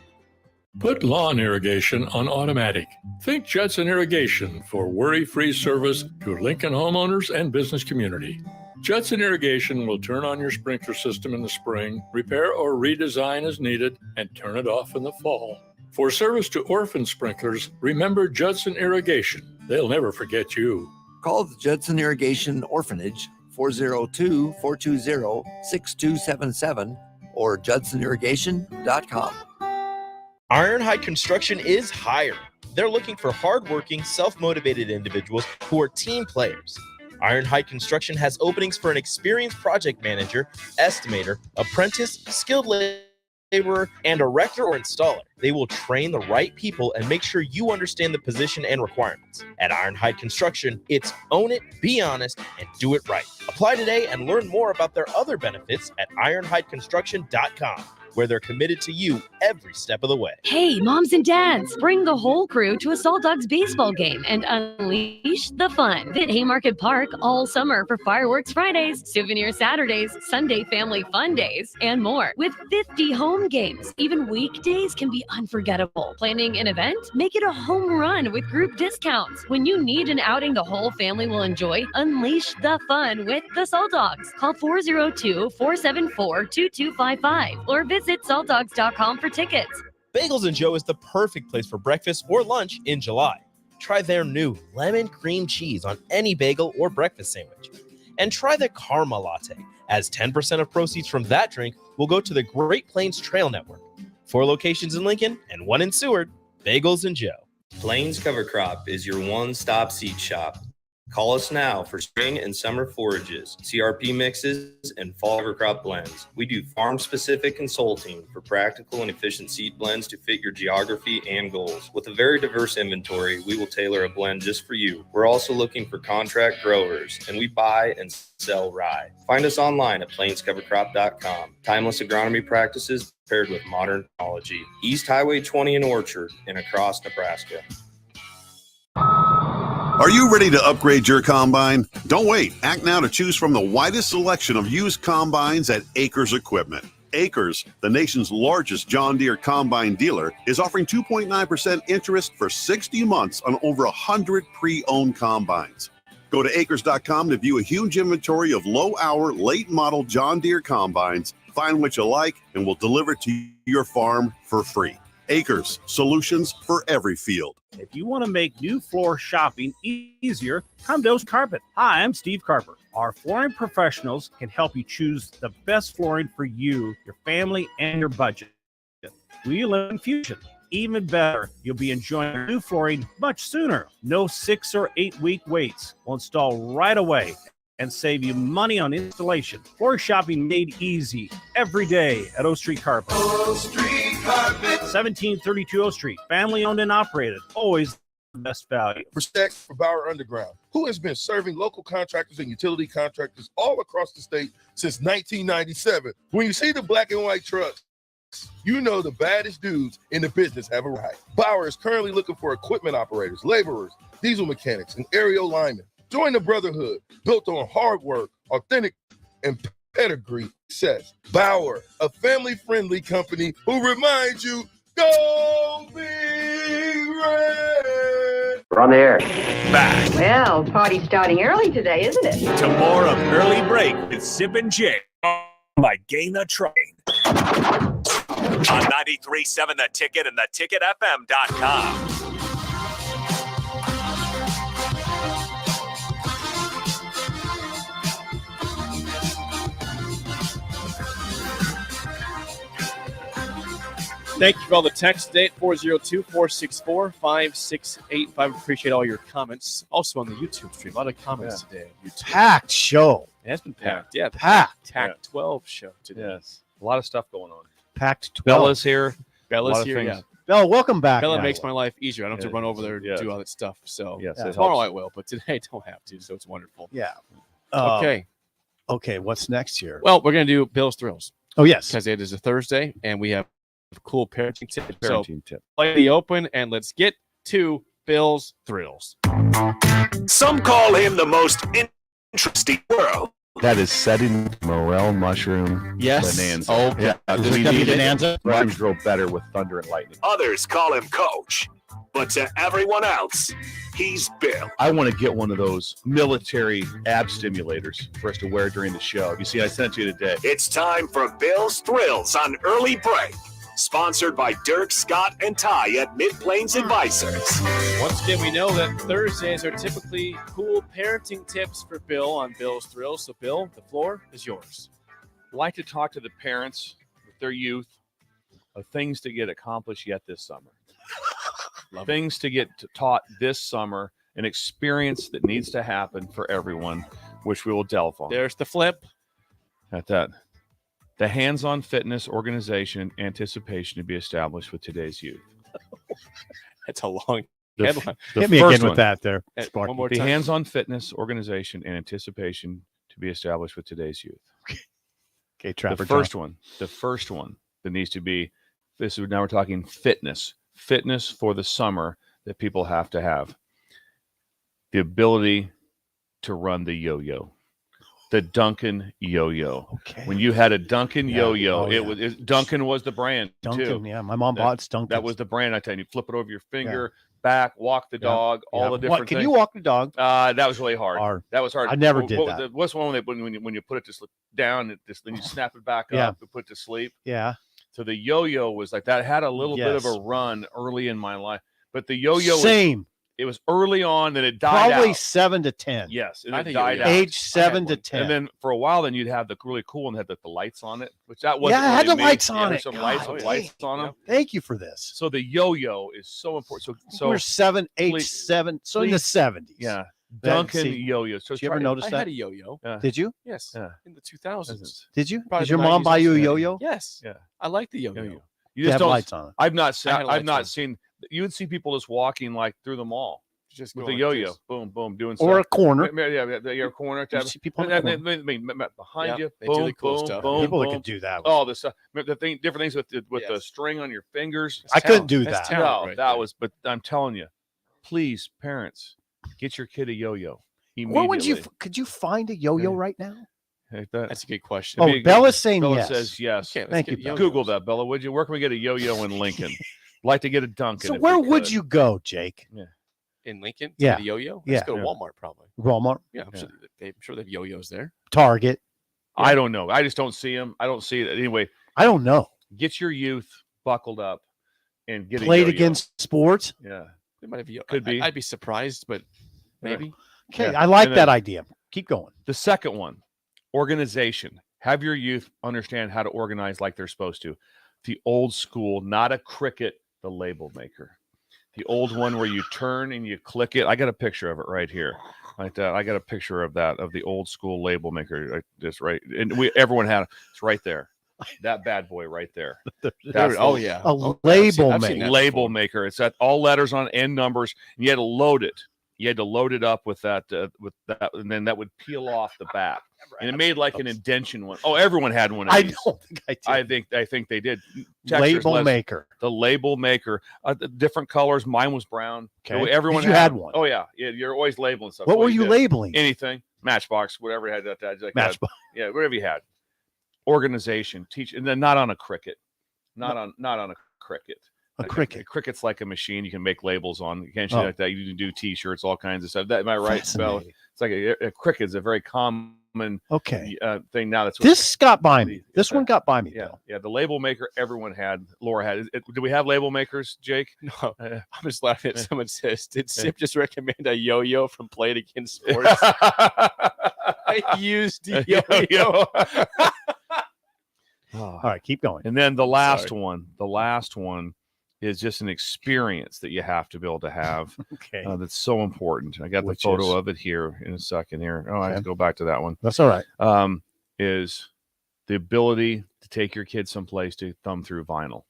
Put lawn irrigation on automatic. Think Judson Irrigation for worry-free service to Lincoln homeowners and business community. Judson Irrigation will turn on your sprinkler system in the spring, repair or redesign as needed, and turn it off in the fall. For service to orphan sprinklers, remember Judson Irrigation. They'll never forget you. Call the Judson Irrigation Orphanage 402-420-6277 or judsonirrigation.com. Ironhide Construction is hiring. They're looking for hardworking, self-motivated individuals who are team players. Ironhide Construction has openings for an experienced project manager, estimator, apprentice, skilled laborer, and erector or installer. They will train the right people and make sure you understand the position and requirements. At Ironhide Construction, it's own it, be honest, and do it right. Apply today and learn more about their other benefits at ironhideconstruction.com. where they're committed to you every step of the way. Hey, moms and dads, bring the whole crew to a Salt Dogs baseball game and unleash the fun. Visit Haymarket Park all summer for fireworks Fridays, souvenir Saturdays, Sunday family fun days, and more. With 50 home games, even weekdays can be unforgettable. Planning an event? Make it a home run with group discounts. When you need an outing the whole family will enjoy, unleash the fun with the Salt Dogs. Call 402-474-2255 or visit saltdogs.com for tickets. Bagels and Joe is the perfect place for breakfast or lunch in July. Try their new lemon cream cheese on any bagel or breakfast sandwich. And try the Karma Latte, as 10% of proceeds from that drink will go to the Great Plains Trail Network. 4 locations in Lincoln and 1 in Seward. Bagels and Joe. Plains Cover Crop is your one-stop seed shop. Call us now for spring and summer forages, CRP mixes, and fall cover crop blends. We do farm-specific consulting for practical and efficient seed blends to fit your geography and goals. With a very diverse inventory, we will tailor a blend just for you. We're also looking for contract growers, and we buy and sell rye. Find us online at plainscovercrop.com. Timeless agronomy practices paired with modern technology. East Highway 20 in Orchard and across Nebraska. Are you ready to upgrade your combine? Don't wait. Act now to choose from the widest selection of used combines at Acres Equipment. Acres, the nation's largest John Deere combine dealer, is offering 2.9% interest for 60 months on over 100 pre-owned combines. Go to acres.com to view a huge inventory of low-hour, late-model John Deere combines. Find what you like, and we'll deliver it to your farm for free. Acres, solutions for every field. If you want to make new floor shopping easier, come to Busch Carpet. Hi, I'm Steve Carper. Our flooring professionals can help you choose the best flooring for you, your family, and your budget. We live in Fusion. Even better, you'll be enjoying your new flooring much sooner. No 6 or 8 week waits. We'll install right away and save you money on installation. Floor shopping made easy every day at O Street Carpet. O Street Carpet. 1732 O Street. Family owned and operated. Always the best value. Respect for Bauer Underground, who has been serving local contractors and utility contractors all across the state since 1997. When you see the black and white trucks, you know the baddest dudes in the business have arrived. Bauer is currently looking for equipment operators, laborers, diesel mechanics, and aerial linemen. Join the brotherhood built on hard work, authentic, and pedigree success. Bauer, a family-friendly company who reminds you, go Big Red. We're on the air. Back. Well, party's starting early today, isn't it? To more of Early Break with Sip and Jake by Gaina Trucking. On 93.7 The Ticket and theticketfm.com. Thank you for all the text today, 402-464-5685. Appreciate all your comments. Also on the YouTube stream, a lot of comments today. Packed show. It has been packed. Yeah, Packed. Packed 12 show today. Yes. A lot of stuff going on. Packed 12. Bella's here. Bella's here, yeah. Bella, welcome back. Bella now. makes my life easier. I don't have to Yeah. run over there and Yes. do all that stuff. So Yes, it tomorrow helps. I will, but today I don't have to, so it's wonderful. Yeah. Okay. Okay, what's next here? Well, we're going to do Bill's Thrills. Oh, yes. Because it is a Thursday, and we have a cool parenting tip. Parenting tip. Play the open, and let's get to Bill's Thrills. Some call him the most interesting world. That is setting morel mushroom bonanza. Oh, yeah. Is this gonna be bonanza? Mushrooms grow better with thunder and lightning. Others call him Coach. But to everyone else, he's Bill. I want to get one of those military ab stimulators for us to wear during the show. You see, I sent you today. It's time for Bill's Thrills on Early Break. Sponsored by Dirk, Scott, and Ty at Mid-Plains Advisors. Once again, we know that Thursdays are typically cool parenting tips for Bill on Bill's Thrills. So, Bill, the floor is yours. I'd like to talk to the parents with their youth of things to get accomplished yet this summer. Things to get taught this summer, an experience that needs to happen for everyone, which we will delve on. There's the flip. At that. The hands-on fitness organization anticipation to be established with today's youth. That's a long The, headline. the Hit me first again with one, that there. One more the time. hands-on fitness organization and anticipation to be established with today's youth. Okay, Trapper. The first one that needs to be, this is now we're talking fitness for the summer that people have to have. The ability to run the yo-yo. The Duncan yo-yo. Okay. When you had a Duncan Yeah. yo-yo, Oh, yeah. Duncan was the brand Duncan, too. yeah. My mom bought Duncan. That was the brand. I tell you, flip it over your finger, back, walk the dog, all the different What, can things. you walk the dog? That was really hard. Hard. That was hard. I never did that. What's one when you put it down, then you snap it back Yeah. up and put it to sleep. Yeah. So the yo-yo was like that. Had a little bit of Yes. a run early in my life, but the yo-yo Same. It was early on, then it died Probably out. 7 to 10. Yes, and I it think died yo-yo. out. Age 7 to 10. And then for a while, then you'd have the really cool one that had the lights on it, which that wasn't. Yeah, it had really the me. lights on There's it. some God, lights with lights on them. Thank you for this. So the yo-yo is so important. So we're 7, 8, please- 7. So in the please- 70s. Yeah, That- Duncan see, yo-yo. So did you ever try- notice I that? had a yo-yo. Yeah. Did you? Yes, Yeah. in the 2000s. Did you? Probably Did your the mom 90s buy you a also. yo-yo? Yes. Yeah. I like the yo-yo. Yo-yo. They You just have don't. lights on it. I've not seen. I had I've not lights seen. You would see people just walking like through the mall. Just With go a like yo-yo, this. boom, boom, doing Or a stuff. corner. Yeah, your corner. You see people on the and corner. behind Yeah, you, they do boom, the cool boom, stuff. boom, People that boom. could do that. Oh, the stuff, different things with the Yes. string on your fingers. I couldn't do That's that. talent No, right that there. was. But I'm telling you, please, parents, get your kid a yo-yo. Where would you? immediately. Could you find a yo-yo Yeah. right now? Like that. That's a good question. Oh, Bella's saying Bella yes. says yes. Okay, let's Thank get you, yo-yos. Google that, Bella. Would you? Where can we get a yo-yo in Lincoln? Like to get a Dunkin'. So if where we would could. you go, Jake? In Lincoln? Yeah. The yo-yo? Yeah. Let's go to Yeah. Walmart probably. Walmart, Yeah, I'm sure they have yo-yos there. Target. I don't know. I just don't see them. I don't see it anyway. I don't know. Get your youth buckled up and get Played a yo-yo. against sports. Yeah. They might have yo- Could be. I'd be surprised, but maybe. Okay, Yeah. I like And that then- idea. Keep going. The second one, organization. Have your youth understand how to organize like they're supposed to. The old school, not a Cricut, the label maker. The old one where you turn and you click it. I got a picture of it right here. Like that. I got a picture of that, of the old school label maker. Like this right. And everyone had it's right there. That bad boy right there. That's Oh, the- yeah. A Okay, label I've seen maker. that label before. maker. It's got all letters on it and numbers. And you had to load it. You had to load it up with that, and then that would peel off the back, and it made like an indention one. Oh, everyone had one of I these. don't think I did. I think they did. Textures, Label maker. the label maker, the different colors. Mine was brown. Okay. Everyone You had one. Oh yeah, you're always labeling stuff. What That's were you did. labeling? Anything, Matchbox, whatever you had. Like Matchbox. yeah, whatever you had. Organization, teach, and then not on a Cricut, not on a Cricut. A Cricut. Cricket's like a machine you can make labels on. You can't Oh. like that. You can do T-shirts, all kinds of stuff. That am I right, Bella? Fascinating. It's like a Cricut is a very common Okay. thing now. That's This got by me. This one got by me. yeah, Bill. yeah. The label maker, everyone had. Laura had. Do we have label makers, Jake? No, I'm just laughing at someone says, did Sip just recommend a yo-yo from Played Against Sports? I used the yo-yo. All right, keep going. And then the last one is just an experience that you have to be able to have. Okay. That's so important. I got Which the photo is? of it here in a second here. Oh, I have Okay. to go back to that one. That's all right. Is the ability to take your kids someplace to thumb through vinyl.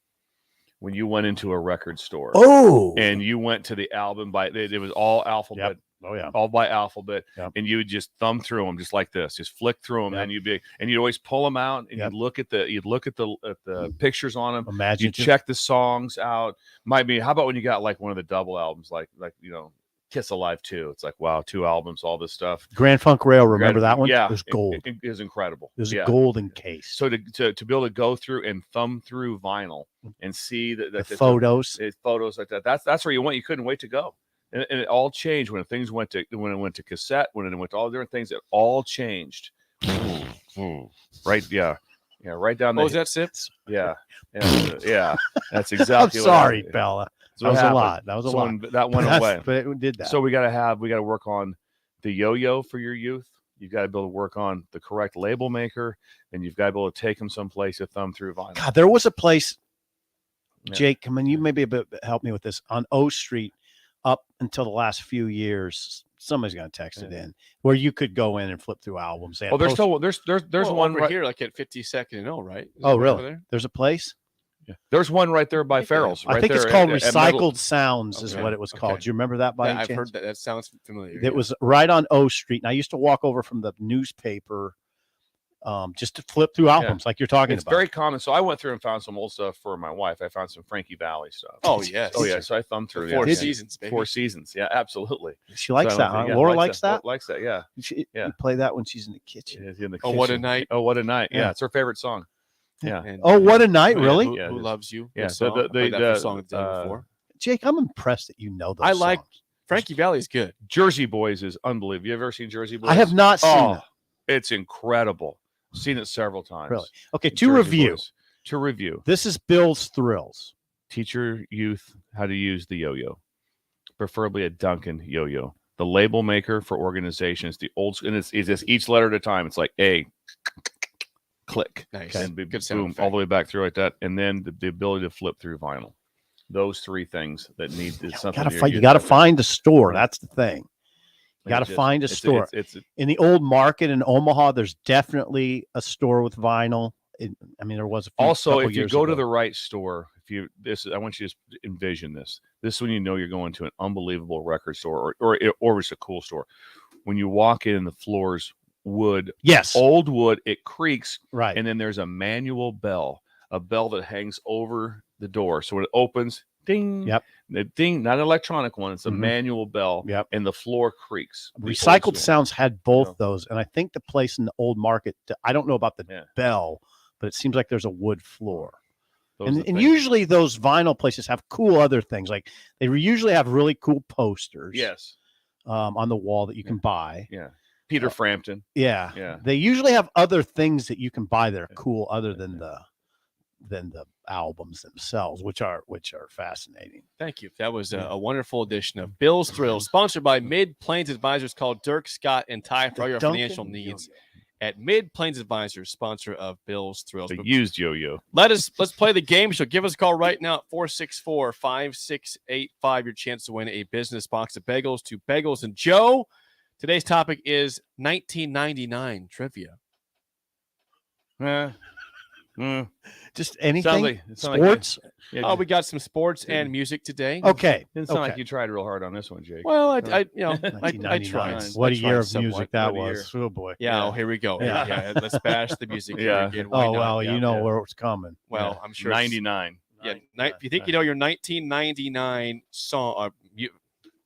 When you went into a record store, Oh. and you went to the album by it was all alphabet, Oh yeah. all by alphabet, Yep. and you would just thumb through them just like this, just flick through them, Yep. and you'd always pull them out, and Yep. you'd look at the pictures on them. Imagine You check the songs out. Might be how about when you got like one of the double albums, like Kiss Alive 2. It's like, wow, 2 albums, all this stuff. Grand Funk Rail. Remember that one? Yeah, It was gold. It is incredible. It was Yeah. a golden case. So to be able to go through and thumb through vinyl and see The photos. photos like that. That's where you went. You couldn't wait to go. And it all changed when it went to cassette, when it went to all different things. It all changed. Right? Yeah. Yeah. Right down there. What was that, Sip? Yeah. Yeah. That's exactly. I'm sorry, what happened. Bella. So That was happened. a lot. That was a So lot. when that went That's- away. But it did that. So we got to work on the yo-yo for your youth. You've got to be able to work on the correct label maker, and you've got to be able to take them someplace to thumb through vinyl. God, there was a place, Yeah. Jake, come on, you maybe help me with this, on O Street up until the last few years. Somebody's going to text it in, where you could go in and flip through albums. They had There's posters. still there's Well, one over right here, like at 52nd and O, right? Is Oh, there one over really? there? There's a place? Yeah. There's one right there by Farrell's. I right think it's there called at Recycled Middle- Sounds is Okay. what it was called. Okay. Do you remember that by Yeah, any I've chance? heard that. That sounds familiar. It was right on O Street. And I used to walk over from the newspaper just to flip through albums like you're talking It's about. very common. So I went through and found some old stuff for my wife. I found some Frankie Valley stuff. Oh, yes. Oh yeah. So I thumbed through The Four yeah. Seasons, baby. 4 Seasons. Yeah, absolutely. She likes So I that. went Huh? through- yeah, Laura likes that. Likes that. Yeah. You play that when she's in the kitchen. Yeah, in the Oh, What a kitchen. Night. Oh, what a night. Yeah, Yeah. it's her favorite song. Yeah. And, Oh, what a night! yeah, Really, Who loves you? Yeah, Good so song. I played that for song the day before. Jake? I'm impressed that you know those. I like songs. Frankie Valley's good. Jersey Boys is unbelievable. You ever seen Jersey Boys? I have not seen Oh, that. it's incredible. Seen it several times. Really? Okay, to Jersey review. Boys. To review. This is Bill's Thrills. Teach your youth how to use the yo-yo. preferably a Duncan yo-yo. The label maker for organizations, the old, and it's just each letter at a time. It's like A, click, Nice. and Good sound boom, effect. all the way back through like that, and then the ability to flip through vinyl. Those three things that need something. You got to find the store. That's the thing. You got to It's just- find a it's- store. it's- in the old market in Omaha. There's definitely a store with vinyl. There was a few, Also, couple if you years go to ago. the right store, I want you to just envision this. This is when you know you're going to an unbelievable record store or it's a cool store. When you walk in, the floor's wood, yes, old wood, it creaks, right, and then there's a manual bell, a bell that hangs over the door, so when it opens, ding, yep, the ding, not an electronic one, it's a Mhm. manual bell, yep, and the floor creaks. The old Recycled school. Sounds had both those, and I think the place in the old market. I don't know about the bell, but it seems like there's a wood floor. Those are And, the and things. usually those vinyl places have cool other things. Like they usually have really cool posters. Yes. On the wall that you can buy. Yeah. Peter Frampton. Yeah. Yeah. They usually have other things that you can buy that are cool other than the albums themselves, which are fascinating. Thank you. That was a wonderful edition of Bill's Thrills, sponsored by Mid Plains Advisors. Call Dirk, Scott, and Ty for all your Duncan financial needs at Mid Plains Advisors, sponsor of Bill's Thrills. The used yo-yo. Let's play the game show. Give us a call right now at 464-5685. Your chance to win a business box of bagels to Bagels and Joe. Today's topic is 1999 trivia. Just anything. It sounded Sports. We got some sports and music today. Okay. Didn't sound like you tried real hard on this one, Jake. Well, I tried. 1999. What a year of somewhat. music that What a was. Oh boy. Yeah, oh, here we go. Yeah. Yeah, let's bash the music here Yeah. again. Why Oh not? well, Yeah. you know where it's coming. Well, Yeah. I'm sure it's- 99. Yeah, if you think you know your 1999 song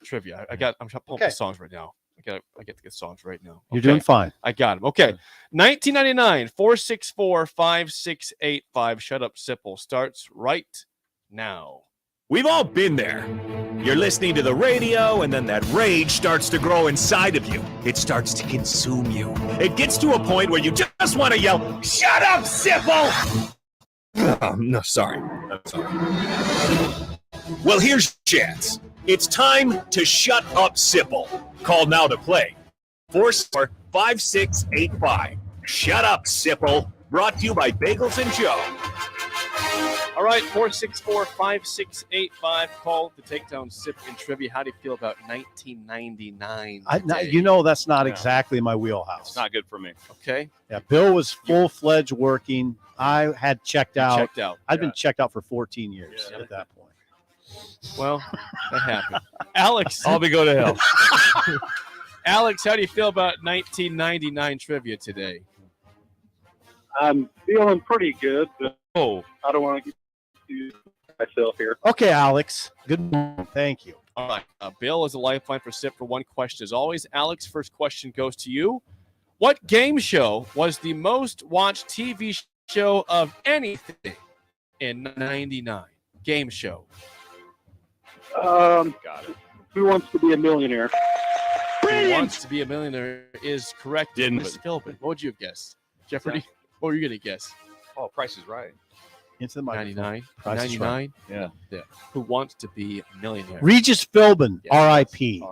trivia, I'm pulling up Okay. the songs right now. I get to get songs right now. You're doing fine. I got them. Okay. 1999, 464-5685. Shut Up Sipple starts right now. We've all been there. You're listening to the radio, and then that rage starts to grow inside of you. It starts to consume you. It gets to a point where you just want to yell, "Shut up, Sipple!" No, sorry. I'm sorry. Well, here's your chance. It's time to shut up, Sipple. Call now to play. 464-5685. Shut up, Sipple. Brought to you by Bagels and Joe. All right, 464-5685. Call to take down Sip and Trivia. How do you feel about 1999? That's not exactly my wheelhouse. It's not good for me. Okay. Yeah, Bill was full-fledged working. I had checked out. Checked out. I'd been checked out for 14 years at that point. Well, that happened. Alex. I'll be go to hell. Alex, how do you feel about 1999 trivia today? I'm feeling pretty good, but I don't want to get myself here. Okay, Alex. Good morning. Thank you. All right. Bill is a lifeline for Sip for one question. As always, Alex, first question goes to you. What game show was the most watched TV show of anything in 99? Game show. Got it. Who Wants to Be a Millionaire? Who Wants to Be a Millionaire is correct. Didn't. Miss Philbin. What would you have guessed? Jeopardy? What were you going to guess? Oh, Price is Right. Into the microphone. 99? Price is Right. 99? Yeah. Who Wants to Be a Millionaire? Regis Philbin, Yes. R.I.P.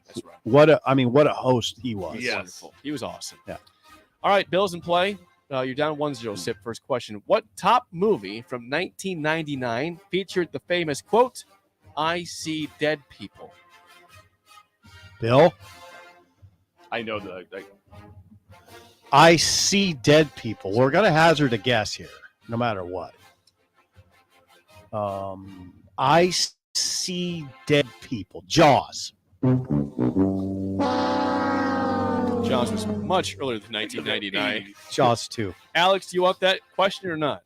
That's right. What a host he was. Yes. Wonderful. He was awesome. Yeah. All right, Bill's in play. You're down 1-0, Sip. First question. What top movie from 1999 featured the famous quote, "I see dead people"? Bill, I know that. I see dead people. We're gonna hazard a guess here, no matter what. I see dead people. Jaws. Jaws was much earlier than 1999. Jaws 2. Alex, do you want that question or not?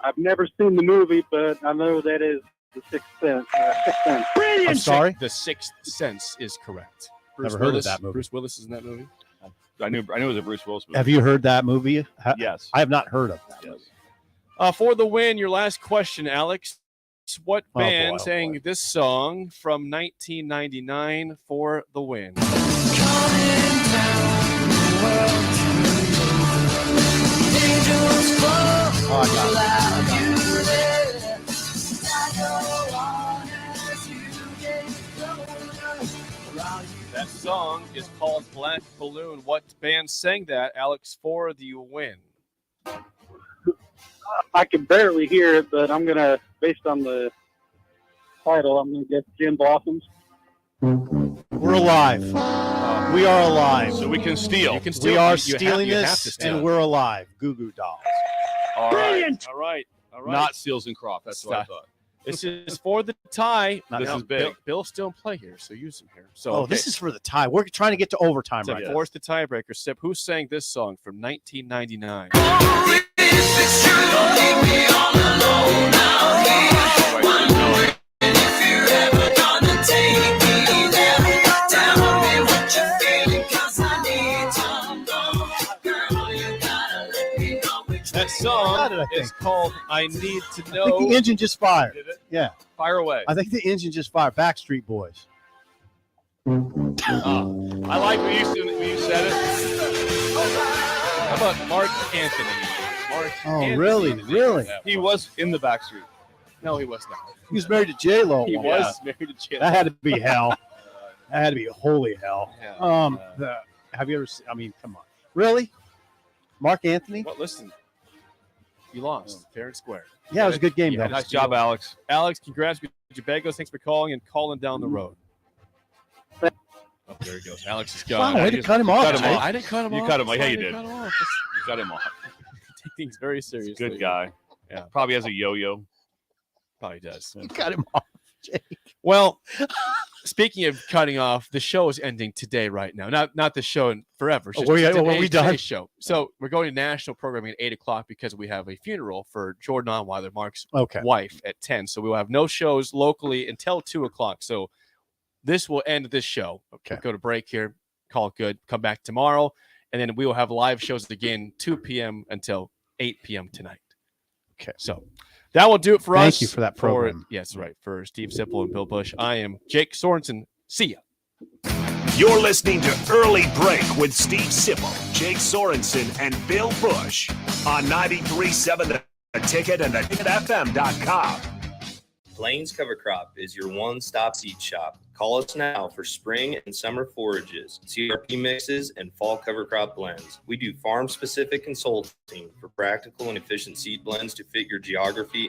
I've never seen the movie, but I know that is The Sixth Sense. I'm sorry? The Sixth Sense is correct. Never heard of that movie. Bruce Willis is in that movie. I knew it was a Bruce Willis movie. Have you heard that movie? Yes. I have not heard of that. Yes. For the win, your last question, Alex. What Oh, band boy. sang this song from 1999 for the win? Oh, I got it. song is called Black Balloon. What band sang that, Alex, for the win? I can barely hear it, but I'm gonna, based on the title, I'm gonna guess Gin Blossoms. We're alive. We are alive. So we can steal. You can steal. We are You stealing have this, to steal. and we're alive. Goo Goo Dolls. All right. All right. Not Seals and Croft. That's what I thought. This is for the tie. This is big. Bill's still in play here, so use him here. So Oh, this is for the tie. We're trying to get to overtime to right now. force the tiebreaker. Sip, who sang this song from 1999? That song is called "I Need to Know." I think the engine just fired. Did it? Yeah. Fire away. I think the engine just fired. Backstreet Boys. I like when you said it. How about Mark Anthony? Oh, really? Really? He was in the Backstreet. No, he was not. He was married to J-Lo. He was married to J-Lo. That had to be hell. That had to be holy hell. Yeah. Have you ever seen, I mean, come on. Really? Mark Anthony? Well, listen, you lost fair and square. Yeah, it was a good game, Yeah, though. Nice job, Alex. Alex, congrats with your bagels. Thanks for calling and calling down the road. Oh, there he goes. Alex is gone. Wow, way to cut him off. Cut him off. I didn't cut him off. You cut him off. Yeah, I you didn't did. cut him off. You cut him off. Take things very seriously. Good guy. Yeah. Probably has a yo-yo. Probably does. You cut him off, Jake. Well, speaking of cutting off, the show is ending today, right now. Not the show in forever. It's Oh, were we done? today's show. So we're going to national programming at 8:00 because we have a funeral for Jordan Onweiler, Mark's wife, at 10. So we will have no shows locally until 2:00. So this will end this show. Okay. We'll go to break here, call it good, come back tomorrow, and then we will have live shows again 2 p.m. until 8 p.m. tonight. Okay. So that will do it for us. Thank you for that program. Yes, right. For Steve Sipple and Bill Busch, I am Jake Sorensen. See ya. You're listening to Early Break with Steve Sipple, Jake Sorensen, and Bill Busch on 93.7 The Ticket and theticketfm.com. Plains Cover Crop is your one-stop seed shop. Call us now for spring and summer forages, CRP mixes, and fall cover crop blends. We do farm-specific consulting for practical and efficient seed blends to fit your geography